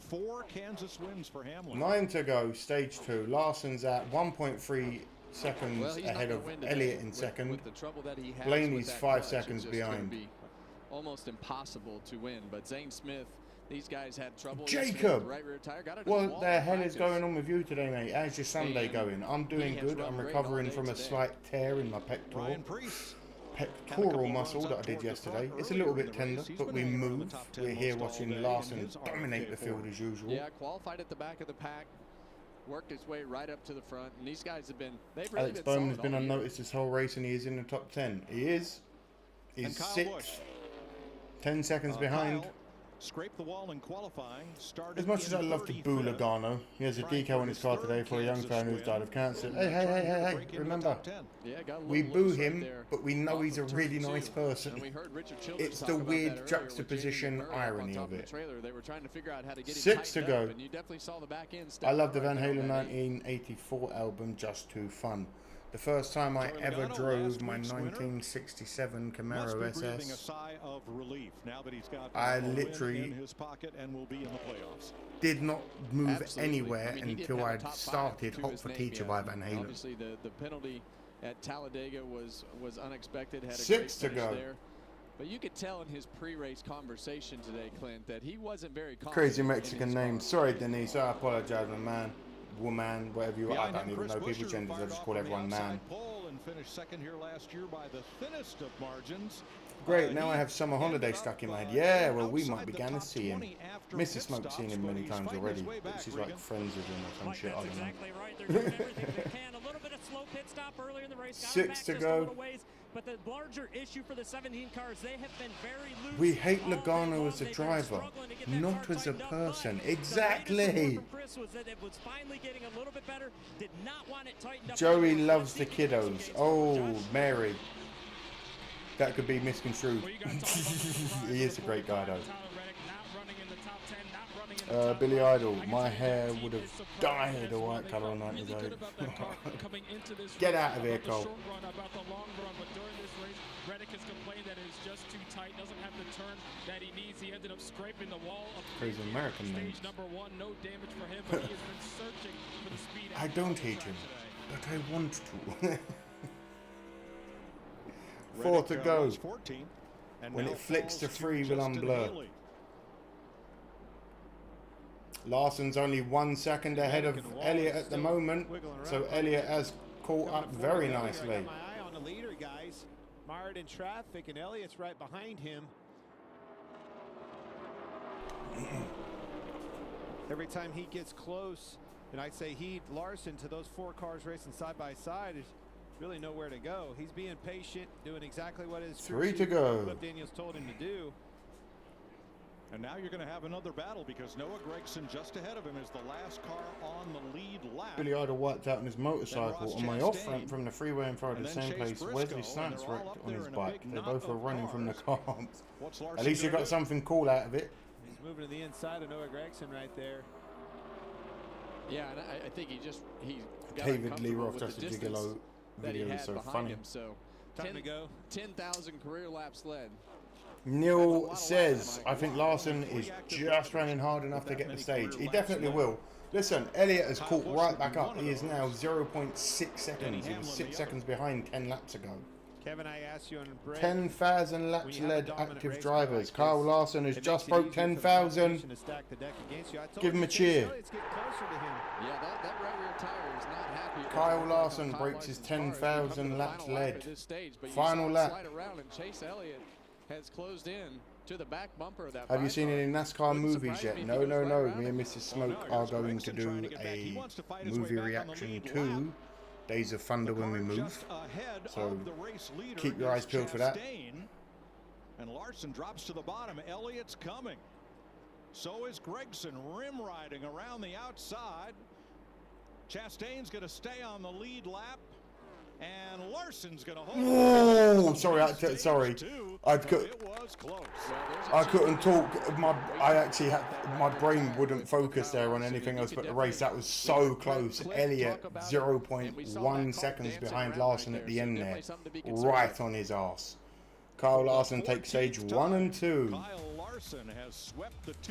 4 Kansas wins for Hamlin. 9 to go, stage 2. Larson's at 1.3 seconds ahead of Elliott in second. Blaney's 5 seconds behind. Be almost impossible to win, but Zane Smith, these guys had trouble. Jacob, right rear tire, got it what the hell is going on with you today, mate? How's your Sunday going? I'm doing good. I'm recovering from a slight tear in my pectoral muscle that I did yesterday. It's a little bit tender, but we move. We're here watching Larson dominate the field as usual. Yeah, qualified at the back of the pack, worked his way right up to the front, and these guys have been, they've really Alex Bowman has been unnoticed this whole race, and he is in the top 10. He is. He's 6th, 10 seconds behind. Scraped the wall in qualifying. Started As much as I love to boo Logano, he has a decal in his car today for a young fan who's died of cancer. Hey, remember, we boo him, but we know he's a really nice person. It's the weird juxtaposition irony of it. 6 to go. I love the Van Halen 1984 album, Just Too Fun. The first time I ever drove my 1967 Camaro SS, I literally did not move anywhere until I'd started Hot for Teacher by Van Halen. Obviously, the penalty at Talladega was unexpected. Had a 6 to go. there. But you could tell in his pre-race conversation today, Clint, that he wasn't very confident. Crazy Mexican name. Sorry, Denise. I apologize, my man. Woman, whatever you are. I don't even know people's genders. I just call everyone man. Finished second here last year by the thinnest of margins. Great, now I have Summer Holiday stuck in my head. Yeah, well, we might be going to see him. Mrs. Smoke's seen him many times already, but she's like friends with him or some shit. I don't know. Exactly right. They're doing everything they can. A little bit of slow pit stop earlier in the race. 6 to go. But the larger issue for the 17 cars, they have been very loose. We hate Logano as a driver, not as a person. Exactly. Joey loves the kiddos. Oh, Mary. That could be misconstrued. He is a great guy, though. Billy Idol, my hair would have dyed a white colour on that today. Get out of here, Cole. Reddick has complained that it's just too tight, doesn't have the turn that he needs. He ended up scraping the wall of crazy American names. Stage number 1, no damage for him, but he has been searching for the speed. I don't hate him, but I want to. 4 to go. When it flicks to 3, will unblur. Larson's only 1 second ahead of Elliott at the moment, so Elliott has caught up very nicely. My eye on the leader, guys. Mired in traffic, and Elliott's right behind him. Every time he gets close, and I'd say Larson, to those 4 cars racing side by side, is really nowhere to go. He's being patient, doing exactly what his 3 to go. Cliff Daniels told him to do. And now you're going to have another battle because Noah Gragson just ahead of him is the last car on the lead lap. Billy Idol wiped out on his motorcycle on my off ramp from the freeway in front of the same place Wesley Snipes wrecked on his bike. They both were running from the cars. At least you got something cool out of it. He's moving to the inside of Noah Gragson right there. Yeah, and I think he got David Lee Roth just a gigolo video is so funny. Him, so time to go. 10,000 career laps led. Neil says, I think Larson is just running hard enough to get the stage. He definitely will. Listen, Elliott has caught right back up. He is now 0.6 seconds. He was 6 seconds behind 10 laps ago. Kevin, I asked you on break. 10,000 laps led active drivers. Kyle Larson has just broke 10,000. Give him a cheer. Kyle Larson breaks his 10,000 laps led. Final lap. Has closed in to the back bumper of that. Have you seen any NASCAR movies yet? No. Me and Mrs. Smoke are going to do a movie reaction to Days of Thunder when we move. So keep your eyes peeled for that. And Larson drops to the bottom. Elliott's coming. So is Gragson rim riding around the outside. Chastain's going to stay on the lead lap. And Larson's going to hold. Oh, sorry. I couldn't talk. My brain wouldn't focus there on anything else but the race. That was so close. Elliott 0.1 seconds behind Larson at the end there, right on his ass. Kyle Larson takes stage 1 and 2.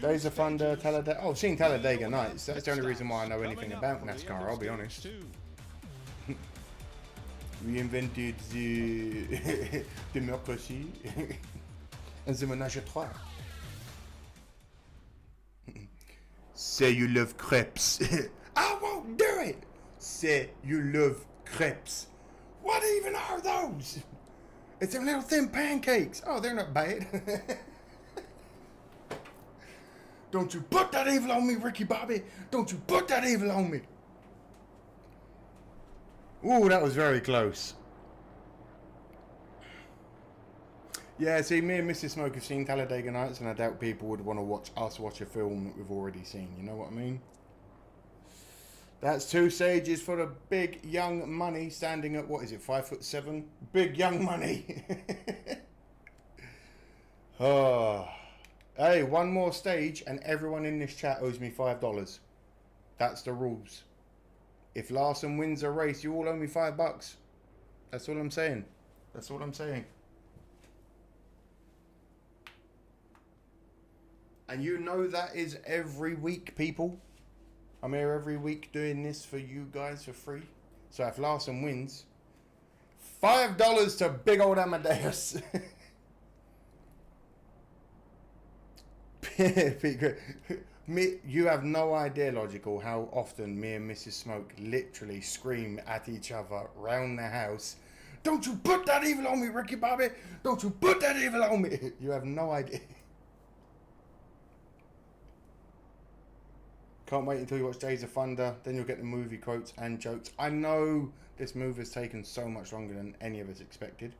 Days of Thunder, Talladega. Oh, I've seen Talladega Nights. That's the only reason why I know anything about NASCAR. I'll be honest. We invented the democracy and the ménage à trois. Say you love crepes. I won't do it. Say you love crepes. What even are those? It's them little thin pancakes. Oh, they're not bad. Don't you put that evil on me, Ricky Bobby. Don't you put that evil on me. Ooh, that was very close. Yeah, see, me and Mrs. Smoke have seen Talladega Nights, and I doubt people would want to watch a film that we've already seen. You know what I mean? That's 2 stages for the big young money, standing at, what is it, 5'7"? Big young money. Oh. Hey, 1 more stage, and everyone in this chat owes me $5. That's the rules. If Larson wins a race, you all owe me $5. That's all I'm saying. That's all I'm saying. And you know that is every week, people. I'm here every week doing this for you guys for free. So if Larson wins, $5 to big old Amadeus. You have no idea, Logical, how often me and Mrs. Smoke literally scream at each other round the house. Don't you put that evil on me, Ricky Bobby. Don't you put that evil on me. You have no idea. Can't wait until you watch Days of Thunder. Then you'll get the movie quotes and jokes. I know this move has taken so much longer than any of us expected.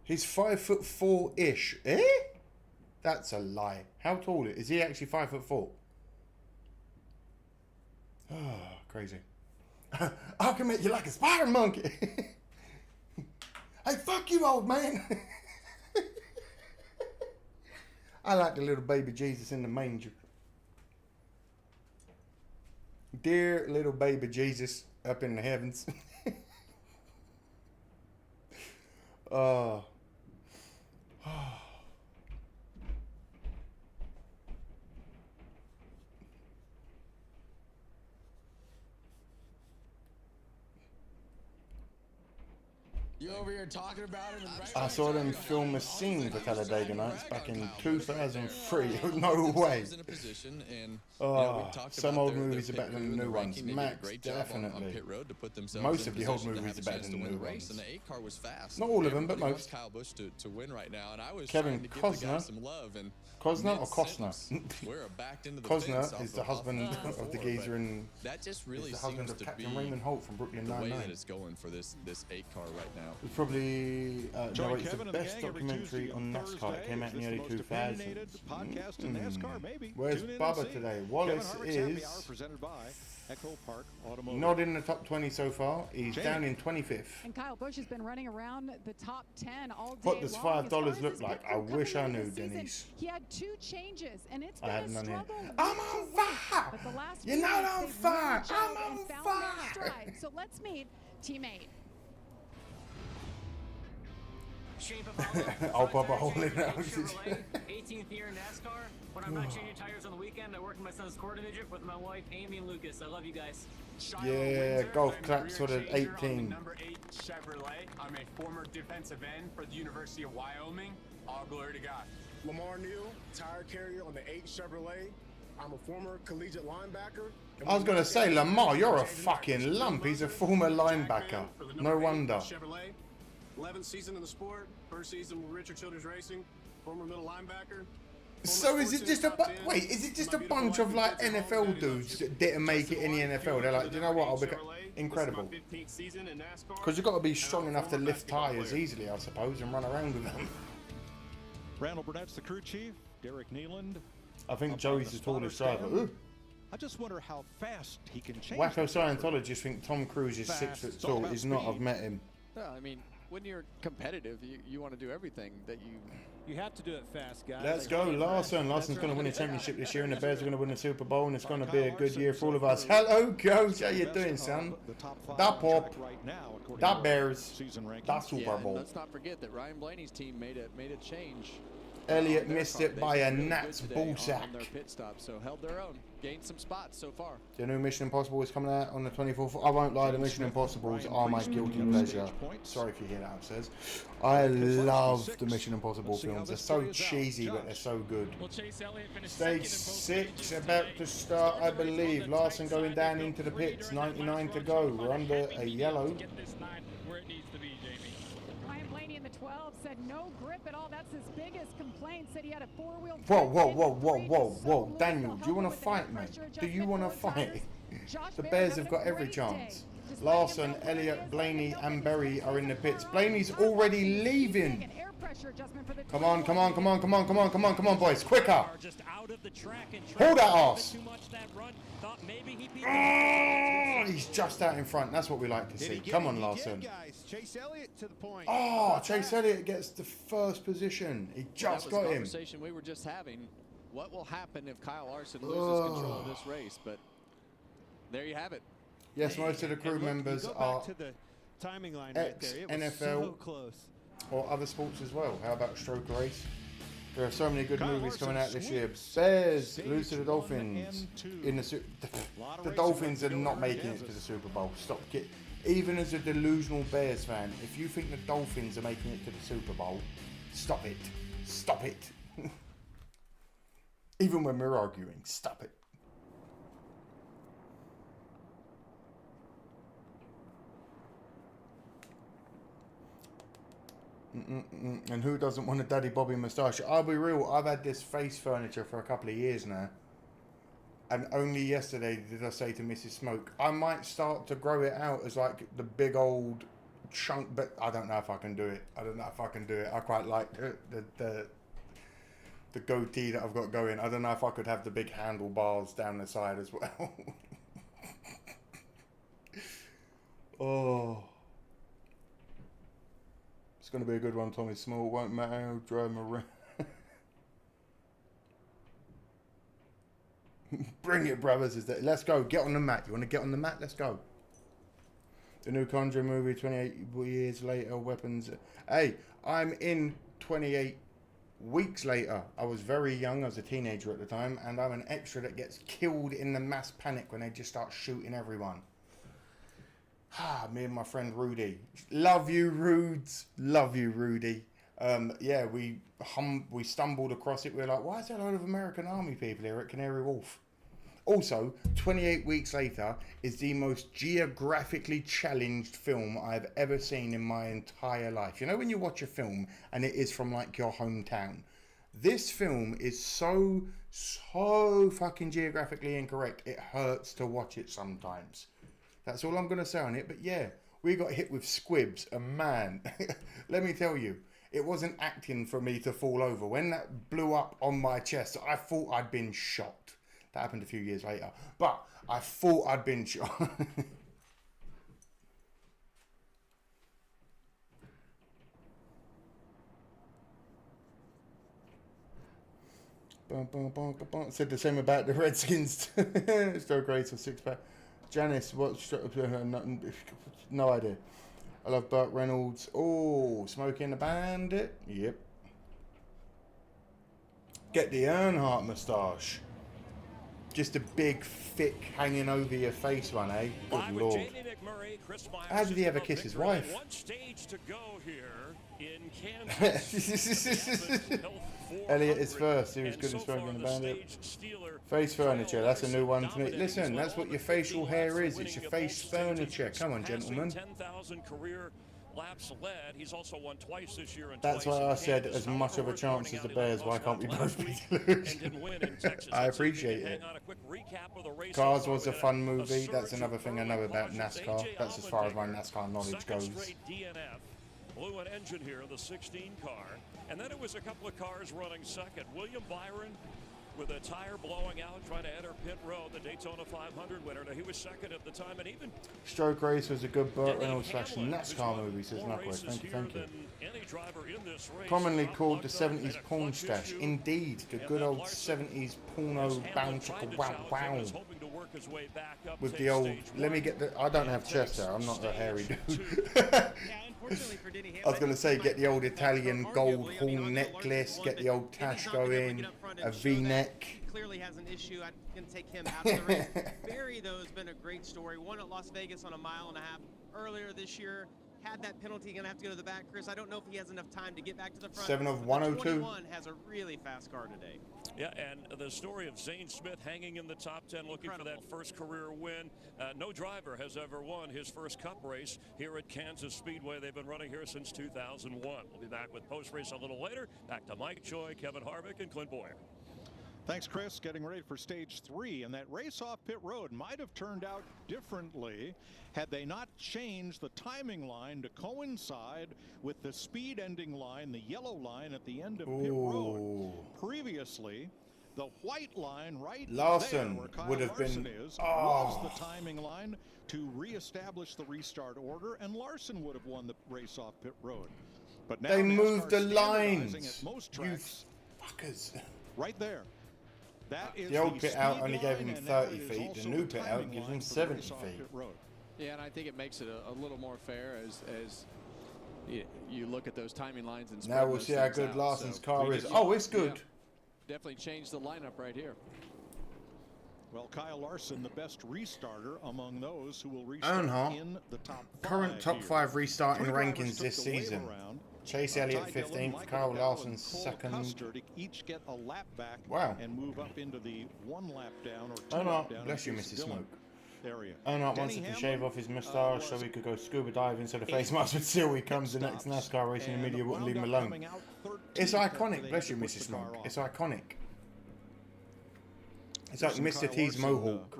He's 5'4"-ish. Eh? That's a lie. How tall is he? Actually 5'4"? Oh, crazy. I can make you like a spider monkey. Hey, fuck you, old man. I like the little baby Jesus in the manger. Dear little baby Jesus up in the heavens. You over here talking about it? And right I saw them film a scene for Talladega Nights back in 2003. No way. Oh, some old movies are better than the new ones. Max, definitely. Most of the old movies are better than the new ones. Not all of them, but most. Kevin Costner. Costner or Costner? Costner is the husband of the geezer and is the husband of Captain Raymond Holt from Brooklyn Nine-Nine. The way that it's going for this 8-car right now. It's probably no, it's the best documentary on Nascar. It came out in the early 2000s. Where's Bubba today? Wallace is not in the top 20 so far. He's down in 25th. And Kyle Busch has been running around the top 10 all day. What does $5 look like? I wish I knew, Denise. He had 2 changes, and it's I been had a none here. struggle. I'm on fire! But the last You're not on fire! I'm on fire! So let's meet Team 8. I'll pop a hole in that. 18th year in NASCAR. When I'm not changing tires on the weekend, I work in my son's court division with my wife, Amy and Lucas. I love you guys. Yeah, golf claps for the 18. Number 8 Chevrolet. I'm a former defensive end for the University of Wyoming. All glory to God. Lamar Neal, tire carrier on the 8 Chevrolet. I'm a former collegiate linebacker. I was going to say, Lamar, you're a fucking lump. He's a former linebacker. No wonder. Chevrolet. 11th season in the sport. First season with Richard Childress Racing. Former middle linebacker. So is it just a wait? Is it just a bunch of like NFL dudes that didn't make it in the NFL? They're like, you know what? I'll become incredible. Because you've got to be strong enough to lift tires easily, I suppose, and run around with them. Randall Burnett's the crew chief. Derek Nealand. I think Joey's the tallest driver. Ooh. I just wonder how fast he can change. Wacko Scientologists think Tom Cruise is 6 foot tall. He's not. I've met him. No, I mean, when you're competitive, you want to do everything that you have to do it fast, guys. Let's go, Larson. Larson's going to win a championship this year, and the Bears are going to win a Super Bowl, and it's going to be a good year for all of us. Hello, Coach. How you doing, son? Da Pop, da Bears, da Super Bowl. Let's not forget that Ryan Blaney's team made a change. Elliott missed it by a gnat's ballsack. On their pit stop, so held their own, gained some spots so far. The new Mission Impossible is coming out on the 24th. I won't lie, the Mission Impossibles are my guilty pleasure. Sorry if you hear that upstairs. I love the Mission Impossible films. They're so cheesy, but they're so good. Stage 6 about to start, I believe. Larson going down into the pits. 99 to go. We're under a yellow. Ryan Blaney in the 12 said no grip at all. That's his biggest complaint. Said he had a 4-wheel. Whoa. Daniel, do you want to fight, mate? Do you want to fight? The Bears have got every chance. Larson, Elliott, Blaney, and Berry are in the pits. Blaney's already leaving. pressure adjustment for the Come on, come on, come on, come on, come on, come on, come on, boys, quicker. Just out of the track and Hold that ass. too much that run. Thought maybe he'd be Oh, he's just out in front. That's what we like to see. Come on, Larson. Chase Elliott to the point. Oh, Chase Elliott gets the first position. He just got him. Conversation we were just having. What will happen if Kyle Larson loses control of this race? But there you have it. Yes, most of the crew members are to the timing line right there. It was NFL so close. or other sports as well. How about Stroke Race? There are so many good Kyle movies coming out Larson this year. sweeps Bears stage lose to the 1 Dolphins and 2. in the of the racing Dolphins are left to go not in making it to Kansas. the Super Bowl. Stop. Even as a delusional Bears fan, if you think the Dolphins are making it to the Super Bowl, stop it. Stop it. Even when we're arguing, stop it. And who doesn't want a Daddy Bobby moustache? I'll be real, I've had this face furniture for a couple of years now. And only yesterday did I say to Mrs. Smoke, I might start to grow it out as like the big old chunk, but I don't know if I can do it. I don't know if I can do it. I quite like the goatee that I've got going. I don't know if I could have the big handlebars down the side as well. Oh. It's going to be a good one, Tommy Small. Won't matter how drive him around. Bring it, brothers. Let's go. Get on the mat. You want to get on the mat? Let's go. The new Conjuring movie, 28 years later, weapons. Hey, I'm in 28 weeks later. I was very young. I was a teenager at the time. And I'm an extra that gets killed in the mass panic when they just start shooting everyone. Me and my friend Rudy. Love you, Rudes. Love you, Rudy. Yeah, we stumbled across it. We were like, why is there a load of American Army people here at Canary Wharf? Also, 28 weeks later is the most geographically challenged film I've ever seen in my entire life. You know when you watch a film and it is from like your hometown? This film is so fucking geographically incorrect. It hurts to watch it sometimes. That's all I'm going to say on it. But yeah, we got hit with squibs. And man, let me tell you, it wasn't acting for me to fall over. When that blew up on my chest, I thought I'd been shot. That happened a few years later. But I thought I'd been shot. Said the same about the Redskins. Still great for 6-pack. Janice, what's no idea. I love Burt Reynolds. Oh, Smoking the Bandit. Yep. Get the Earnhardt moustache. Just a big, thick, hanging over your face one, eh? Good lord. How did he ever kiss his wife? One stage to go here in Kansas. Elliot is first. He was good in Smoking the Bandit. Face furniture. That's a new one to me. Listen, that's what your facial hair is. It's your face furniture. Come on, gentlemen. 10,000 career laps led. He's also won twice this year. That's why I said as much of a chance as the Bears. Why can't we both be losers? I appreciate it. Cars was a fun movie. That's another thing I know about NASCAR. That's as far as my NASCAR knowledge goes. Blew an engine here in the 16 car. And then it was a couple of cars running second. William Byron with a tire blowing out, trying to enter pit road, the Daytona 500 winner. Now, he was second at the time, and even Stroke Race was a good Burt Reynolds / NASCAR movie, says Knuckles. Thank you, thank you. Commonly called the 70s porn stash. Indeed, the good old 70s porno bounce wow wow. With the old, let me get the, I don't have chest hair, I'm not a hairy dude. I was going to say, get the old Italian gold horn necklace, get the old tash going, a V-neck. Clearly has an issue. I'm going to take him out of the race. Barry, though, has been a great story. Won at Las Vegas on a 1.5 miles earlier this year. Had that penalty, going to have to go to the back. Chris, I don't know if he has enough time to get back to the front. 7 of 102. 21 has a really fast car today. Yeah, and the story of Zane Smith hanging in the top 10, looking for that first career win. No driver has ever won his first Cup race here at Kansas Speedway. They've been running here since 2001. We'll be back with post-race a little later. Back to Mike Choi, Kevin Harvick, and Clint Boyer. Thanks, Chris. Getting ready for stage 3, and that race off pit road might have turned out differently had they not changed the timing line to coincide with the speed ending line, the yellow line at the end of pit road. Previously, the white line right there where Kyle would have Larson been was the timing line to reestablish the restart order, and Larson would have won the race off pit road. But now they moved the lines lines. at most tracks, You fuckers. right there. That is The old pit out speed only gave line, him and that 30 is feet. also The new the pit out timing gives line him for the 70 race off feet. pit road. Yeah, and I think it makes it a little more fair as you look at those timing lines and Now we'll see how good Larson's car is. Oh, it's good. Yeah, definitely changed the lineup right here. Well, Kyle Larson, the best restarter among those who will restart Earnhardt, in the top 5 current top here. 5 restarting 3 drivers rankings took this the wave season. around. Chase Elliott Ty Dillon, 15th, Michael Kyle Bell, Larson and Cole 2nd. Custer to each get a lap back Wow. and move up into the 1 lap down or 2 lap Earnhardt, down. bless you, in Chase Mrs. Dillon Smoke. Area. Earnhardt wants Denny to Hamlin, shave off his moustache so he could go scuba diving, so the face mask would still he comes the next NASCAR race and the media wouldn't leave him alone. It's iconic, bless you, Mrs. Smoke. It's iconic. It's like Mr. T's mohawk.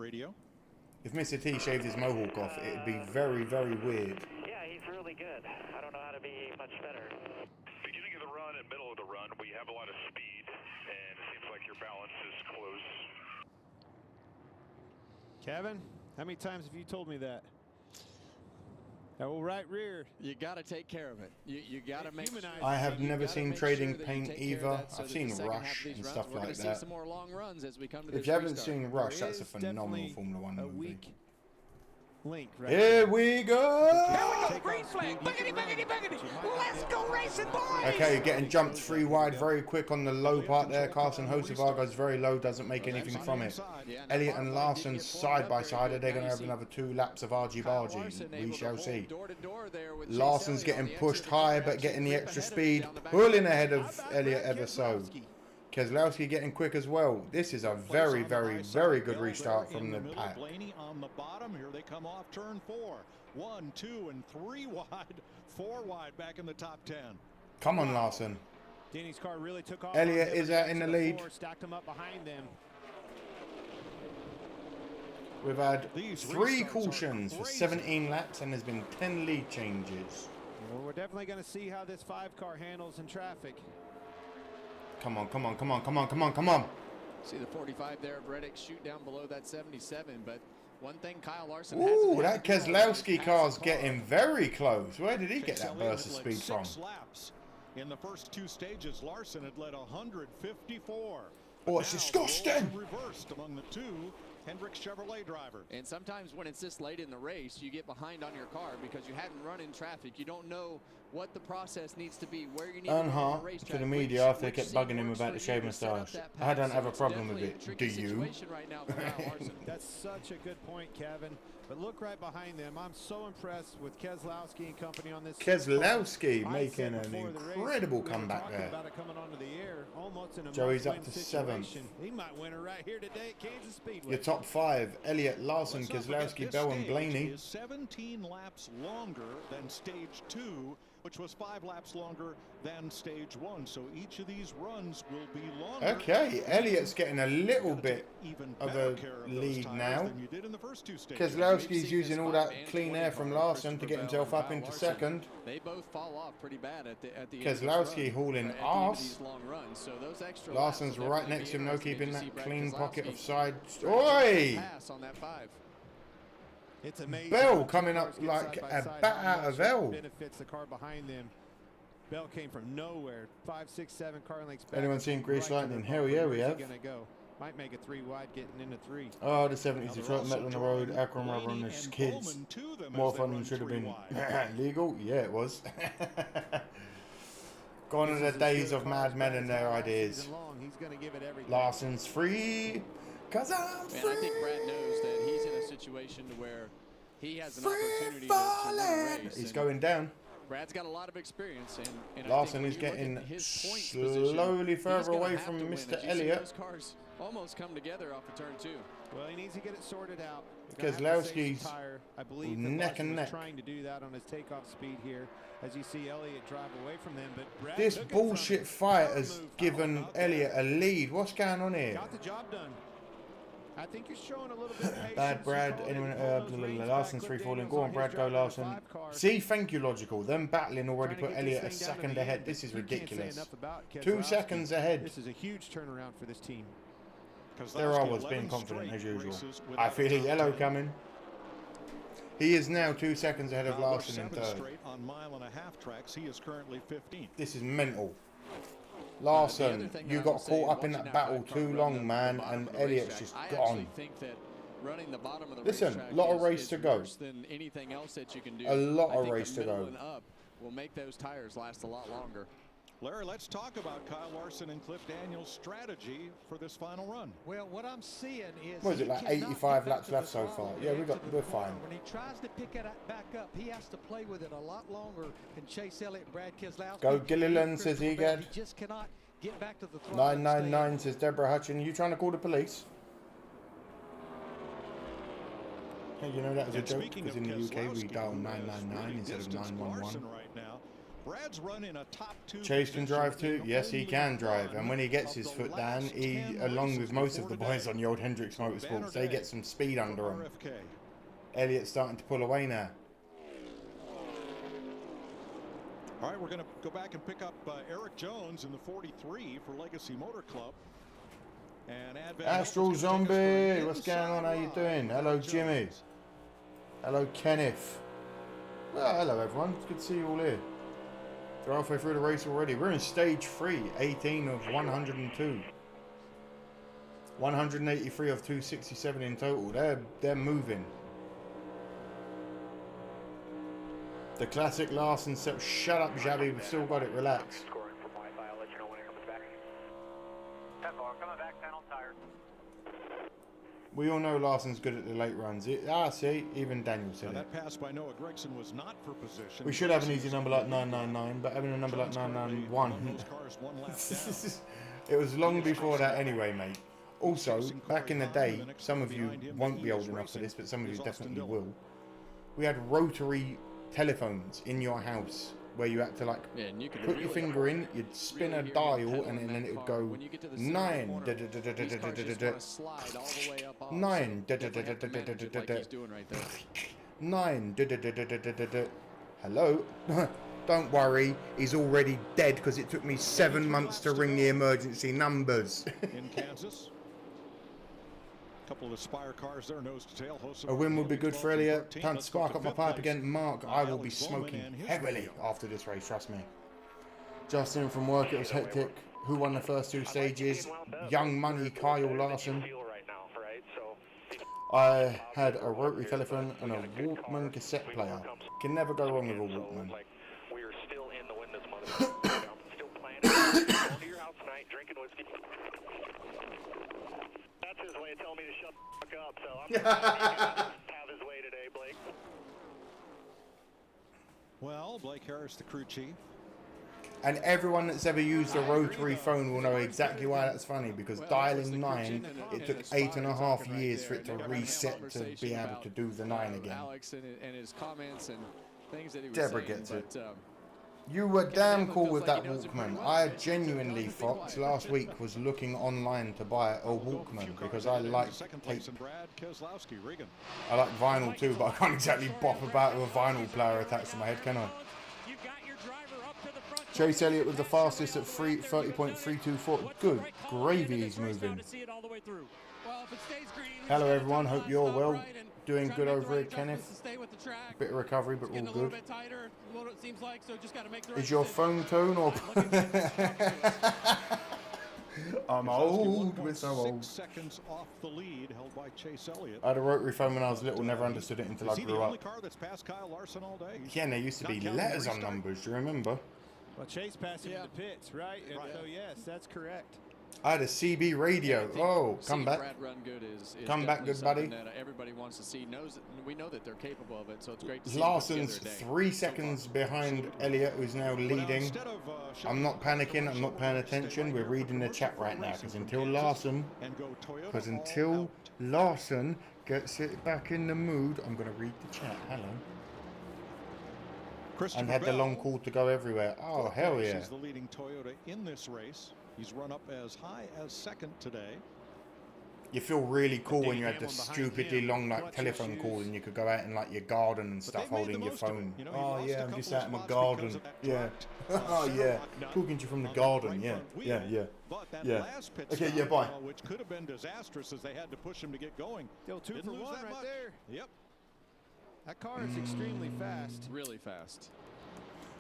If Mr. T shaved his mohawk off, it'd be very, very weird. Yeah, he's really good. I don't know how to be much better. Beginning of the run and middle of the run, we have a lot of speed, and it seems like your balance is close. Kevin, how many times have you told me that? Oh, right rear. You got to take care of it. You got to make sure. I have never seen trading paint either. So I've seen Rush and stuff we're like see that. some more long runs as we come to If this you haven't restart. seen Rush, that's a There is phenomenal definitely Formula 1 a movie. weak link right Here we go! Here we go, green flag. Boogity, boogity, boogity. Let's go racing, boys. Okay, getting jumped 3 wide very quick on the low part there. Carson Hocevar goes very low, doesn't make anything from it. Elliott and Larson side by side. Are they going to have another 2 laps of argy-bargy? We shall see. Larson's getting pushed high, but getting the extra speed, pulling ahead of Elliott ever so. Keselowski getting quick as well. This is a very, very, very good restart from the pack. Blaney on the bottom. Here they come off turn 4. 1, 2, and 3 wide. 4 wide back in the top 10. Come on, Larson. Danny's car really took off. Elliott is out in the lead. Stacked them up behind them. We've had 3 cautions for 17 laps, and there's been 10 lead changes. Well, we're definitely going to see how this 5-car handles in traffic. Come on, come on, come on, come on, come on, come on. See the 45 there of Reddick shoot down below that 77, but one thing Kyle Larson Ooh, that Keselowski car's getting very close. Where did he get that burst of speed from? 6 laps. In the first 2 stages, Larson had led 154. Oh, it's disgusting. Reversed among the 2 Hendrick Chevrolet drivers. And sometimes when it's this late in the race, you get behind on your car because you hadn't run in traffic. You don't know what the process needs to be, where you need to be on the Earnhardt racetrack. to the media after they kept bugging him about the shave moustache. I don't have a problem with it. Do you? That's such a good point, Kevin. But look right behind them. I'm so impressed with Keselowski and company on this. Keselowski making an incredible comeback there. Joey's up to 7th. He might win her right here today at Kansas Speedway. Your top 5, Elliott, Larson, Keselowski, Bell, and Blaney. Is 17 laps longer than stage 2, which was 5 laps longer than stage 1. So each of these runs will be longer. Okay, Elliott's getting a little bit of a lead now. Keselowski's using all that clean air from Larson to get himself up into 2nd. They both fall off pretty bad at the end. Keselowski hauling ass. So those extra Larson's right next to him, no keeping that clean pocket of side. Oi! Pass on that 5. It's amazing. Bell coming up like a bat out of hell. Benefits the car behind them. Bell came from nowhere. 5, 6, 7 car lengths back. Anyone seen Grease Lightning? Hell yeah, we have. Gonna go. Might make it 3 wide, getting into 3. Oh, the 70s, Detroit metal on the road, Akron rubber on the kids. More fun than should have been. Legal? Yeah, it was. Gone are the days of mad men and their ideas. Larson's free, cause I'm free. I think Brad knows that he's in a situation to where he has an opportunity to win a race. He's going down. Brad's got a lot of experience, and Larson is getting slowly further away from Mr. Elliott. Those cars almost come together off of turn 2. Well, he needs to get it sorted out. Keselowski's I believe neck and neck. Trying to do that on his takeoff speed here, as you see Elliott drive away from them. But Brad This bullshit fight has given Elliott a lead. What's going on here? Got the job done. I think you're showing a little bit of patience. Bad Brad, anyone, Larson's free falling. Go on, Brad, go Larson. See, thank you, Logical. Them battling already put Elliott a second ahead. This is ridiculous. 2 seconds ahead. This is a huge turnaround for this team. There I was being confident as usual. I feel a yellow coming. He is now 2 seconds ahead of Larson in third. On 1.5 tracks, he is currently 15th. This is mental. Larson, you got caught up in that battle too long, man, and Elliott's just gone. Listen, a lot of race to go. A lot of race to go. Will make those tires last a lot longer. Larry, let's talk about Kyle Larson and Cliff Daniels' strategy for this final run. Well, what I'm seeing is... What is it, like 85 laps left so far? Yeah, we're fine. When he tries to pick it back up, he has to play with it a lot longer than Chase Elliott and Brad Keselowski. Go Gilliland, says Egad. He just cannot get back to the throttle. 999 says Deborah Hutchin. You trying to call the police? Hey, you know that was a joke, because in the UK we dial 999 instead of 911. Right now. Brad's running a top 2. Chase can drive too. Yes, he can drive. And when he gets his foot down, he, along with most of the boys on the old Hendricks Motorsports, they get some speed under him. Elliott's starting to pull away now. All right, we're going to go back and pick up Eric Jones in the 43 for Legacy Motor Club. And Astral Zombie, what's going on? How you doing? Hello, Jimmy. Hello, Kenneth. Well, hello, everyone. It's good to see you all here. We're halfway through the race already. We're in stage 3, 18 of 102. 183 of 267 in total. They're moving. The classic Larson set. Shut up, Xavi. We've still got it. Relax. We all know Larson's good at the late runs. See, even Daniel said it. That pass by Noah Gregson was not for position. We should have an easy number like 999, but having a number like 991. It was long before that anyway, mate. Also, back in the day, some of you won't be old enough for this, but some of you definitely will. We had rotary telephones in your house where you had to put your finger in, you'd spin a dial, and then it would go 9 hello. Don't worry, he's already dead because it took me 7 months to ring the emergency numbers. In Kansas. A couple of Aspire cars there, nose to tail. A win would be good for Elliott. Time to spark up my pipe again. Mark, I will be smoking heavily after this race, trust me. Justin from work, it was hectic. Who won the first 2 stages? Young Money, Kyle Larson. I had a rotary telephone and a Walkman cassette player. Can never go wrong with a Walkman. That's his way of telling me to shut the fuck up, so I'm have his way today, Blake. Well, Blake Harris, the crew chief. And everyone that's ever used a rotary phone will know exactly why that's funny, because dialing 9, it took 8.5 years for it to reset to be able to do the 9 again. Alex and his comments and things that he was Deborah saying, gets it. but, You were damn cool with that Walkman. I genuinely, Fox, last week was looking online to buy a Walkman because I like tape. I like vinyl too, but I can't exactly bop about with a vinyl player attached to my head, can I? Chase Elliott with the fastest at 30.324. Good gravy, he's moving. Hello everyone, hope you're well. Doing good over here, Kenneth. Bit of recovery, but all good. Is your phone tone or... I'm old, we're so old. 6 seconds off the lead held by Chase Elliott. I had a rotary phone when I was little, never understood it until I grew up. Car that's passed Kyle Larson all day. Yeah, and there used to be letters on numbers, do you remember? Well, Chase passed him in the pits, right? And so, yes, that's correct. I had a CB radio. Oh, come back. Brad run good is come back, good buddy. that everybody wants to see. We know that they're capable of it, so it's great to see. Larson's 3 seconds behind Elliott, who's now leading. I'm not panicking. I'm not paying attention. We're reading the chat right now because until Larson gets it back in the mood, I'm going to read the chat. Hello. And had the long call to go everywhere. Oh, hell yeah. He's the leading Toyota in this race. He's run up as high as second today. You feel really cool when you had the stupidly long like telephone call and you could go out in like your garden and stuff holding your phone. You know, oh yeah, I'm just out in my garden. Yeah. Oh yeah. Talking to you from the garden. Yeah. Yeah. Yeah. Yeah. Okay. Yeah. Bye. Which could have been disastrous as they had to push him to get going. Still 2 for 1 right there. Yep. That car is extremely fast. Really fast.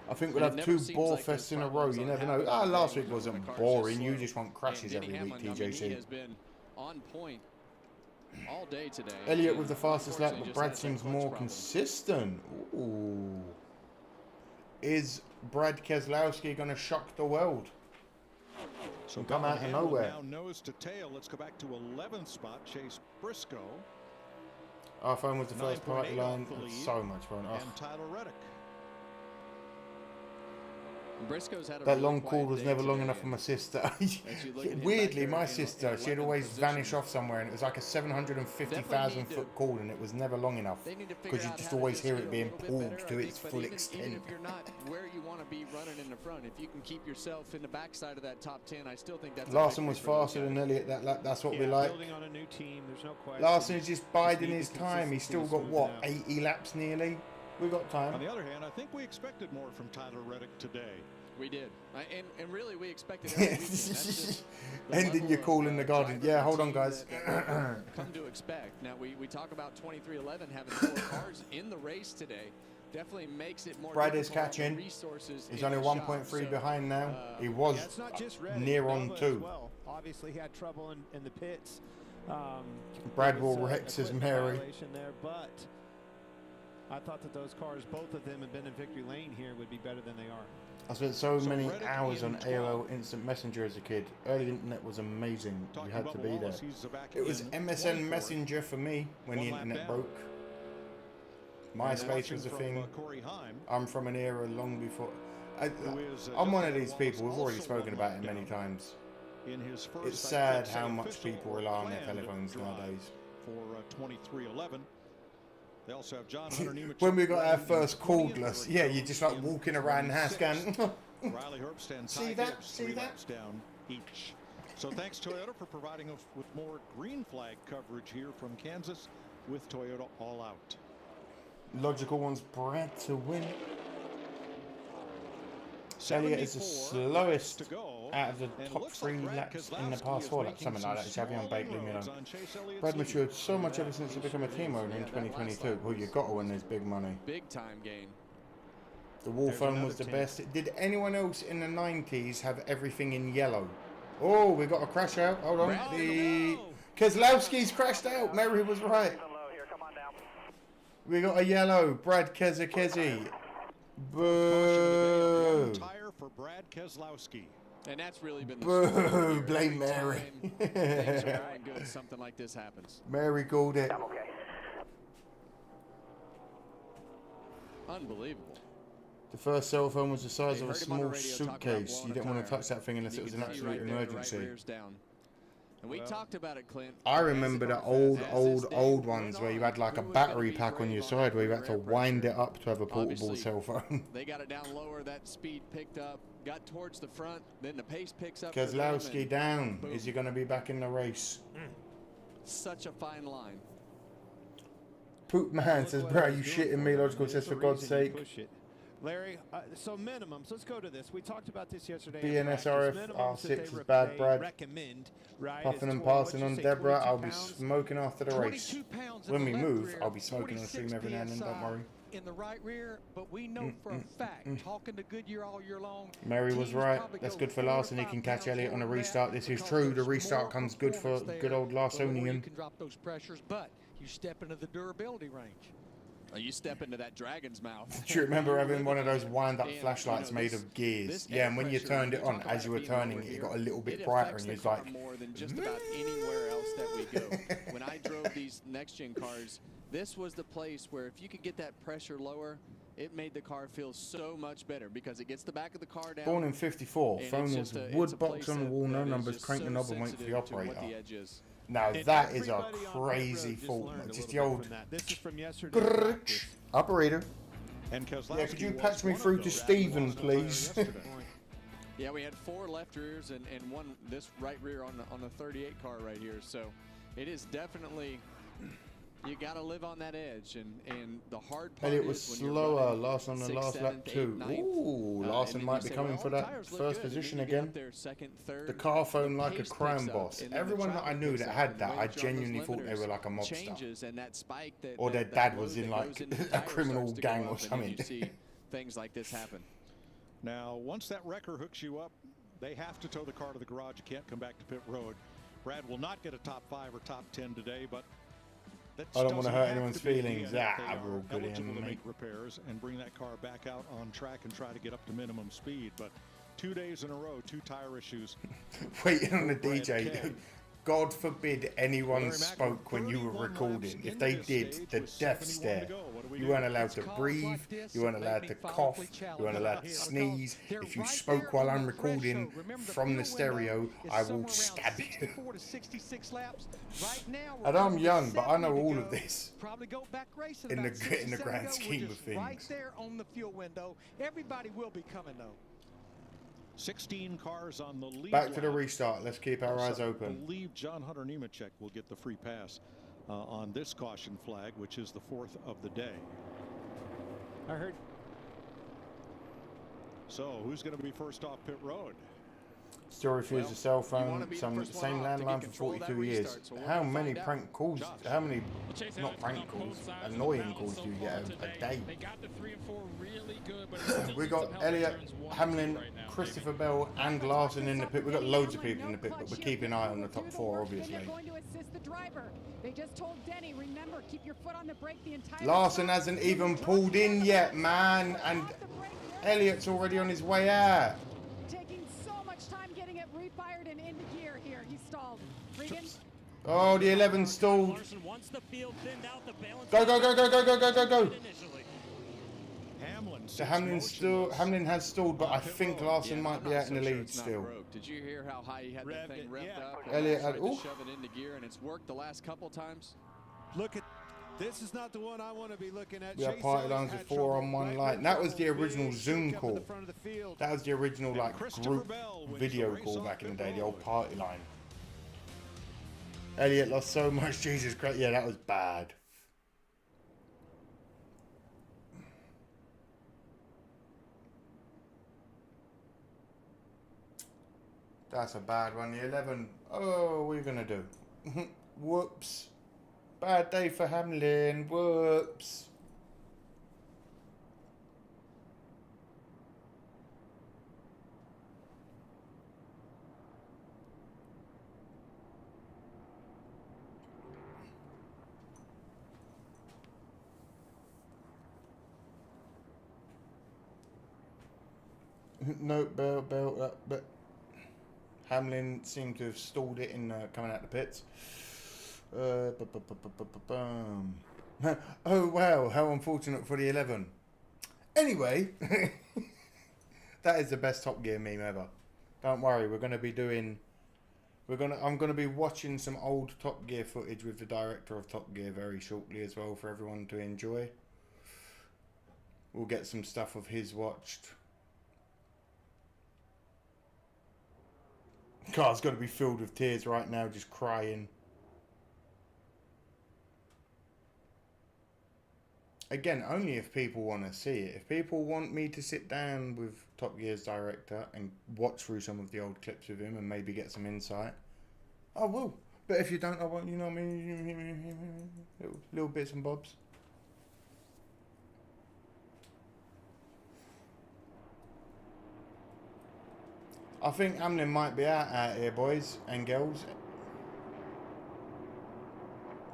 I think we'll have 2 bore fests in a row. You never know. Ah, last week wasn't boring. You just want crashes every week, TJC. He has been on point all day today. Elliott with the fastest lap, but Brad seems more consistent. Ooh. Is Brad Keselowski going to shock the world? So come out of nowhere. Now nose to tail. Let's go back to 11th spot. Chase Briscoe. Our phone was the first party line. So much fun. Oh. And Tyler Reddick. Briscoe's had a that long call was never long enough for my sister. Weirdly, my sister, she'd always vanish off somewhere, and it was like a 750,000 foot call, and it was never long enough because you just always hear it being pulled to its full extent. Even if you're not where you want to be running in the front, if you can keep yourself in the backside of that top 10, I still think that's. Larson was faster than Elliott that lap. That's what we like. Building on a new team, there's no question. Larson is just biding his time. He's still got what, 80 laps nearly. We've got time. On the other hand, I think we expected more from Tyler Reddick today. We did. And really, we expected every ending your call in the garden. Yeah, hold on, guys. Come to expect. Now, we talk about 2311 having 4 cars in the race today. Definitely makes it more. Brad is catching. He's only 1.3 behind now. He was near on 2. Well. Obviously, he had trouble in the pits. Brad will Rex his Mary. There, but I thought that those cars, both of them, had been in victory lane here, would be better than they are. I spent so many hours on AOL Instant Messenger as a kid. Early internet was amazing. You had to be there. It was MSN Messenger for me when the internet broke. MySpace was a thing. I'm from an era long before. I'm one of these people. We've already spoken about it many times. It's sad how much people rely on their telephones nowadays. For 2311. They also have John Hunter when we got our first cordless, yeah, you're just like walking around the house going, Riley Herbst and see that? See that? Down each. So thanks Toyota for providing us with more green flag coverage here from Kansas with Toyota All Out. Logical one's Brad to win. Elliott is the slowest out of the top 3 laps in the past 4 laps, something like that. Xavier on Bakeley, you know. Brad matured so much ever since he became a team owner in 2022. Well, you got to win this big money. Big time gain. The wall phone was the best. Did anyone else in the 90s have everything in yellow? Oh, we got a crash out. Hold on. The Keselowski's crashed out. Mary was right. We got a yellow. Brad Kezi. Boo! Tire for Brad Keselowski. And that's really been the boo! Blame Mary. Things are going good. Something like this happens. Mary called it. Okay. Unbelievable. The first cell phone was the size of a small suitcase. You didn't want to touch that thing unless it was an absolute emergency. And we talked about it, Clint. I remember the old ones where you had like a battery pack on your side where you had to wind it up to have a portable cell phone. They got it down lower, that speed picked up, got towards the front, then the pace picks up. Keselowski down. Is he going to be back in the race? Such a fine line. Poop man says, bro, you shitting me? Logical says, for God's sake. Larry, so minimums. Let's go to this. We talked about this yesterday. BNSRF R6 is bad, Brad. Puffing and passing on Deborah. I'll be smoking after the race. When we move, I'll be smoking on stream every now and then. Don't worry. In the right rear, but we know for a fact, talking to Goodyear all year long. Mary was right. That's good for Larson. He can catch Elliott on a restart. This is true. The restart comes good for good old Larsonian. You can drop those pressures, but you step into the durability range. You step into that dragon's mouth. Do you remember having one of those wind-up And, flashlights you know, made of gears? this Yeah, air and when you pressure, turned it on, talk about as you were being turning lower it, it here, got a little bit it brighter, affects and you the was like, car more than just about anywhere else that we go. When I drove these next-gen cars, this was the place where if you could get that pressure lower, it made the car feel so much better because it gets the back of the car down. born in 54, and phone it's was just a- wood it's a box place on the that- wall, no that is numbers, just crank the so knob and wait for the sensitive to what operator. the edge is. Now And that is a everybody on pit crazy road just fault. learned a Just the little bit old from that. This is from yesterday's grrrch. practice. Operator. And Yeah, could you Kozlowski patch was me one of through to those Stephen, that lost a tire please? yesterday. Yeah, we had 4 left rears and one this right rear on the 38 car right here. So it is definitely, you got to live on that edge, and the hard part Elliot was is when you're slower, running last on the 6th, last 7th, lap 8th, too. 9th, Ooh, and Larson then might you be say, coming well, for the that tires look first good, and position then you get again. up there second, third, The car phone the like a pace crime picks up, boss. and then the Everyone that I traffic knew picks that up, had and the that, way I that you're on those genuinely thought they were limiters like a mobster. changes, and that spike that Or their that dad load was in that like goes into the a tire criminal starts to go gang up, or and then something. you see things like this happen. Now, once that wrecker hooks you up, they have to tow the car to the garage. You can't come back to pit road. Brad will not get a top 5 or top 10 today, but that I don't want to doesn't hurt have anyone's to be the feelings. end. Ah, They we're all are good eligible in, to mate. make repairs and bring that car back out on track and try to get up to minimum speed. But 2 days in a row, 2 tire issues. Waiting on the Brad DJ. K. God forbid anyone Larry Mack spoke when you were 31 recording. laps If into they this did, stage the with death 71 stare. to go. What do we You do? weren't allowed It's to calls breathe. like this You weren't that allowed make to me cough. publicly challenge You weren't them allowed out to here sneeze. because they're If you right spoke there while on I'm the recording threshold. Remember, from the fuel window stereo, is I will somewhere around stab you. 64 to 66 laps. Right now, we're And I'm down to young, but I know 70 to all go. of this. Probably go back racing In the- about 6 in the to 7 grand to go. scheme We're of just right things. there on the fuel window. Everybody will be coming though. 16 cars on the lead. Back to the lap. restart. Let's keep our eyes I open. believe John Hunter Nemechek will get the free pass on this caution flag, which is the 4th of the day. I heard. So who's going to be first off pit road? Still refused a cell phone. be the Some first one same off to get landline for control of that 42 years. restart, so we're How gonna many find out. prank calls? How many? Chase Not Elliott prank on both calls. sides of the Annoying balance calls so do you far get today. a day? They got the 3 and 4 really good, but it still We needs got some help in Elliott, turns 1 and 2 Hamlin, right now, Christopher Bell, and Larson in the pit. We've got loads of people in the pit, but we're keeping an eye on the top 4, obviously. They're going to assist the driver. They just told Denny, remember, keep your foot on the brake the entire Larson time. hasn't even pulled in yet, man, and Elliott's already on his way out. Taking so much time getting it refired and into gear here. He stalled. Regan? Oh, the 11 stalled. Larson wants the field thinned out, the balance. Go, go, go, go, go, go, go, go, go. Initially. So Hamlin has stalled, but I think Larson might be out in the lead still. Did you hear how high he had that thing revved up? Elliott Tried had, to oof. shove it into gear, and it's worked the last couple times. Look at this is not the one I want to be looking at. We have Chase party Elliott lines with had 4 trouble on 1 right light. with That was the trouble. original Big Zoom stick up in call. the front of the field. That was the original And like Christopher group Bell wins video the race call off back in the pit day, the old road. party line. Elliott lost so much, Jesus Christ. Yeah, that was bad. That's a bad one. The 11. Oh, what are you going to do? Whoops. Bad day for Hamlin. Whoops. No, but Hamlin seemed to have stalled it in coming out the pits. Oh wow, how unfortunate for the 11. Anyway, that is the best Top Gear meme ever. Don't worry, we're going to be doing. I'm going to be watching some old Top Gear footage with the director of Top Gear very shortly as well for everyone to enjoy. We'll get some stuff of his watched. Car's got to be filled with tears right now, just crying. Again, only if people want to see it. If people want me to sit down with Top Gear's director and watch through some of the old clips with him and maybe get some insight, I will. But if you don't, I won't, you know what I mean? Little bits and bobs. I think Hamlin might be out here, boys and girls.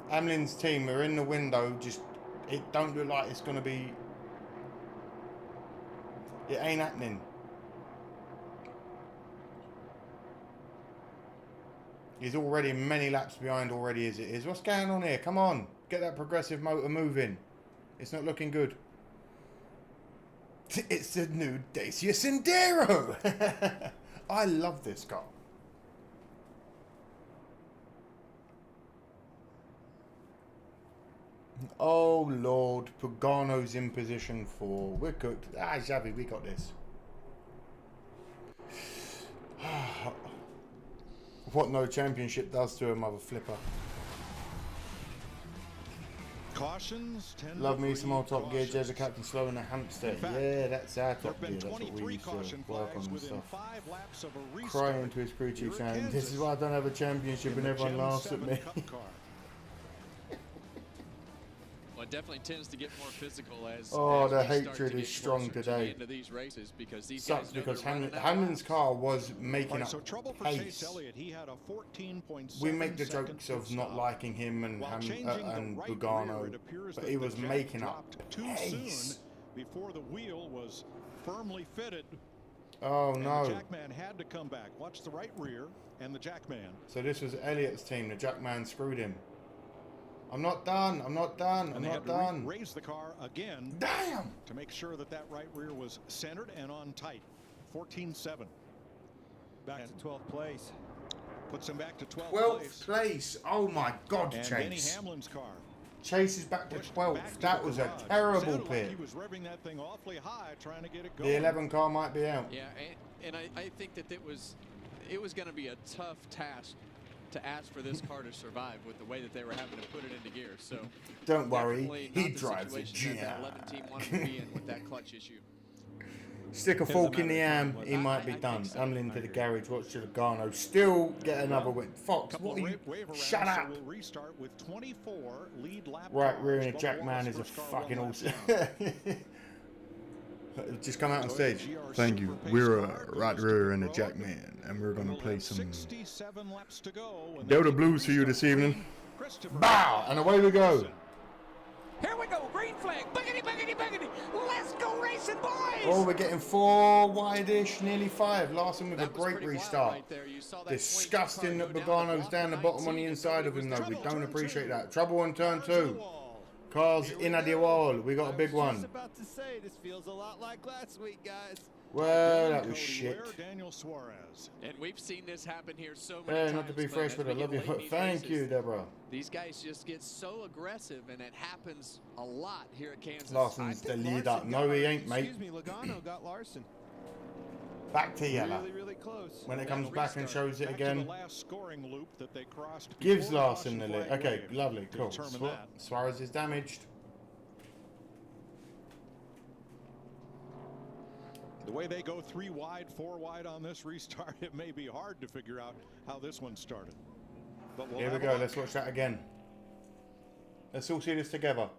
Hamlin's team are in the window just It don't look like it's going to be... It ain't happening. He's already many laps behind already as it is. What's going on here? Come on. Get that progressive motor moving. It's not looking good. It's the new Dacia Sandero. I love this car. Oh Lord, Pagano's in position 4. We're cooked. Ah, Xavi, we got this. What no championship does to a mother flipper. Cautions. Love me some old Top Gear. Jez, the captain slow in the hamster. Yeah, that's our Top Gear. That's what we used to work on and stuff. Crying to his crew chief saying, "This is why I don't have a championship," and everyone laughs at me. Well, it definitely tends to get more physical as the hatred is strong today. into these races because these Sucks guys know because they're running Hamlin's car was making Right, up so trouble for pace. Chase Elliott. He had a 14.7 We make the second jokes of pit not stop. liking him and While changing the and right Bugano, rear, it appears but that he the was jack making up dropped too pace. soon before the wheel was firmly fitted. Oh And no. the Jackman had to come back. Watch the right rear and the Jackman. So this was Elliott's team. The Jackman screwed him. I'm not done. I'm not done. I'm And they not had to done. raise the car again. Damn! To make sure that that right rear was centered and on tight. 14.7. Back to 12th place. Puts him back to 12th 12th place. Oh my God, And Denny Chase. Hamlin's car. Chase is back to Pushed 12th. back to That the was a garage. terrible Sounded like pit. he was revving that thing awfully high, trying to get it going. The 11 car might be out. Yeah, and I think that it was going to be a tough task to ask for this car to survive with the way that they were having to put it into gear. So Don't worry, definitely he not the drives a situation that Jet. 11 team wanted to be in with that clutch issue. Stick a fork in the ham, he might be done. Hamlin to the garage, watch to the Garno. Still get another win. Fox, what are you? Shut up! So we'll restart with 24 lead lap Right cars. rear and a Bubba Jackman Wallace is a first car fucking one awesome. lap down. Just come out on stage. Thank you. We're a right rear and a Jackman, and we're gonna play some 67 laps to go. Delta Blues for you this evening. Bow! And away we go. Here we go, green flag. Boogity, boogity, boogity. Let's go racing, boys. Oh, we're getting 4 wide-ish, nearly 5. Larson with a great restart. Disgusting that Bogano's down the bottom on the inside of him, though. We don't appreciate that. Trouble on turn 2. Cars in at the wall. We got a big one. About to say, this feels a lot like last week, guys. Well, that was shit. Daniel Suarez. And we've seen this happen here so many Hey, times. not to be Glenn, fresh, as but we I love get you. late in these Thank you, races. Deborah. These guys just get so aggressive, and it happens a lot here at Kansas. Larson's the leader. No, he ain't, mate. Excuse me, Logano got Larson. Back to yellow. Really, really close. When it comes back and shows it Back to again, the last scoring loop that they crossed gives before the Larson the caution lead. flag Okay, waved lovely, to cool. determine that. Suarez is damaged. The way they go 3 wide, 4 wide on this restart, it may be hard to figure out how this one started. But we'll Here we have a go. look. Let's watch that again. Let's all see this together.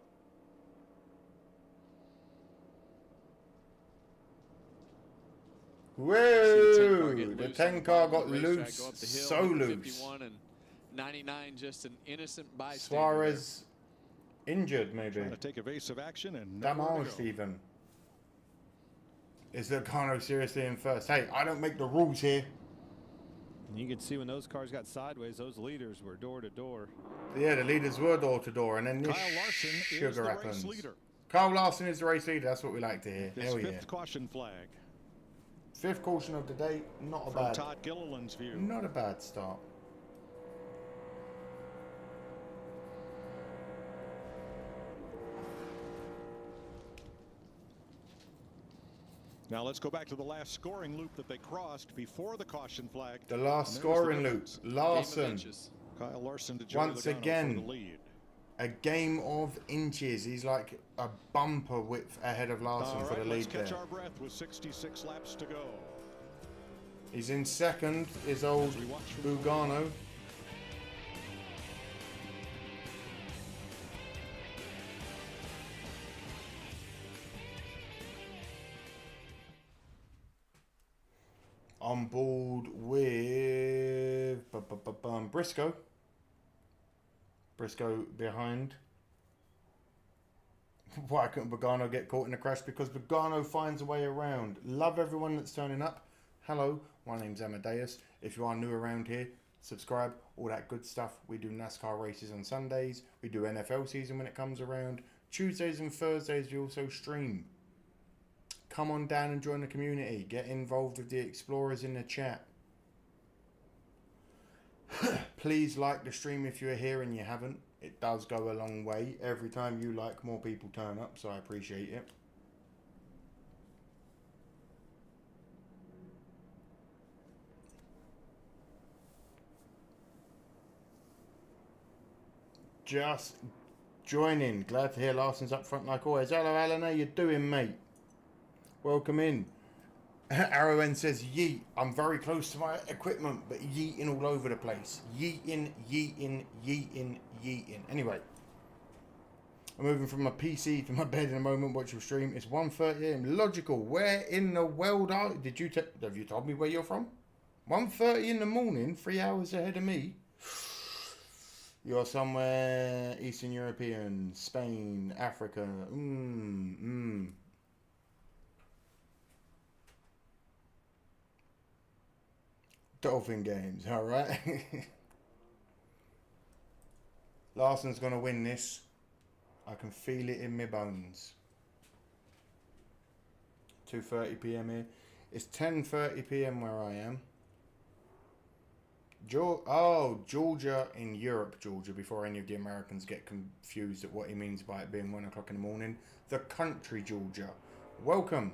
Whoa! The 10 car got loose. So loose. 51 and 99, just an innocent bystander. Suarez injured, maybe. Trying to take evasive action and nowhere to Damaged go. even. Is Logano seriously in first? Hey, I don't make the rules here. And you can see when those cars got sideways, those leaders were door to door. Yeah, the leaders were door to door, and then this Kyle Larson is sugar the race happens. leader. Kyle Larson is the race leader. That's what we like to hear. This Hell yeah. 5th caution flag. 5th caution of the day. Not a From bad. Todd Gilliland's view. Not a bad start. Now let's go back to the last scoring loop that they crossed before the caution flag. The last And there's the scoring loop. difference. Larson. Kyle Larson to Joey Once Logano for again, the lead. a game of inches. He's like a bumper width ahead of Larson All for the right, lead let's catch there. our breath with 66 laps to go. He's in second, is old As we watch from Bugano. On board with Briscoe. Briscoe behind. Why couldn't Pagano get caught in a crash? Because Pagano finds a way around. Love everyone that's turning up. Hello, my name's Amadeus. If you are new around here, subscribe, all that good stuff. We do NASCAR races on Sundays. We do NFL season when it comes around. Tuesdays and Thursdays we also stream. Come on down and join the community. Get involved with the Explorers in the chat. Please like the stream if you're here and you haven't. It does go a long way. Every time you like, more people turn up, so I appreciate it. Just joining. Glad to hear Larson's up front like always. Hello, Alan. How you doing, mate? Welcome in. Arrowen says, yeet. I'm very close to my equipment, but yeeting all over the place. Yeeting, yeeting, yeeting, yeeting. Anyway, I'm moving from my PC to my bed in a moment. Watch your stream. It's 1:30 AM. Logical. Where in the world are... Have you told me where you're from? 1:30 in the morning, 3 hours ahead of me. You're somewhere Eastern European, Spain, Africa. Dolphin games, alright? Larson's going to win this. I can feel it in my bones. 2:30 PM here. It's 10:30 PM where I am. Georgia in Europe, Georgia, before any of the Americans get confused at what he means by it being 1 o'clock in the morning. The country, Georgia. Welcome.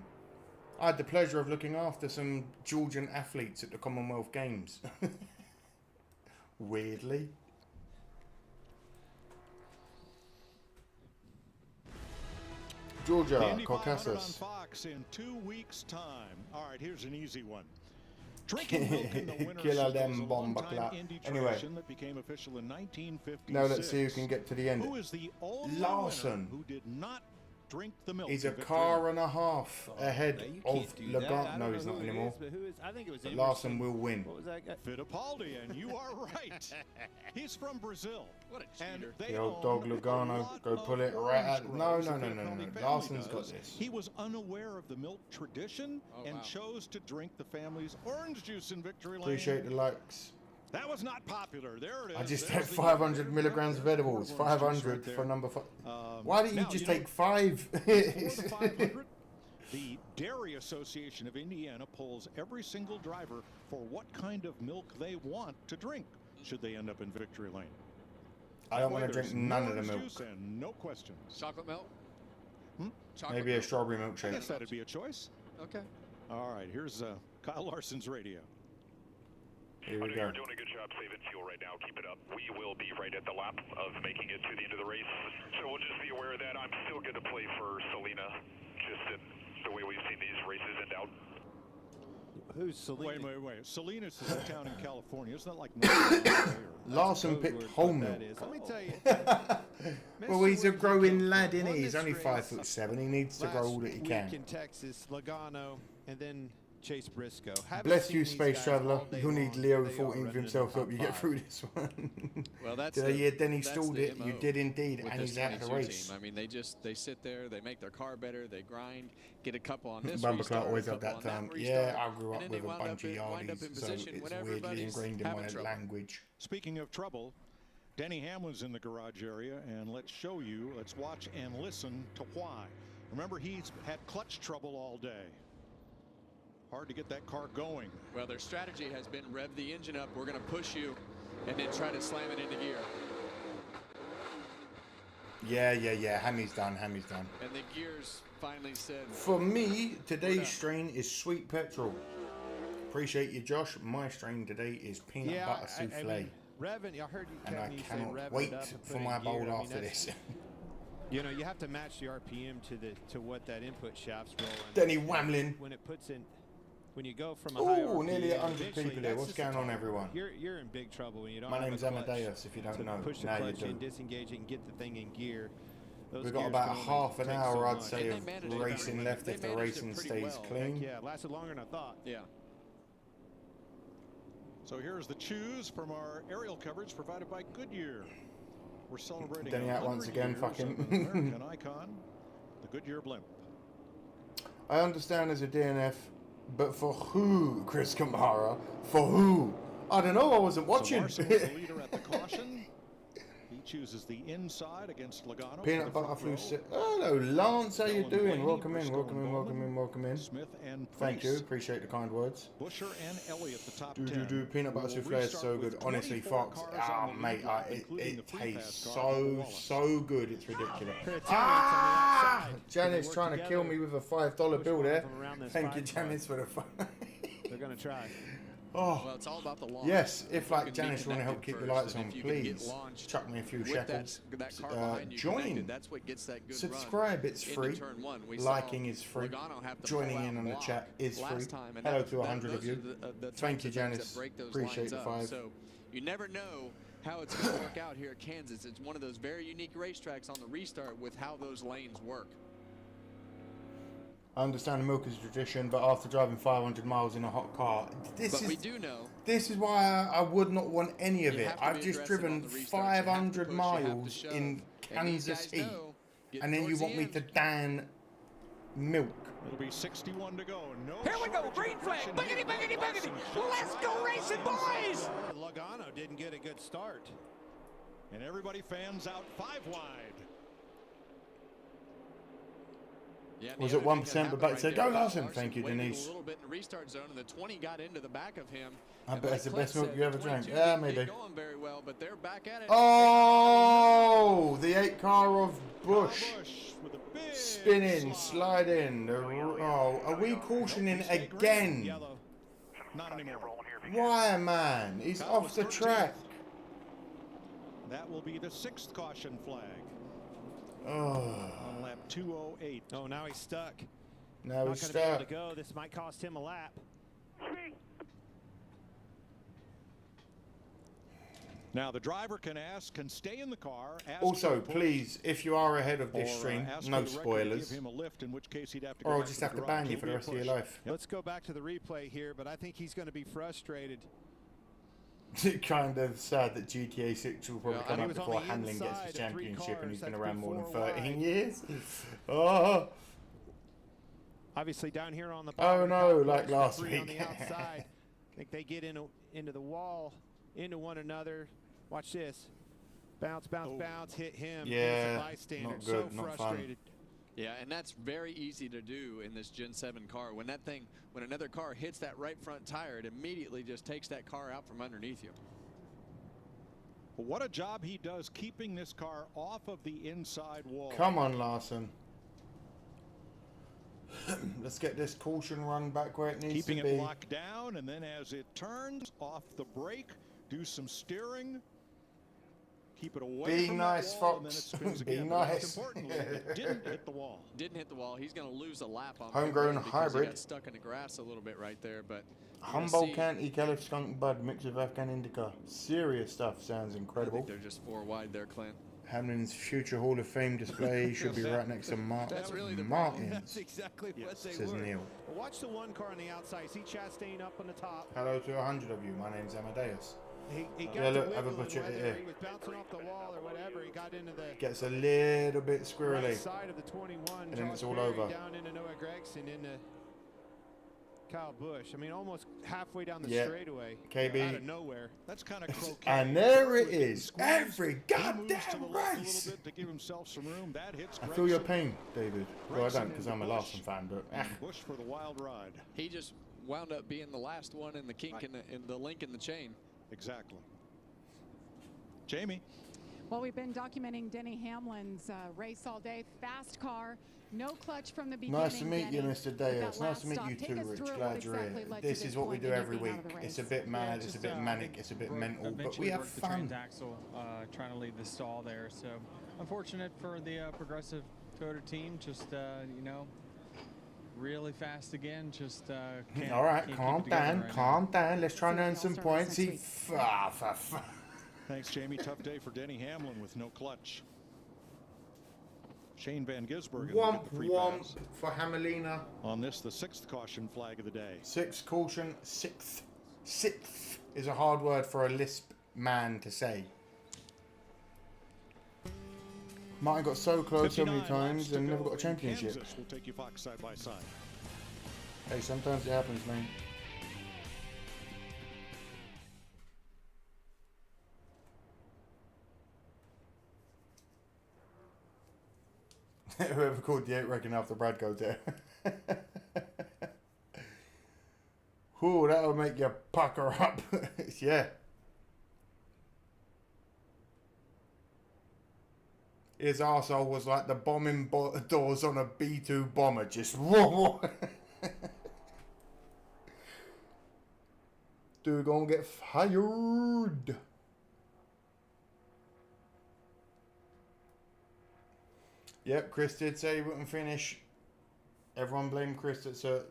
I had the pleasure of looking after some Georgian athletes at the Commonwealth Games. Weirdly. Georgia, Caucasus. Fox in 2 weeks' time. All right, here's an easy one. Drinking milk in the winter Killer is them a bomba long-time clap. Indy Anyway. tradition that became official in 1956. Now let's see who can get to the end. Who is the only Larson. winner who did not drink the milk? He's a in victory? car and a half ahead You of can't do that. I Lagarde. don't No, know he's who not it anymore. is, but who is? I think it was But Emerson. Larson will win. What was that guy? Fittipaldi, and you are right. He's from Brazil. What a And cheater. they The old own dog a Lugano, lot go of pull it right orange out. No, groves no, that no, the no, Fittipaldi no. family Larson's got does. this. He was unaware of the milk tradition and chose to drink the family's orange juice in Victory Lane. Appreciate the likes. That was not popular. There it is. I just There's had the 500 milligrams of edibles. orange juice 500 right for there. number 5. Why didn't you now, just know, take 5? 4 to 500, the Dairy Association of Indiana polls every single driver for what kind of milk they want to drink should they end up in Victory Lane. I don't want to drink none of the milk. Juice and no questions. Chocolate milk? Maybe a strawberry I milkshake. guess that'd be a choice. Okay. All right, here's Kyle Larson's radio. Here we I know go. you're doing a good job saving fuel right now. Keep it up. We will be right at the lap of making it to the end of the race. So we'll just be aware of that. I'm still going to play for Selena, just in the way we've seen these races end out. Who's Selena? Wait. Salinas is a town in California. Isn't that like Larson picked whole milk. Let me tell you. Well, he's a growing lad, isn't he? He's only 5'7". He needs to grow all that he Week can. in Texas, Logano, and then Chase Briscoe. Bless you, Space Traveller. You'll need Leo 14 for himself to help you get through this one. Well, that's Did I hear Denny that's stalled the it? You MO did indeed, with and this he's out of the 22 race. team. I mean, they sit there, they make their car better, they grind, get a couple on this Bumper restart, Clark always a had couple that on term. restart, Yeah, I grew and up then with they a bunch of wind up in yardies, so position it's when weirdly everybody's ingrained in having my trouble. language. Speaking of trouble, Denny Hamlin's in the garage area, and let's watch and listen to why. Remember, he's had clutch trouble all day. Hard to get that car going. Well, their strategy has been rev the engine up, we're going to push you, and then try to slam it into gear. Yeah. Hammy's done. And the gears finally said... For me, today's strain is sweet petrol. Appreciate you, Josh. My strain today is peanut butter souffle. I mean, revving, I heard you, And I Kevin, you say cannot revving wait it up and for put it my in bowl gear. I mean, after that's- this. You know, you have to match the RPM to what that input shaft's rolling. Denny Whamlin. When it puts in, when you go from a high Ooh, RPM, nearly 100 eventually people here. that's What's just a going on, time. everyone? You're in big trouble when you don't My have name's a clutch Amadeus, if you don't to know. push the Now you clutch do. in, disengage it, and get the thing in gear. Those We've got gears about can only half an take hour, so I'd much. say, And they of managed it racing very- left they if the managed it racing pretty stays well. clean. Heck yeah, it lasted longer than I thought. Yeah. So here's the choose from our aerial coverage provided by Goodyear. We're celebrating Denny out once 100 again, years fuck him. of an American icon. the Goodyear blimp. I understand there's a DNF, but for who, Chris Kamara? For who? I don't know. I wasn't watching. So Larson was the leader at the caution. He chooses the inside against Logano. Peanut butter flew. Hello, Lance. How you doing? Welcome in. Welcome in. Welcome in. Welcome in. Smith and Thank you. Appreciate the kind words. Busher and Elliott the top 10. Peanut butter souffle is so good. Honestly, Fox. Ah, mate, it tastes so good. It's ridiculous. Ah! Janice trying to kill me with a $5 bill there. Thank you, Janice, for the fun. They're going to try. Oh, well, it's all about the launch. Yes, if like Janice want to help keep the lights on, please chuck me a few shekels. Join. That's what gets that good subscribe, it's free. Liking is free. Joining in on the chat is free. Hello to 100 of you. Thank you, Janice. Appreciate the 5. So you never know how it's going to work out here at Kansas. It's one of those very unique racetracks on the restart with how those lanes work. I understand the milk is a tradition, but after driving 500 miles in a hot car, we do know. This is why I would not want any of it. I've just driven 500 miles in Kansas heat, and then you want me to dan milk. It'll be 61 to go. No. Here we go. Green flag. Boogity, boogity, boogity. Let's go racing, boys. Logano didn't get a good start. And everybody fans out 5 wide. Yeah, was it 1%? But back said, "Go Larson." Thank you, Denise. A little bit in the restart zone, and the 20 got into the back of him. I bet it's the best milk you ever drank. Yeah, maybe. Going very well, but they're back at it. Oh, the 8 car of Bush spinning, sliding. Oh, are we cautioning again? Not anymore. Why, man? He's off the track. That will be the 6th caution flag. Oh. On lap 208. Oh, now he's stuck. Now Not he's gonna be able stuck. to go. This might cost him a lap. Now the driver can stay in the car. Also, please, if you are ahead of this stream, no spoilers. Give him a lift, in which case he'd have to or go I'll just have to ban you for the rest of your life. Let's go back to the replay here, but I think he's going to be frustrated. Kind of sad that GTA 6 will probably come up before Hamlin gets his championship, and he's been around more than 13 years. Oh. Obviously down here on the bottom. Oh no, like last week. On the outside. I think they get into the wall, into one another. Watch this. Bounce, bounce, bounce, hit him. Yeah, bystander. not good, so not frustrated. fun. Yeah, and that's very easy to do in this Gen 7 car. When another car hits that right front tire, it immediately just takes that car out from underneath you. But what a job he does keeping this car off of the inside wall. Come on, Larson. Let's get this caution run back where it needs Keeping to be. Keeping it locked down, and then as it turns off the brake, do some steering. Keep it away from nice, the wall, Fox. And then it spins Be again. nice. Most importantly, it didn't hit the wall. Didn't hit the wall. He's going to lose a lap on homegrown because hybrid. He got stuck in the grass a little bit right there, but Humboldt County Caliph Skunk Bud mixed with Afghan Indica. Serious stuff. Sounds incredible. I think they're just 4 wide there, Clint. Hamlin's future Hall of Fame display should be right next to That's really the Martin's. That's exactly what they says were. Neil. Watch the one car on the outside. See Chastain up on the top. Hello to 100 of you. My name's Amadeus. He got Yeah, look, to have a wiggling, butcher whether here. He was bouncing off the wall or whatever. He got into the Gets a little bit squirrely. right side of the 21. And then it's all Berry over. Down into Noah Gregson, into Kyle Busch. I mean, almost halfway down the Yeah. straightaway. KB. Out of nowhere. That's kind of croquet. And there it is. Every goddamn A race. little bit to give himself some room. That hits I feel your pain, David. Well, I don't because I'm a Larson fan, but Busch for the wild ride. He just wound up being the last one in the kink in the link in the chain. Exactly. Jamie. Well, we've been documenting Denny Hamlin's race all day. Fast car, no clutch from the beginning. nice to meet you, Denny. Mr. Diaz. Nice to meet you Take too, us Rich. through Glad what you're exactly here. led to This is what we point do and every getting week. out of the It's a race. bit mad, it's a just, bit manic, it's a bit mental, but we have worked the fun. transaxle, trying to lead the stall there. So unfortunate for the Progressive Toyota team. Just you know, really fast again. Just can't, All right, can't calm keep it together down, right calm down. Let's try and earn some All-Star race points. next week. Thanks, Jamie. Tough day for Denny Hamlin with no clutch. Shane Van Gisbergen will Womp get the free womp pass. for Hamelina. On this, the 6th caution flag of the day. 6th caution, 6th. 6th is a hard word for a lisp man to say. Martin got so close so many 59 times laps to and never go got a in championship. Kansas. We'll take you Fox side by side. Hey, sometimes it happens, man. Whoever called the 8 reckon after Brad goes there. Ooh, that'll make you pucker up. Yeah. His arsehole was like the bombing doors on a B-2 bomber. Just whoa. Dude gonna get fired. Yep, Chris did say he wouldn't finish. Everyone blame Chris.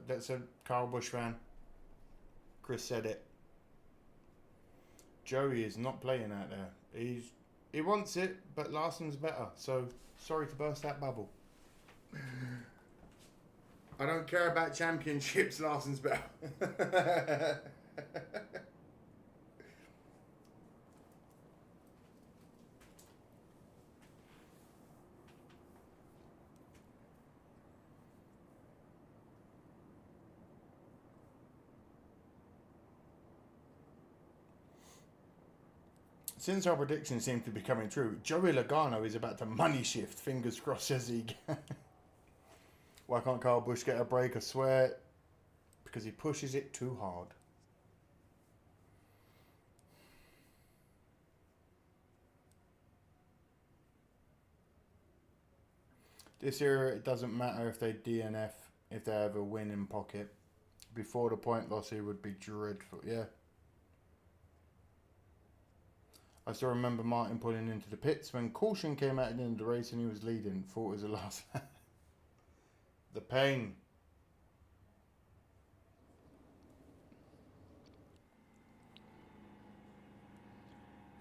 That's a Kyle Busch fan. Chris said it. Joey is not playing out there. He wants it, but Larson's better. So sorry to burst that bubble. I don't care about championships. Larson's better. Since our predictions seem to be coming true, Joey Logano is about to money shift. Fingers crossed as he can. Why can't Kyle Busch get a break? I swear. Because he pushes it too hard. This year it doesn't matter if they DNF, if they have a win in pocket. Before the point loss, it would be dreadful. Yeah. I still remember Martin pulling into the pits when caution came out at the end of the race and he was leading. Thought it was the last lap. The pain.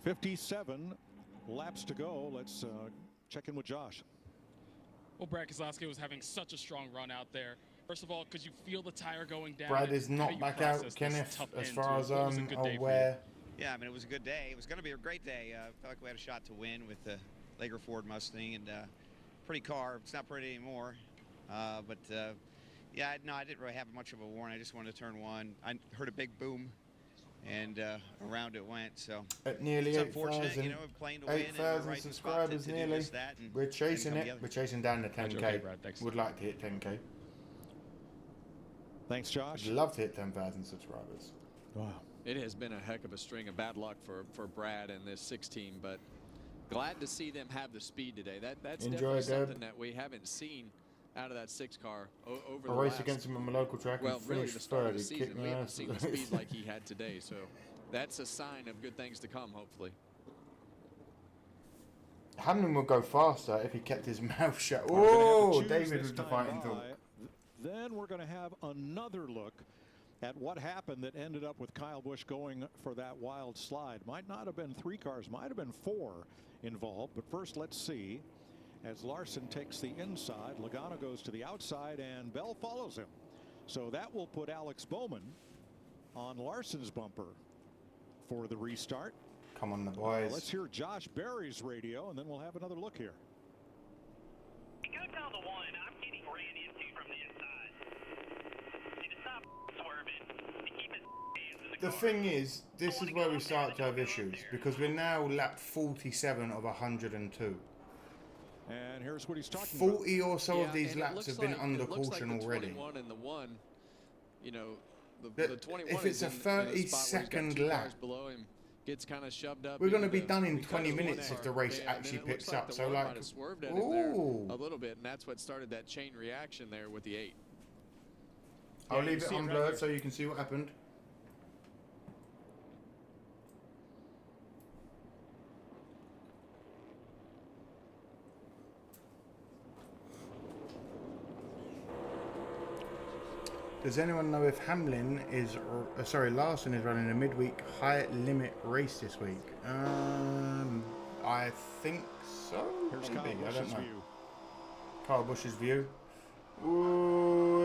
$57 laps to go. Let's check in with Josh. Well, Brad Keselowski was having such a strong run out there. First of all, because you feel the tire going down. Brad is not back out, Kenneth, as far as I'm aware. Yeah, I mean, it was a good day. It was going to be a great day. I felt like we had a shot to win with the Lager Ford Mustang, and pretty car. It's not pretty anymore. Yeah, no, I didn't really have much of a warning. I just wanted to turn one. I heard a big boom, and around it went. So at nearly it's unfortunate, 8,000, you know, playing to win. 8,000 subscribers nearly. We're chasing it. We're chasing down the 10K. Okay, Brad, Would like to hit 10K. Thanks, Josh. I'd love to hit 10,000 subscribers. Wow. It has been a heck of a string of bad luck for Brad and this 16, but glad to see them have the speed today. That's definitely something that we haven't seen out of that 6 car over the I raced last, against him in my local track and really finished the start of third. the He season. kicked We my haven't ass. seen the speed like he had today, so that's a sign of good things to come, hopefully. Hamlin would go faster if he kept his mouth shut. Oh, David with the fighting talk. Then we're going to have another look at what happened that ended up with Kyle Busch going for that wild slide. Might not have been 3 cars, might have been 4 involved. But first, let's see. As Larson takes the inside, Logano goes to the outside, and Bell follows him. So that will put Alex Bowman on Larson's bumper for the restart. Come on, the boys. Let's hear Josh Berry's radio, and then we'll have another look here. Go tell the one I'm getting ran into from the inside. Need to stop swerving. To keep his hands in The thing is, this is where we start to have issues because we're now lap 47 of 102. And here's what he's talking 40 about. or so of these laps have been under caution already. The 21 and the 1, you know, the 21 if it's a 30-second lap, below him, gets kind of shoved up. we're going to be done in 20 minutes if the race actually picks up. So like, ooh, a little bit, and that's what started that chain reaction there with the 8. I'll leave it unblurred so you can see what happened. Does anyone know if Hamlin is, Larson is running a midweek high limit race this week? I think so. Here's Maybe. Kyle I don't Busch's know. view. Kyle Busch's view. Ooh,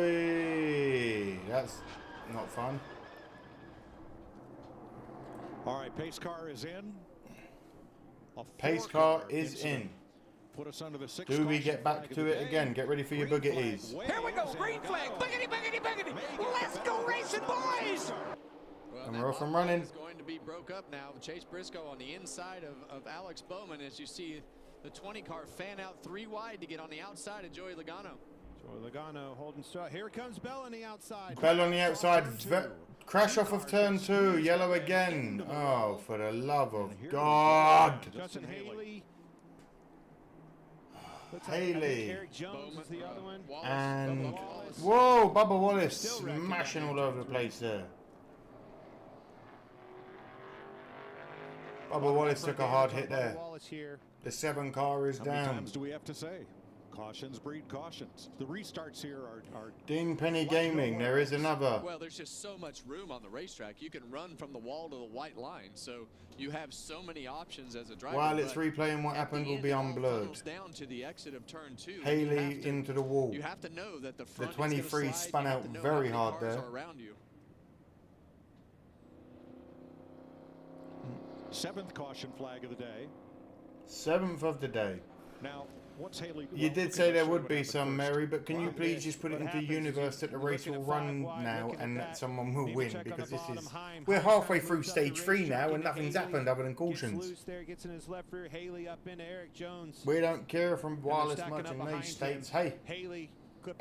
that's not fun. All right, pace car is in. Pace car is in. put us under the 6th. Do we get back to it again? Get ready for your boogeties. Here we go, green flag. Boogity, boogity, boogity. Let's go racing, boys. Well, And we're off and running. Is going to be broke up now. Chase Briscoe on the inside of Alex Bowman as you see the 20 car fan out 3 wide to get on the outside of Joey Logano. Joey Logano holding straight. Here comes Bell on the outside. Bell on the outside. Crash off of turn 2. Yellow again. Oh, for the love of God. Justin Haley. Haley. Eric Jones is the other one. And whoa, Bubba Wallace smashing all over the place there. Bubba Wallace took a hard hit there. The 7 car is How many down. times do we have to say? Cautions breed cautions. The restarts here are Dean Penny Gaming, there is another. Well, there's just so much room on the racetrack. You can run from the wall to the white line, so you have so many options as a driver. While it's replaying what happened will be unblurred. Down to the exit of turn 2. Haley into the wall. You have to know that the The front 23 spun out very hard there. Around you. 7th caution flag of the day. 7th of the day. Now, what's Haley? You did say there would be some, Mary, but can you please just put it into universe that the race will run now and that someone will win, because this is, we're halfway through stage 3 now and nothing's happened other than cautions. Loose there, gets in his left rear. Haley up into Eric Jones. We don't care from Wireless much in these states. Hey, Haley,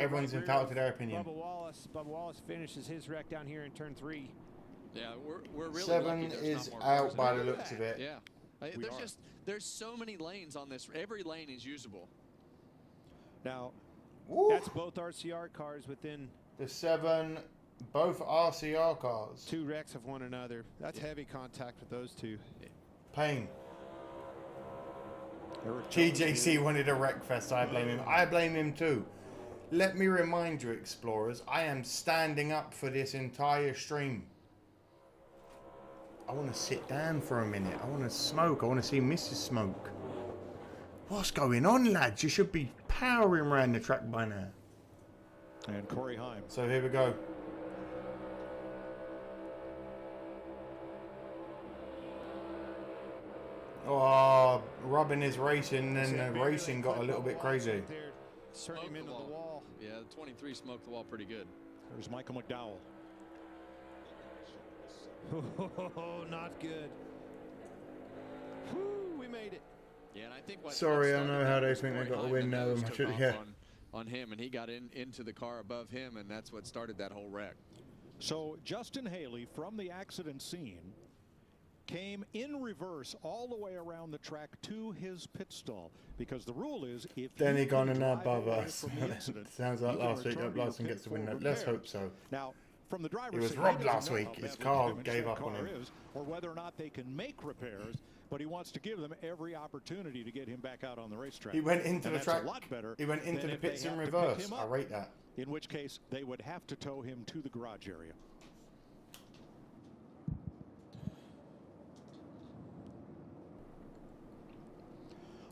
everyone's entitled to their opinion. Bubba Wallace finishes his wreck down here in turn 3. Yeah, we're really 7 lucky is not more out cars by in the there. looks of it. Yeah, there's so many lanes on this. Every lane is usable. Now, Woo. that's both RCR cars within The 7, both RCR cars. 2 wrecks of one another. That's heavy contact with those 2. Pain. TJC wanted a wreck fest. I blame him. I blame him too. Let me remind you, Explorers, I am standing up for this entire stream. I want to sit down for a minute. I want to smoke. I want to see Mrs. Smoke. What's going on, lads? You should be powering around the track by now. And Corey Heim. So here we go. Oh, Robin is racing, and the racing got a little bit crazy. Turned him into the wall. Yeah, the 23 smoked the wall pretty good. There's Michael McDowell. Oh, not good. Whew, we made it. Yeah, and I think what Sorry, I started know how that they was think they Corey got a Heim, win and now. those I took should, off yeah. on him, and he got into the car above him, and that's what started that whole wreck. So Justin Haley from the accident scene came in reverse all the way around the track to his pit stall, because the rule is if Then he you gone and now drive above away us. from the incident, Sounds like you can last week. return to your Larson pit gets the win. for Let's repairs. hope so. Now, from the driver's It was seat, robbed he last doesn't know week. how His badly car damaged gave that up on car him. is, or whether or not they can make repairs, but he wants to give them every opportunity to get him back out on the racetrack. He went into And the that's track. a lot better He went into than the if they pits in have to pick reverse. him I up, rate that. in which case they would have to tow him to the garage area.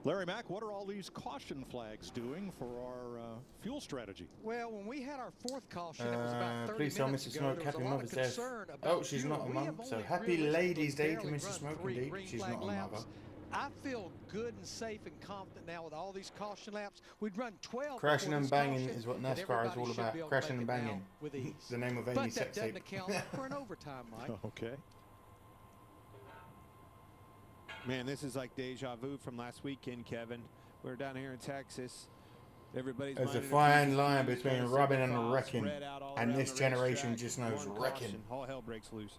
Larry Mack, what are all these caution flags doing for our fuel strategy? Well, when we had our 4th caution, it was about 30 Please tell minutes Mrs. ago, Smoke there was happy a lot of Mother's Day. concern about Oh, she's fuel. not a We mum. have So only happy really Ladies Day to barely Mrs. run Smoke 3 indeed. green She's flag not a laps. mother. I feel good and safe and confident now with all these caution laps. We'd run 12. Crashing before and this banging caution, is what and NASCAR is everybody all should about. be able to Crashing make and it now banging. with ease. The name of But Amy's that sex doesn't tape. account for an overtime, Mike. Okay. Man, this is like deja vu from last weekend, Kevin. We're down here in Texas. Everybody's There's a minding their fine P's, line Q's, between trying to rubbing signal and fouls, wrecking, spread out all and around this the generation racetrack. just knows One wrecking. caution, all hell breaks loose.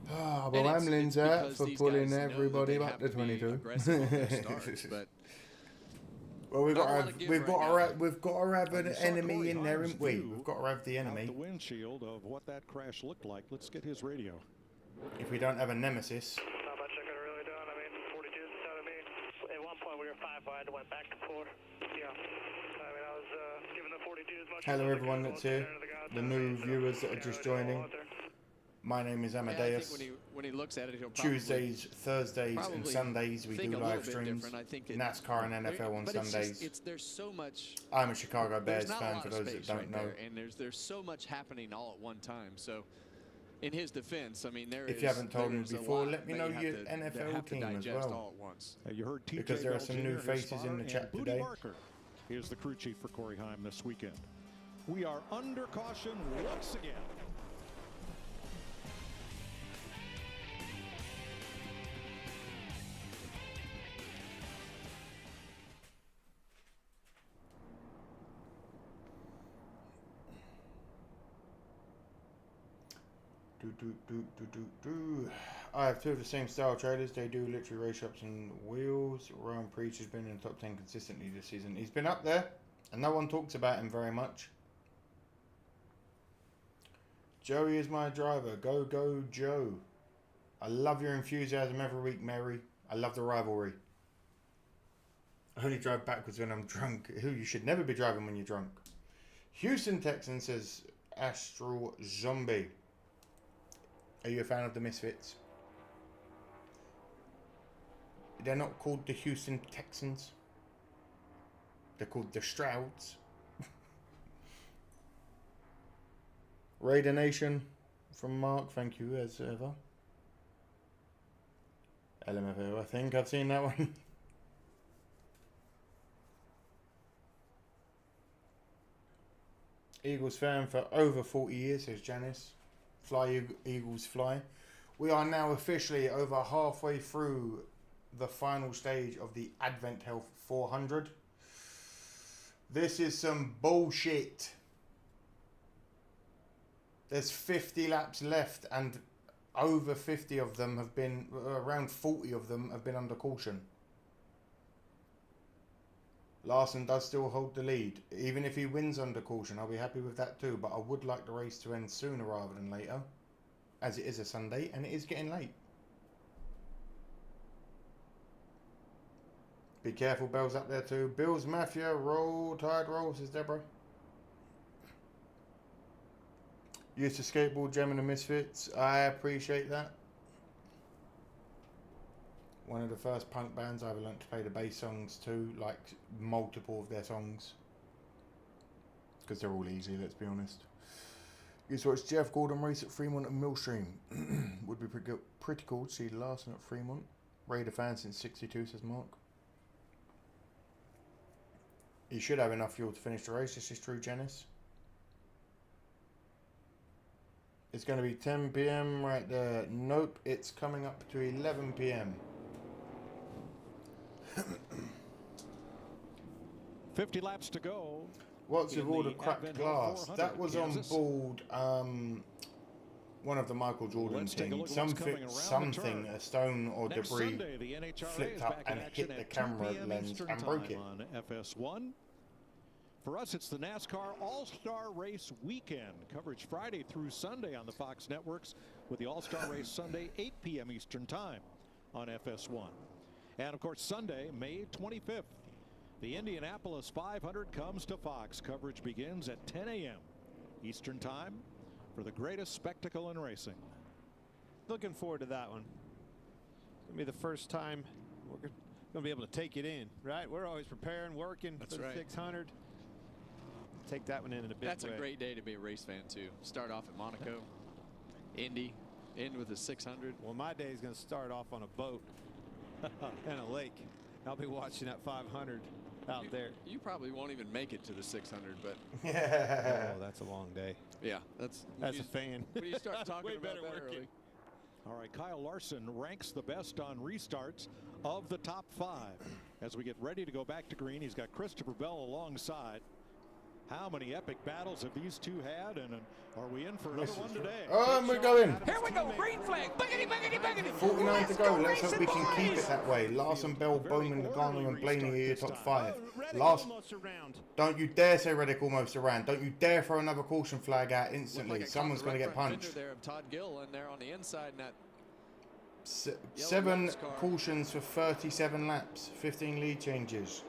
Ah, And well, it's Hamlin's out because for these pulling guys know that everybody they back have to be 22. aggressive on their starts, but Well, we've Not got a to lot have, of give we've right got to now. have, we've got to have an You saw enemy Corey in there, Himes' haven't we? view We've got to have the out enemy. the windshield of what that crash looked like. Let's get his radio. If we don't have a nemesis. Not much I could have really done. I mean, 42 is the time of me. At one point, we were 5 wide and went back to 4. Yeah. I mean, I was giving the 42 as much Hello, as I everyone could. that's here. The new viewers that are just joining. My name is yeah, I Amadeus. think when he looks at it, he'll probably Tuesdays, Thursdays, and probably Sundays we think do a little live bit streams. different. I think NASCAR and NFL on but it's Sundays. just, there's so much. I'm a Chicago There's Bears not a fan lot for of those that space don't right know. there, and there's so much happening all at one time. So in his defense, I mean, if you haven't told me before, let me know your NFL team as well. All at once. You heard TJ because there are some new Jr., faces in the chat Booty today. Barker is the crew chief for Corey Heim this weekend. We are under caution once again. I have two of the same style traders. They do literally race ups and wheels. Ryan Preach has been in the top 10 consistently this season. He's been up there, and no one talks about him very much. Joey is my driver. Go, go, Joe. I love your enthusiasm every week, Mary. I love the rivalry. I only drive backwards when I'm drunk. You should never be driving when you're drunk. Houston Texan says Astral Zombie. Are you a fan of the Misfits? They're not called the Houston Texans. They're called the Strouds. Raider Nation from Mark. Thank you as ever. LMFAO, I think I've seen that one. Eagles fan for over 40 years, says Janice. Fly Eagles fly. We are now officially over halfway through the final stage of the Advent Health 400. This is some bullshit. There's 50 laps left, and over 50 of them have been, around 40 of them have been under caution. Larson does still hold the lead. Even if he wins under caution, I'll be happy with that too. But I would like the race to end sooner rather than later, as it is a Sunday and it is getting late. Be careful, Bell's up there too. Bill's Mafia, roll, tide roll, says Deborah. Used to skateboard, Gem and the Misfits. I appreciate that. One of the first punk bands I ever learnt to play the bass songs too, like multiple of their songs. Because they're all easy, let's be honest. Used to watch Jeff Gordon race at Fremont and Millstream. Would be pretty cool to see Larson at Fremont. Raider fan since 62, says Mark. You should have enough fuel to finish the race, this is true, Janice. It's going to be 10 PM right there. Nope, it's coming up to 11 PM. 50 laps to go. What's with all the cracked glass? That was on board one of the Michael Jordan things. Something, a stone or debris flipped up and hit the camera lens and broke it. On FS1. For us, it's the NASCAR All-Star Race Weekend. Coverage Friday through Sunday on the Fox networks with the All-Star Race Sunday, 8 p.m. Eastern Time on FS1. And, of course, Sunday, May 25th, the Indianapolis 500 comes to Fox. Coverage begins at 10 a.m. Eastern Time for the greatest spectacle in racing. Looking forward to that one. It's going to be the first time we're going to be able to take it in, right? We're always preparing, working for the 600. Take that one in a big way. That's a great day to be a race fan, too. Start off at Monaco, Indy, end with a 600. Well, my day is going to start off on a boat and a lake. I'll be watching that 500 out there. You probably won't even make it to the 600, but oh, that's a long day. Yeah, that's as a fan. When you start talking way about better that working. early. All right, Kyle Larson ranks the best on restarts of the top 5. As we get ready to go back to green, he's got Christopher Bell alongside. How many epic battles have these two had, and are we in for another one today? Oh, and we're going. Here we go, green flag. Boogity, boogity, boogity. 49 to go. Let's hope we can keep it that way. Larson, Bell, Bowman, Logano, and Blaney are your top 5. Don't you dare say Reddick almost around. Don't you dare throw another caution flag out instantly. Someone's going to get punched. There of Todd Gill in there on the inside, and that 7 cautions for 37 laps. 15 lead changes.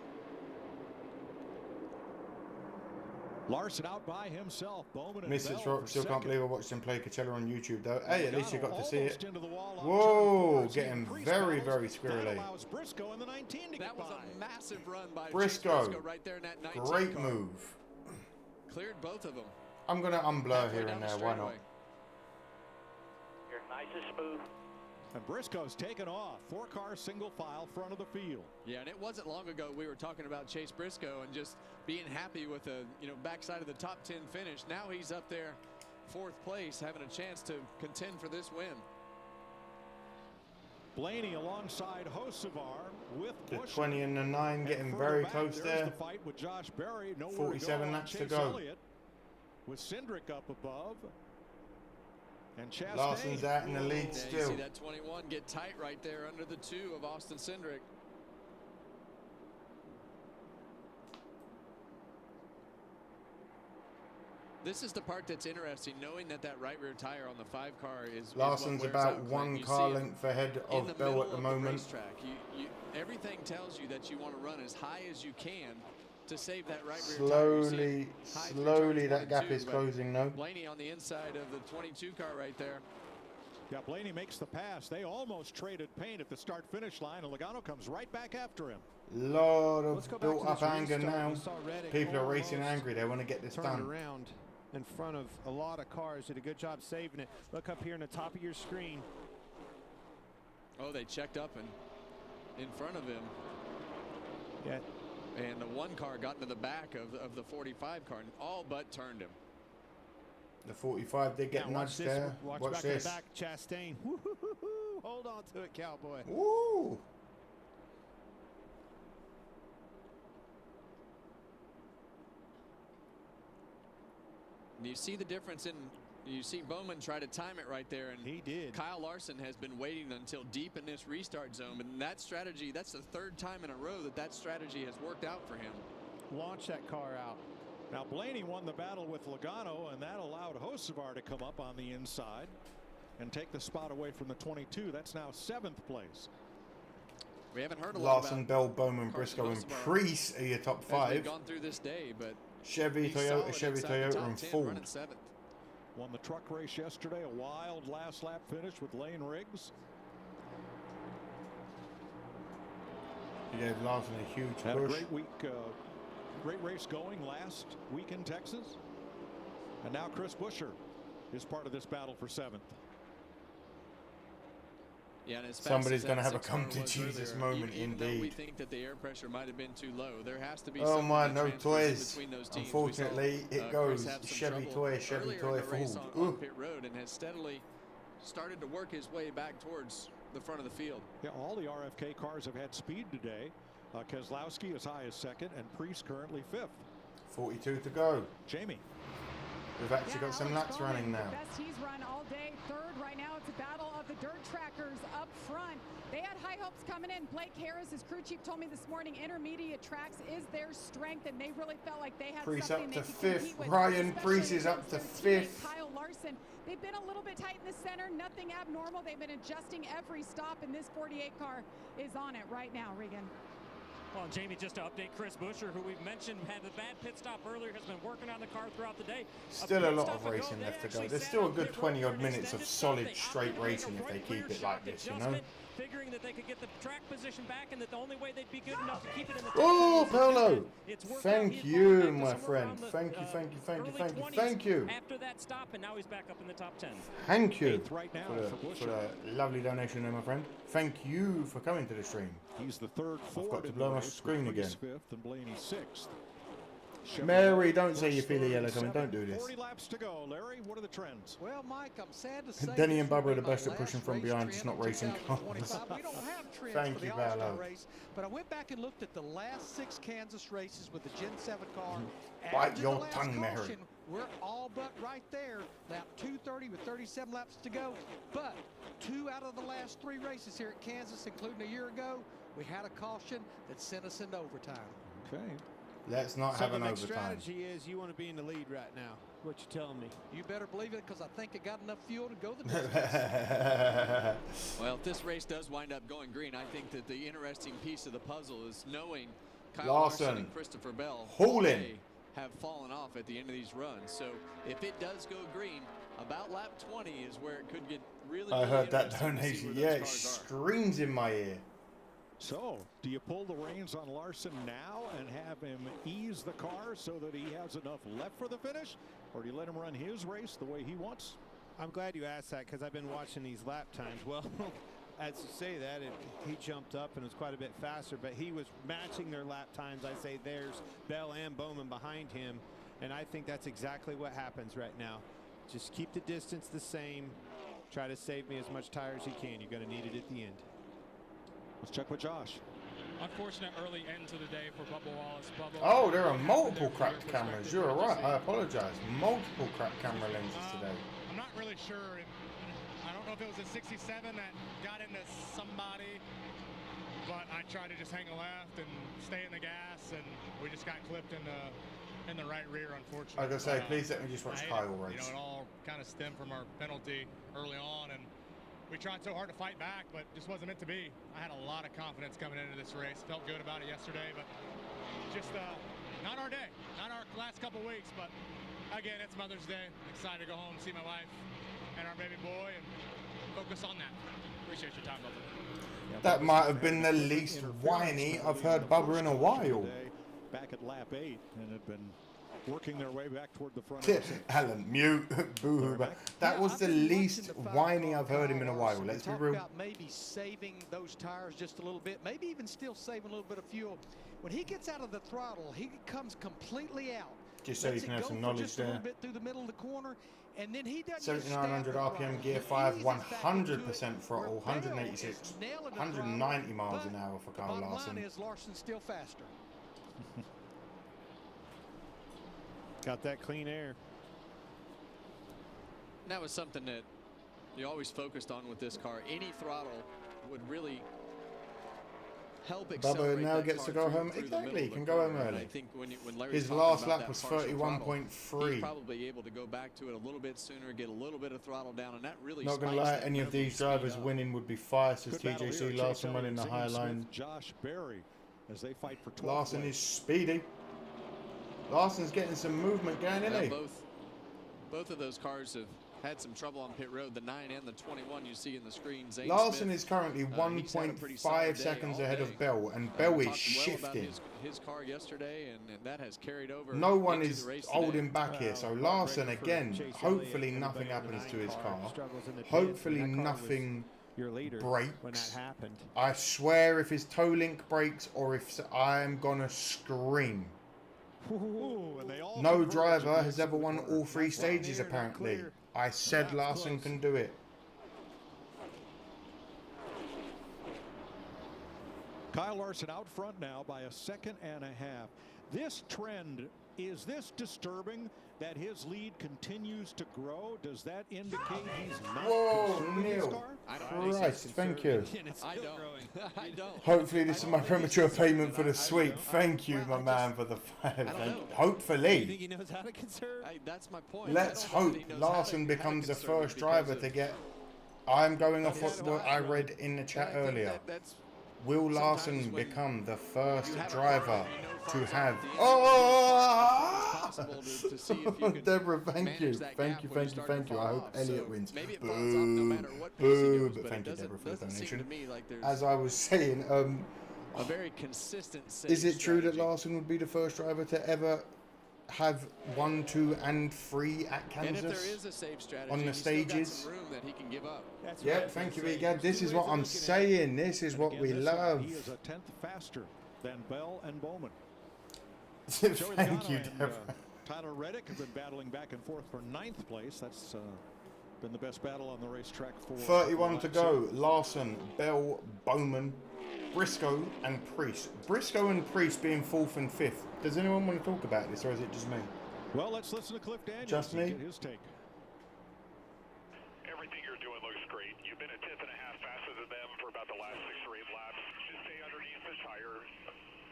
Larson out by himself. Bowman and Misfits Bell Rock, still can't believe I watched him play Coachella on YouTube though. Hey, at least you got to see it. Whoa, getting very, very squirrely. That was a massive run by Briscoe. right there in that 19 Great car. move. Cleared both of them. I'm going to unblur here and there, why not? Nice and smooth. And Briscoe's taken off. 4-car single file front of the field. Yeah, and it wasn't long ago we were talking about Chase Briscoe and just being happy with a backside of the top 10 finish. Now he's up there 4th place, having a chance to contend for this win. Blaney alongside Hocevar with The Buescher. 20 and the 9 getting very close there. The fight with Josh Berry. 47 laps to go. Elliott with Cindric up above. And Chastain. Larson's out in the lead Yeah, still. you see that 21 get tight right there under the 2 of Austin Cindric. This is the part that's interesting, knowing that right rear tire on the 5 car is Larson's what wears about out, 1 car length ahead of Bell at the moment. Everything tells you that you want to run as high as you can to save that right rear tire. Slowly that gap is closing now. Blaney on the inside of the 22 car right there. Yeah, Blaney makes the pass. They almost traded paint at the start-finish line, and Logano comes right back after him. Lot of built-up anger now. People are racing angry. They want to get this done. Around in front of a lot of cars. Did a good job saving it. Look up here in the top of your screen. Oh, they checked up and in front of him. Yeah. And the 1 car got into the back of the 45 car and all but turned him. The 45 did get nudged there. Watch Watch back this. in the back, Chastain. Hold on to it, cowboy. Woo! And you see the difference in, you see Bowman try to time it right there, and he did. Kyle Larson has been waiting until deep in this restart zone, and that strategy, that's the 3rd time in a row that strategy has worked out for him. Launch that car out. Now Blaney won the battle with Logano, and that allowed Hocevar to come up on the inside and take the spot away from the 22. That's now 7th place. We haven't heard a lot Larson, about Bell, Bowman, Briscoe, and Priest are your top 5. We've gone through this day, but Chevy, Toyota, and Ford. Won the truck race yesterday. A wild last lap finish with Lane Riggs. He gave Larson a huge Had push. a great week. Great race going last week in Texas. And now Chris Buescher is part of this battle for 7th. Yeah, and as fast Somebody's as going to that have a 6 car come to was Jesus earlier, moment even though we indeed. think that the air pressure might have been too low, there has to be Oh some my, heat no transfers toys. between those teams. Unfortunately, We saw, it Chris goes have some Chevy trouble Toy, Chevy earlier Toy, in the race Ford. on pit road and has steadily started to work his way back towards the front of the field. Yeah, all the RFK cars have had speed today. Keselowski as high as 2nd and Priest currently 5th. 42 to go. Jamie. We've actually got some laps running now. The best he's run all day. 3rd right now. It's a battle of the dirt trackers up front. They had high hopes coming in. Blake Harris, his crew chief, told me this morning intermediate tracks is their strength, and they really felt like they had Priest something up they to could 5th. compete with. Ryan Priest is up to Against their 5th. teammate, Kyle Larson. They've been a little bit tight in the center. Nothing abnormal. They've been adjusting every stop, and this 48 car is on it right now, Regan. Well, Jamie, just to update Chris Buescher, who we've mentioned had a bad pit stop earlier, has been working on the car throughout the day. Still a lot of racing left to go. There's still a good 20 odd minutes of solid straight racing if they keep it like this, you know. Figuring that they could get the track position back and that the only way they'd be good enough to keep it in the Oh, Paolo! Thank you, my friend. Thank you, thank you, thank you, thank you, thank you. After that stop, and now he's back up in the top 10. Thank you Right now for the lovely donation there, my friend. Thank you for coming to the stream. He's the 3rd Ford. I've got to blow my screen again. 5th and Blaney 6th. Mary, don't say you feel the yellow coming. Don't do this. 40 laps to go. Larry, what are the trends? Well, Mike, I'm sad to say Denny this and Bubba will are the be my best at pushing last from race behind, just trend not in racing cars. 2025. We don't have trends Thank for you, the All-Star Paolo. race, but I went back and looked at the last 6 Kansas races with the Gen 7 car. Bite After your the last tongue, Mary. caution, we're all but right there. Lap 230 with 37 laps to go. But 2 out of the last 3 races here at Kansas, including a year ago, we had a caution that sent us into overtime. Okay. Let's not So have an the next overtime. strategy is you want to be in the lead right now. What you telling me? You better believe it, because I think it got enough fuel to go the distance. Well, if this race does wind up going green, I think that the interesting piece of the puzzle is knowing Kyle Larson and Christopher Bell Hauling. have fallen off at the end of these runs. So if it does go green, about lap 20 is where it could get really, I really heard that interesting to see donation. where Yeah, those it cars are. screams in my ear. So, do you pull the reins on Larson now and have him ease the car so that he has enough left for the finish? Or do you let him run his race the way he wants? I'm glad you asked that because I've been watching these lap times. Well, as you say that, he jumped up and was quite a bit faster, but he was matching their lap times. I say there's Bell and Bowman behind him, and I think that's exactly what happens right now. Just keep the distance the same. Try to save me as much tire as you can. You're going to need it at the end. Let's check with Josh. Unfortunate early end to the day for Bubba Wallace. Oh, there are multiple cracked cameras. You're right. I apologize. Multiple cracked camera lenses today. I'm not really sure. I don't know if it was a 67 that got into somebody, but I tried to just hang a left and stay in the gas, and we just got clipped in the right rear, unfortunately. I gotta say, please let me just watch Kyle race. You know, it all kind of stemmed from our penalty early on, and we tried so hard to fight back, but just wasn't meant to be. I had a lot of confidence coming into this race. Felt good about it yesterday, but just not our day, not our last couple weeks. But again, it's Mother's Day. Excited to go home, see my wife and our baby boy, and focus on that. Appreciate your time, Bubba. That might have been the least whiny I've heard Bubba in a while. Back at lap 8 and had been working their way back toward the front. Alan, mute, boo-hoo. That was the least whiny I've heard him in a while. Let's be real. About maybe saving those tires just a little bit, maybe even still saving a little bit of fuel. When he gets out of the throttle, he comes completely out. Just so you can have some knowledge there. A little bit through the middle of the corner, and then he doesn't. 7900 RPM, gear 5, 100% throttle, 186, 190 miles an hour for Kyle Larson. Is Larson still faster? Got that clean air. That was something that you always focused on with this car. Any throttle would really help accelerate. Bubba now gets to go home. Exactly, he can go home early. I think when his last lap was 31.3. He's probably able to go back to it a little bit sooner, get a little bit of throttle down, and that really. Not gonna lie, any of these drivers winning would be fast as TJC Larson running the high line. Josh Berry as they fight for 12th Larson place. is speedy. Larson's getting some movement going, isn't he? Both of those cars have had some trouble on pit road. The 9 and the 21 you see in the screen. Zane Larson Smith, is currently 1.5 seconds ahead of Bell, and Bell is shifting. His car yesterday, and that has carried over. No one is holding back here, so Larson again. Hopefully nothing happens to his car. Hopefully nothing breaks. I swear, if his toe link breaks or if I'm gonna scream. No driver has ever won all 3 stages apparently. I said Larson can do it. Kyle Larson out front now by a second and a half. This trend, is this disturbing that his lead continues to grow? Does that indicate he's not conserving his car? Christ, thank you. I don't. I don't. Hopefully this is my premature payment for the sweep. Thank you, my man, for the 5. Hopefully. You think he knows how to conserve? That's my point. Let's hope Larson becomes the first driver to get. I'm going off what I read in the chat earlier. Will Larson become the first driver to have? Oh! Deborah, thank you. Thank you. I hope Elliott wins. Boo. But thank you, Deborah, for the donation. As I was saying, a very consistent. Is it true that Larson would be the first driver to ever have 1, 2, and 3 at Kansas? And if there is a safe strategy, on the stages? Room that he can give up. Yep, thank you, Egad. This is what I'm saying. This is what we love. He is a 10th faster than Bell and Bowman. Thank you, Deborah. Tyler Reddick have been battling back and forth for 9th place. That's been the best battle on the racetrack for 31 to go. Larson, Bell, Bowman, Briscoe, and Priest. Briscoe and Priest being 4th and 5th. Does anyone want to talk about this, or is it just me? Well, let's listen to Cliff Daniels. Just me? Get his take. Everything you're doing looks great. You've been a 10th and a half faster than them for about the last 6 or 8 laps. Just stay underneath the tire.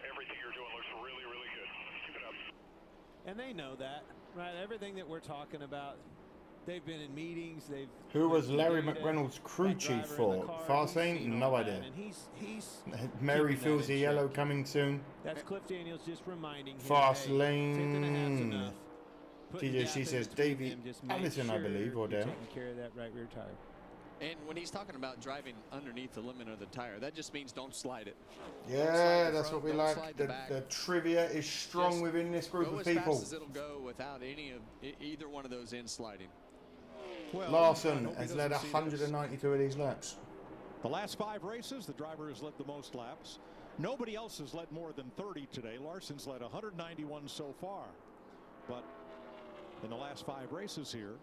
Everything you're doing looks really, really good. Keep it up. And they know that, right? Everything that we're talking about, they've been in meetings. Who was Larry McReynolds' crew chief for? Farslane? No idea. Mary feels the yellow coming soon. That's Cliff Daniels just reminding him. Farslane. TJC says Davey Allison, I believe, or there. Taking care of that right rear tire. And when he's talking about driving underneath the limit of the tire, that just means don't slide it. Yeah, that's what we like. The trivia is strong within this group of people. Go as fast as it'll go without any of either one of those ends sliding. Well, Larson has led 192 of these laps. The last 5 races, the driver has led the most laps. Nobody else has led more than 30 today. Larson's led 191 so far. But in the last 5 races here,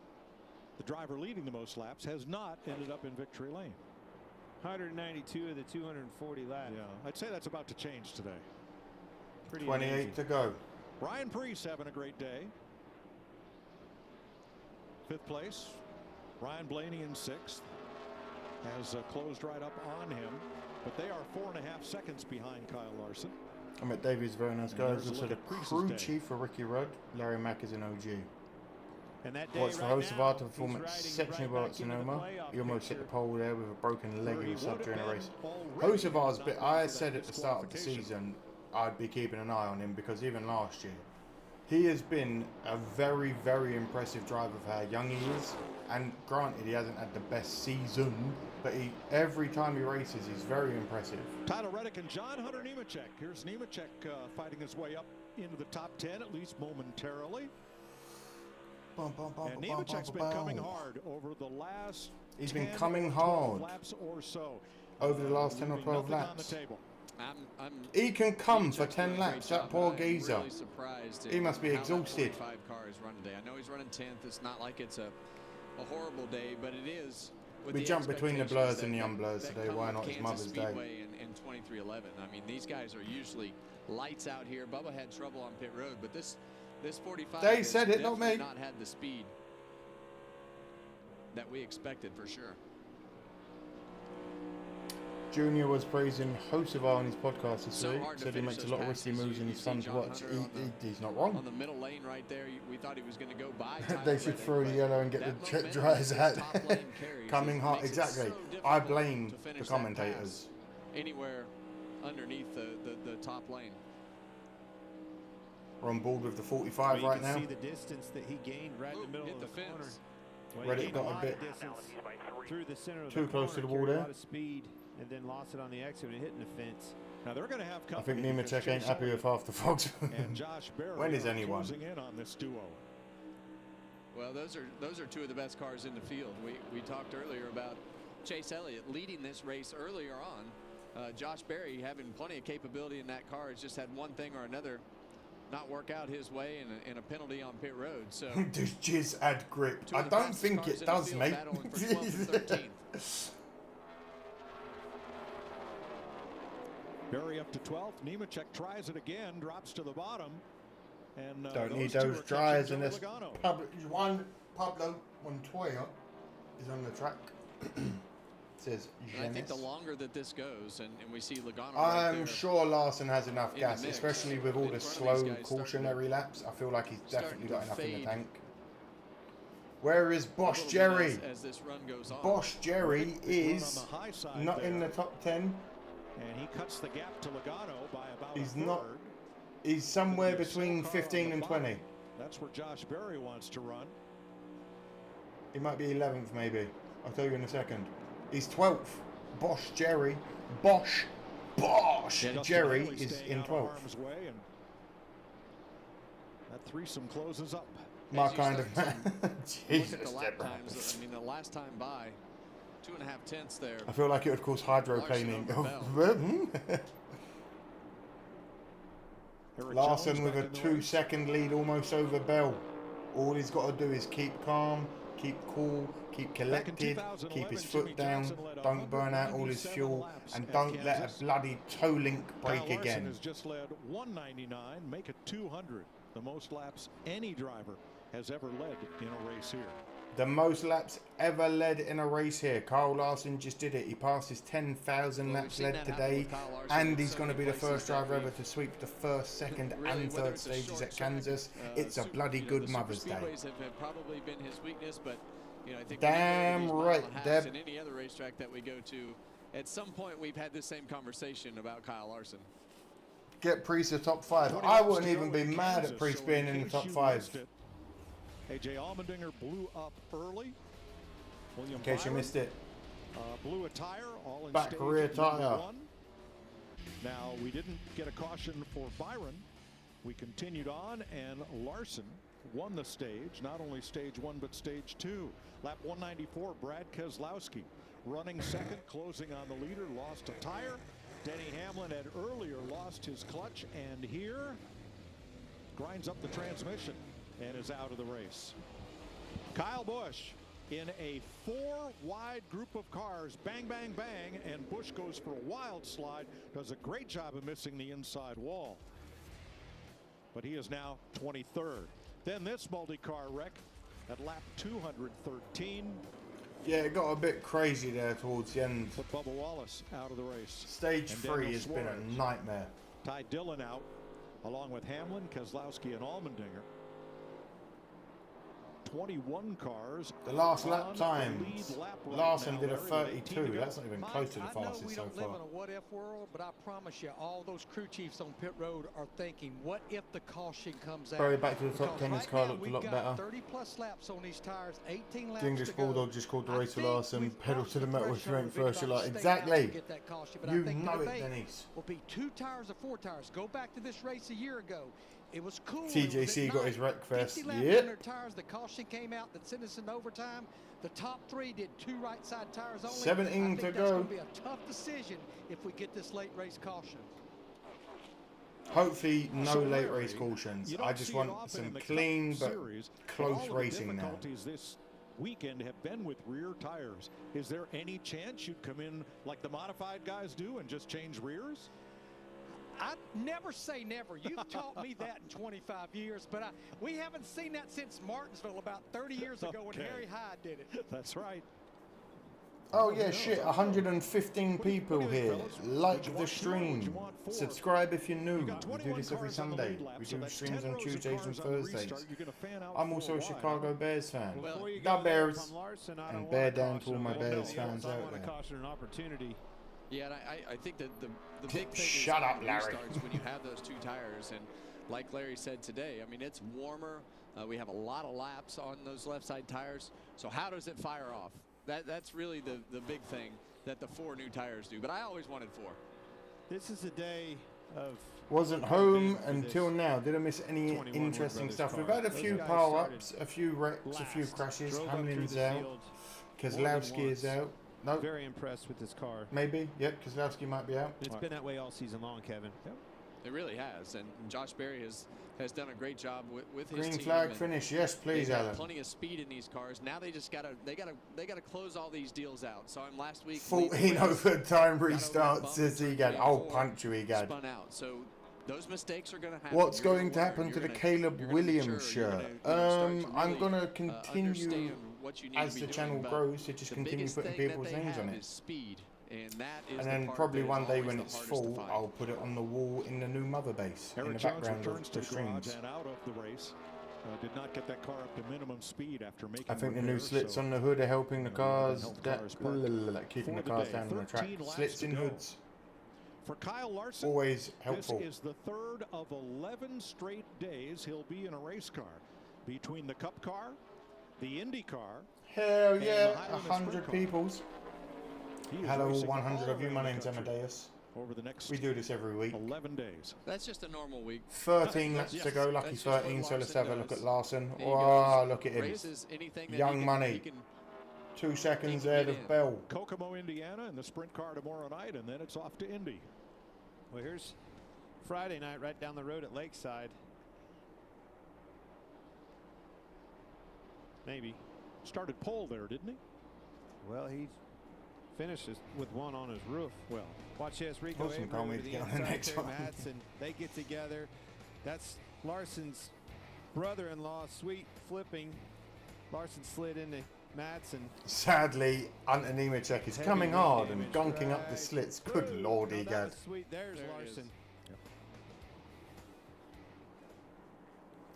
the driver leading the most laps has not ended up in victory lane. 192 of the 240 laps. Yeah, I'd say that's about to change today. Pretty 28 amazing. to go. Ryan Preece having a great day. 5th place. Ryan Blaney in 6th. Has closed right up on him. But they are 4.5 seconds behind Kyle Larson. Emmett Davies, very nice And guys. there's a Also look the at Preece's crew day. chief for Ricky Rudd. Larry Mack is an OG. And that day Watch the right host of now, Art of he's Performance riding exceptionally right well at back into the Sonoma. playoff He almost hit the picture. pole there with a broken leg. He was subbed during a race. already Host of ours, but I nominated for said that at the start of the disqualification. season I'd be keeping an eye on him because even last year he has been a very, very impressive driver for how young he is. And granted, he hasn't had the best season, but every time he races, he's very impressive. Tyler Reddick and John Hunter Nemechek. Here's Nemechek fighting his way up into the top 10, at least momentarily. And Nemechek's been coming hard over the last He's been 10 coming or 12 hard laps or so. over the last 10 or Leaving 12 nothing on the laps. table. He can come for Nemechek's doing 10 a laps, great that job. poor I'm geezer. really surprised He at must be how that exhausted. 45 car is running today. I know he's running 10th. It's not like it's a horrible day, but it is. With We the jump between the expectations blurs and the that- unblurs that today. come Why with not? It's Kansas Mother's Day. Speedway in 2311. I mean, these guys are usually lights out here. Bubba had trouble on pit road, but this 45 They has said it, not definitely me. not had the speed that we expected for sure. Junior was praising Hocevar on his podcast this So week. hard to Said he finish makes a those lot of risky passes. moves and You he's see fun to John watch. Hunter on He's not wrong. On the middle lane right there, we thought he was going to go by. They should throw the yellow and get the check dryers out. Coming hard, exactly. I blame the commentators. Anywhere underneath the top lane. We're on board with the 45 You right can now. see the distance that he gained right in the middle hit of the the corner. fence. Well, Reddit he gained got a lot bit of distance through the center of too the close to the corner, wall carried there. a lot of speed, and then lost it on the exit and hitting the fence. Now they're going to have I think company because Nemechek ain't Chase happy with half the fogs. and Josh Berry When is are anyone? closing in on this duo. Well, those are two of the best cars in the field. We talked earlier about Chase Elliott leading this race earlier on. Josh Berry having plenty of capability in that car has just had one thing or another not work out his way and a penalty on pit road. So Does Jizz add grip? two I of the don't fastest think cars it in the does, field mate. battling for 12th and 13th. Berry up to 12th. Nemechek tries it again, drops to the bottom. And Don't need two those are dryers catching in this. Joey Logano. Pablo Montoya is on the track. Says And I think the Genes. longer that this goes, and we see Logano right I'm there, sure Larson has enough in the gas, mix, especially with all in the front of slow these guys starting cautionary laps. I feel like he's definitely got starting enough to in the fade tank. Where is a Bosch little bit Jerry? as this run goes on. Bosch Jerry is on the high side not in there. the top 10. And he cuts the gap to Logano by about He's a not. third. He's somewhere There's between Silcar on 15 the and bottom. 20. That's where Josh Berry wants to run. He might be 11th, maybe. I'll tell you in a second. He's 12th. Bosch Jerry. Bosch Justin Jerry Haley is staying in out of 12th. harm's way, and that threesome closes up. My As you kind of start man. to look at Jesus, the lap Deborah. times. I mean, the last time by, 2.5 tenths there. I feel like it would cause hydroplaning. Larson with a 2-second lead almost over Bell. All he's got to do is keep calm, keep cool, keep collected, keep his foot down, don't burn out all his fuel, and don't let a bloody toe link break Kyle Larson again. has just led 199, make it 200, the most laps any driver has ever led in a race here. The most laps ever led in a race here. Kyle Larson just did it. He passed his 10,000 laps led today, and he's going to be the first driver ever to sweep the first, second, and third stages at Kansas. It's a bloody good Mother's Day. Speedways have probably been his weakness, but I think Damn right, Deb. in any other racetrack that we go to, at some point we've had this same conversation about Kyle Larson. Get Priest the top 5. I wouldn't even be mad at Priest being in the top 5. AJ Allmendinger blew up early. William In case you Byron, missed it. blew a tire, all in Back stage rear number tire. 1. Now, we didn't get a caution for Byron. We continued on, and Larson won the stage, not only stage 1 but stage 2. Lap 194, Brad Keselowski running second, closing on the leader, lost a tire. Denny Hamlin had earlier lost his clutch, and here grinds up the transmission and is out of the race. Kyle Busch in a 4-wide group of cars, bang, bang, bang, and Busch goes for a wild slide, does a great job of missing the inside wall. But he is now 23rd. Then this multi-car wreck at lap 213. Yeah, it got a bit crazy there towards the end. Put Bubba Wallace out of the race. Stage 3 has been a nightmare. Ty Dillon out, along with Hamlin, Keselowski, and Allmendinger. 21 cars. The last lap times. Larson did a 32. That's not even close to the fastest so far. I know we don't live in a what-if world, but I promise you, all those crew chiefs on pit road are thinking, what if the caution comes out? Probably back to the top 10. His car looked a lot better. 30-plus laps on these tires, 18 laps The English to go. Bulldog just called the race for Larson. Pedal to the metal if you went first. You're like, exactly. You know it, Denise. Will be 2 tires or 4 tires. Go back to this race a year ago. It was cool. TJC got his wreck fest. Yep. Tires. The caution came out that sent us in overtime. The top 3 did 2 right side tires only. 17 to go. That's going to be a tough decision if we get this late race caution. Hopefully no late race cautions. I just want some clean but close racing now. This weekend have been with rear tires. Is there any chance you'd come in like the modified guys do and just change rears? I never say never. You've taught me that in 25 years, but we haven't seen that since Martinsville about 30 years ago when Harry Hyde did it. That's right. Oh yeah, shit, 115 people here. Like the stream. Subscribe if you're new. We do this every Sunday. We do streams on Tuesdays and Thursdays. I'm also a Chicago Bears fan. The Bears. And bear down to all my Bears fans out there. Yeah, and I think that the big thing Shut up, Larry. starts when you have those 2 tires, and like Larry said today, I mean, it's warmer. We have a lot of laps on those left side tires. So how does it fire off? That's really the big thing that the 4 new tires do. But I always wanted 4. This is a day of... Wasn't home until now. Didn't miss any interesting stuff. We've had a few power-ups, a few wrecks, a few crashes. Hamlin's out. Keselowski is out. No. Very impressed with this car. Maybe. Yep, Keselowski might be out. It's been that way all season long, Kevin. Yep. It really has. And Josh Berry has done a great job with his Green team. flag finish. Yes, please, Alan. Plenty of speed in these cars. Now they just gotta close all these deals out. So I'm last week 14 overtime restarts, says Egan. I'll punch you, Egan. Spun out. So those mistakes are going to happen. What's going to happen to the Caleb Williams shirt? I'm going to continue as the channel grows to just continue putting people's names on it. And then probably one day when it's full, I'll put it on the wall in the new mother base in the background of the streams. Out of the race. Did not get that car up to minimum speed after making I think the new slits on the hood are helping the cars, keeping the cars down on the track. Slits in hoods. For Kyle Larson, always helpful. This is the 3rd of 11 straight days he'll be in a race car. Between the Cup car, the Indy car. Hell yeah, 100 peoples. Hello, 100 of you. My name's Amadeus. Over the next we do this every week. 11 days. That's just a normal week. 13 laps to go. Lucky 13. So let's have a look at Larson. Oh, look at him. Young money. 2 seconds ahead of Bell. Kokomo, Indiana, in the sprint car tomorrow night, and then it's off to Indy. Well, here's Friday night right down the road at Lakeside. Maybe. Started pole there, didn't he? Well, he finishes with one on his roof. Well, watch this. Rico awesome. Avery with the inside turn mats, and they get together. That's Larson's brother-in-law, sweet flipping. Larson slid into mats, and sadly, Ante Nemechek is coming hard and gonking up the slits. Good lord, Egad. Sweet. There's Larson.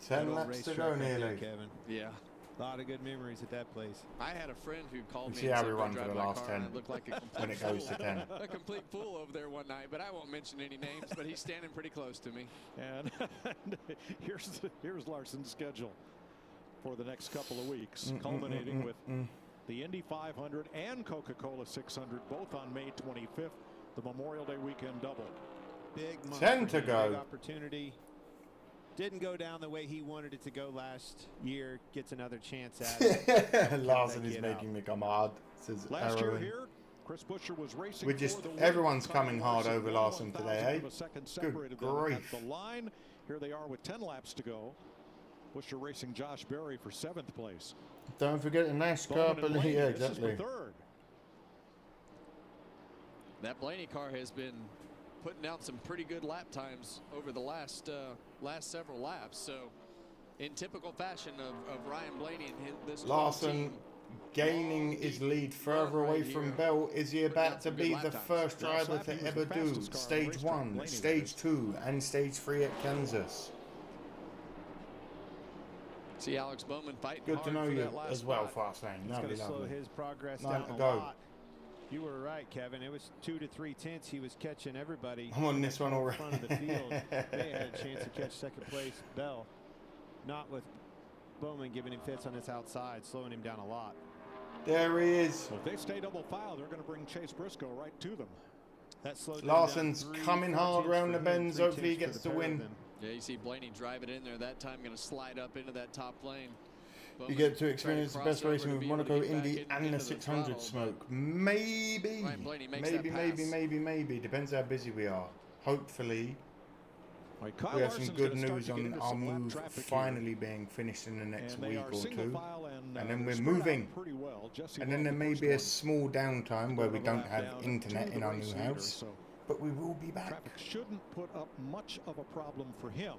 10 laps to go nearly. Kevin. Yeah. A lot of good memories at that place. I had a friend who called me. See how we run for the last 10 like when it goes to 10. A complete fool over there one night, but I won't mention any names. But he's standing pretty close to me. And here's Larson's schedule for the next couple of weeks, culminating with the Indy 500 and Coca-Cola 600, both on May 25th, the Memorial Day weekend double. Big month. 10 to go. Big opportunity Didn't go down the way he wanted it to go last year. Gets another chance at it. Larson is making me come hard, says Last year Aaron. here, Chris Buescher was racing We're just, for the win. everyone's coming hard over Larson today, eh? Good Good grief. the line. Here they are with 10 laps to go. Buescher racing Josh Berry for 7th place. Don't forget the Nascar, but yeah, exactly. That Blaney car has been putting out some pretty good lap times over the last several laps. So, in typical fashion of Ryan Blaney and this Larson gaining his lead further away from Bell. Is he about to be the first driver to ever do stage 1, stage 2, and stage 3 at Kansas? See Alex Bowman fighting Good to hard know for you that last as well, spot. Fastlane. It's going to slow his progress 9 down to a go. lot. You were right, Kevin. It was 2 to 3 tenths. He was catching everybody. I'm on this one already. Front of the field. They had a chance to catch second place. Bell, not with Bowman giving him fits on his outside, slowing him down a lot. There he is. So if they stay double file, they're going to bring Chase Briscoe right to them. That slowed Larson's coming hard around the bends. Hopefully he gets the win. Yeah, you see Blaney drive it in there. That time going to slide up into that top lane. You get to experience the best racing with Monaco, Indy, and the 600 smoke. Maybe. Maybe. Depends how busy we are. Hopefully, we have some good news on our move finally being finished in the next week or two. And then we're moving. And then there may be a small downtime where we don't have internet in our new house. But we will be back. Traffic shouldn't put up much of a problem for him.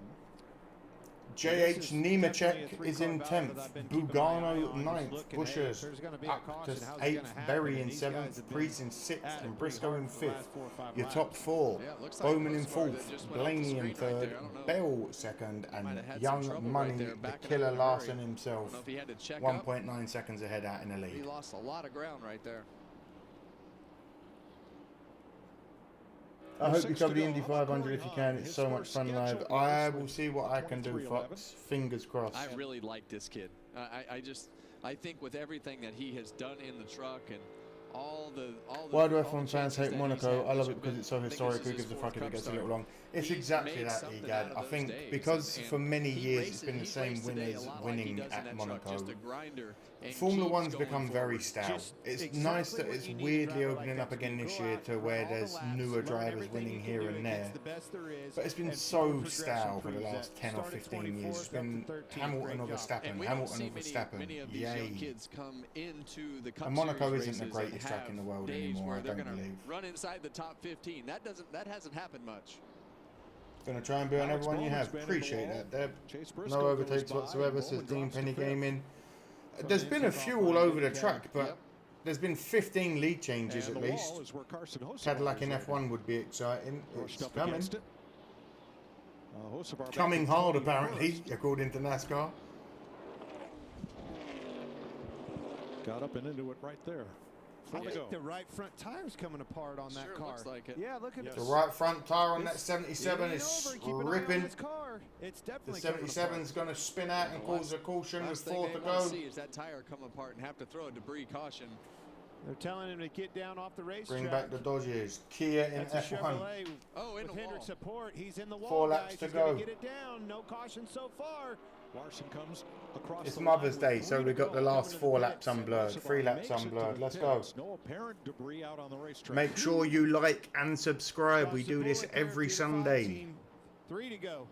JH Nemechek is in 10th, Bugano 9th, Buescher's up to 8th, Berry in 7th, Priest in 6th, and Briscoe in 5th. Your top 4, Bowman in 4th, Blaney in 3rd, Bell 2nd, and Young Money, the killer Larson himself, 1.9 seconds ahead out in the lead. He lost a lot of ground right there. I hope you cover the Indy 500 if you can. It's so much fun live. I will see what I can do, Fox. Fingers crossed. I really like this kid. I think with everything that he has done in the truck and all the Why do F1 fans hate Monaco? I love it because it's so historic. Who gives a fuck if it gets a little wrong? It's exactly that, Egad. I think because for many years it's been the same winners winning at Monaco. Formula One's become very stout. It's nice that it's weirdly opening up again this year to where there's newer drivers winning here and there. But it's been so stout for the last 10 or 15 years. It's been Hamilton or Verstappen, Hamilton or Verstappen, yay. And Monaco isn't the greatest track in the world anymore, I don't believe. Run inside the top 15. That hasn't happened much. Gonna try and be on everyone you have. Appreciate that, Deb. No overtakes whatsoever, says Dean Penny Gaming. There's been a few all over the track, but there's been 15 lead changes at least. Cadillac in F1 would be exciting. It's coming. Coming hard, apparently, according to NASCAR. Got up and into it right there. I think the right front tire's coming apart on that car. Looks like it. Yeah, look at it. The right front tire on that 77 is ripping. It's The definitely 77's going to spin out and cause a caution with 4 to Last thing they go. want to see is that tire come apart and have to throw a debris caution. They're telling him to get down off the racetrack. Bring back the Dodges. Kia in That's a F1. Chevrolet. Oh, in with the Hendrick's wall. support, he's in the wall. 4 laps guys. to He's gonna go. Get it down. No caution so far. Larson comes across It's the Mother's line Day, with so 3 we've to got the go. last Coming 4 into the laps pits. unblurred. So 3 far laps makes it to unblurred. the Let's go. pits. No apparent debris out on the racetrack. Make sure you like and subscribe. We do this every Sunday. 3 to go.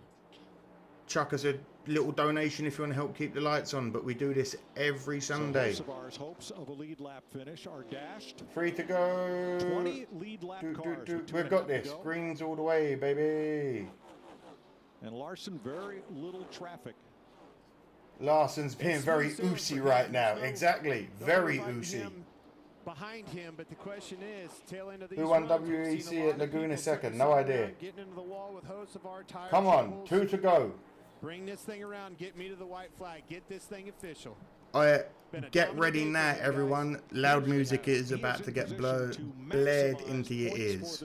Chuck us a little donation if you want to help keep the lights on, but we do this every Sunday. So most of ours hopes of a lead lap finish are dashed. 3 to go. 20 lead lap cars. with 2 We've got minutes this. to go. Greens all the way, baby. And Larson, very little traffic. Larson's being very oozy right now. Exactly. Very oozy. Behind him, but the question is, tail end of these Who won runs, we've WEC seen a lot at of Laguna people second? sitting No around, idea. Getting into the wall with hosts of our tire Come on. troubles. 2 to go. Bring this thing around. Get me to the white flag. Get this thing official. Get ready now, everyone. Loud music is about to get blared into your ears.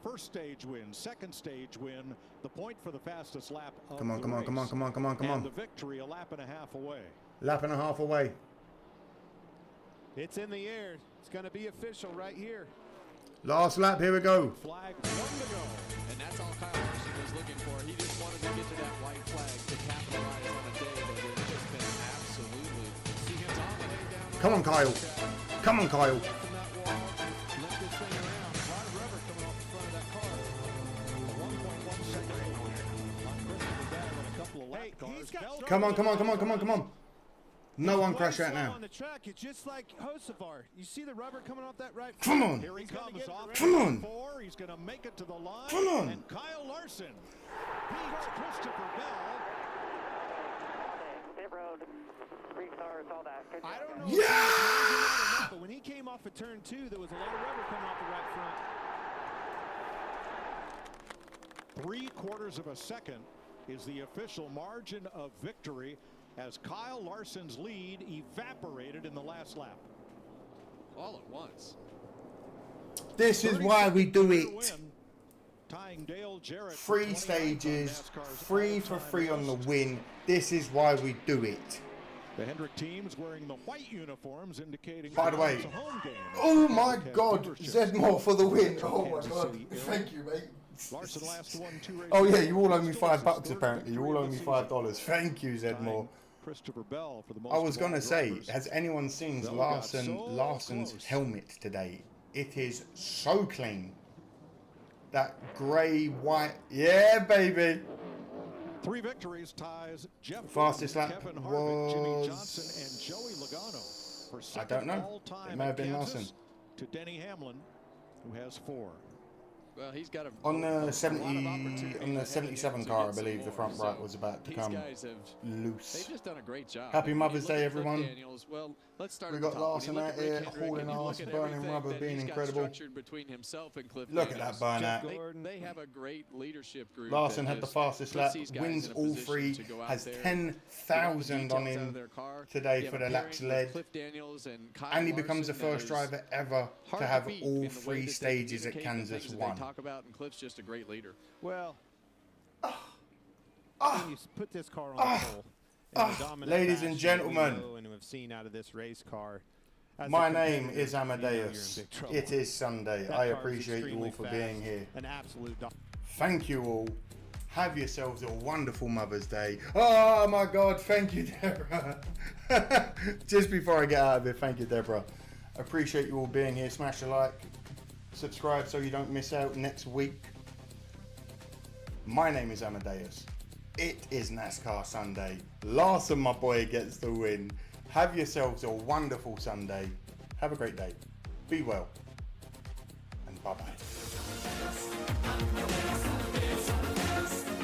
First stage win, second stage win, the point for the fastest lap of Come on, the come on, race. come on, come on, come on, come And the on. victory a lap and a half away. Lap and a half away. It's in the air. It's going to be official right here. Last lap, here we go. Flag 1 to go. And that's all Kyle Larson was looking for. He just wanted to get to that white flag. Come on, Kyle. Come on, Kyle. Come on, come on, come on, come on, come on. No one crash right now. On the track, it's just like Hocevar. You see the rubber coming off that right Come on. Here he comes off. Come on. He's going to make it to the line. Come on. And Kyle Larson beats Christopher Bell. Pit road, restart, all that. I don't know. Yeah! But when he came off of turn 2, there was a lot of rubber coming off the right front. 3/4 of a second is the official margin of victory as Kyle Larson's lead evaporated in the last lap. All at once. This is why we do it. Tying Dale Jarrett 3 stages, 3 for 3 on the win. This is why we do it. The Hendrick team's wearing the white uniforms, indicating By the way, it's a home game. oh my God, Zedmore for the win. Oh my God, thank you, mate. Larson last won 2 races. Oh yeah, you all owe me $5 apparently. You all owe me $5. Thank you, Zedmore. Christopher Bell for the most I was gonna say, drivers. has anyone seen Bell got so Larson's close. helmet today? It is so clean. That grey, white, yeah, baby. 3 victories ties Jeff Fastest Gordon, lap Kevin Harvick, Jimmy was- Johnson, and Joey Logano. For I second don't know. all-time It may have in been Kansas Larson. To Denny Hamlin, who has 4. Well, he's got On the 77 car, I believe the front right was about to come loose. They've just done a great job. Happy I mean, Mother's you look Day, at Cliff everyone. Daniels, well, let's start We at the got top. When Larson you look out at Rick here Hendrick hauling and you look ass, at burning everything rubber, that being he's got incredible. structured between himself and Cliff Look at Daniels. that burnout. They have a great leadership group. Larson that had the just fastest puts lap, these guys wins in a all position 3, to go out has there, 10,000 on get all the details out of him their car. today You for have a the laps pairing with led. Cliff Daniels and Kyle And he becomes the Larson that first is driver ever hard to have beat all in the way 3 that they stages at communicate the Kansas things that won. They talk about, and Cliff's just a great leader. Well, when you put this car on the pole, and the dominant ladies and fashion that we gentlemen, know and have seen out of this race car. As my a name competitor, is you know you're in Amadeus. big trouble. It is Sunday. That I car is appreciate you all extremely for fast, being here. An absolute Thank you all. Have yourselves a wonderful Mother's Day. Oh my God, thank you, Deborah. Just before I get out of here, thank you, Deborah. Appreciate you all being here. Smash a like, subscribe so you don't miss out next week. My name is Amadeus. It is NASCAR Sunday. Larson, my boy, gets the win. Have yourselves a wonderful Sunday. Have a great day. Be well. And bye-bye.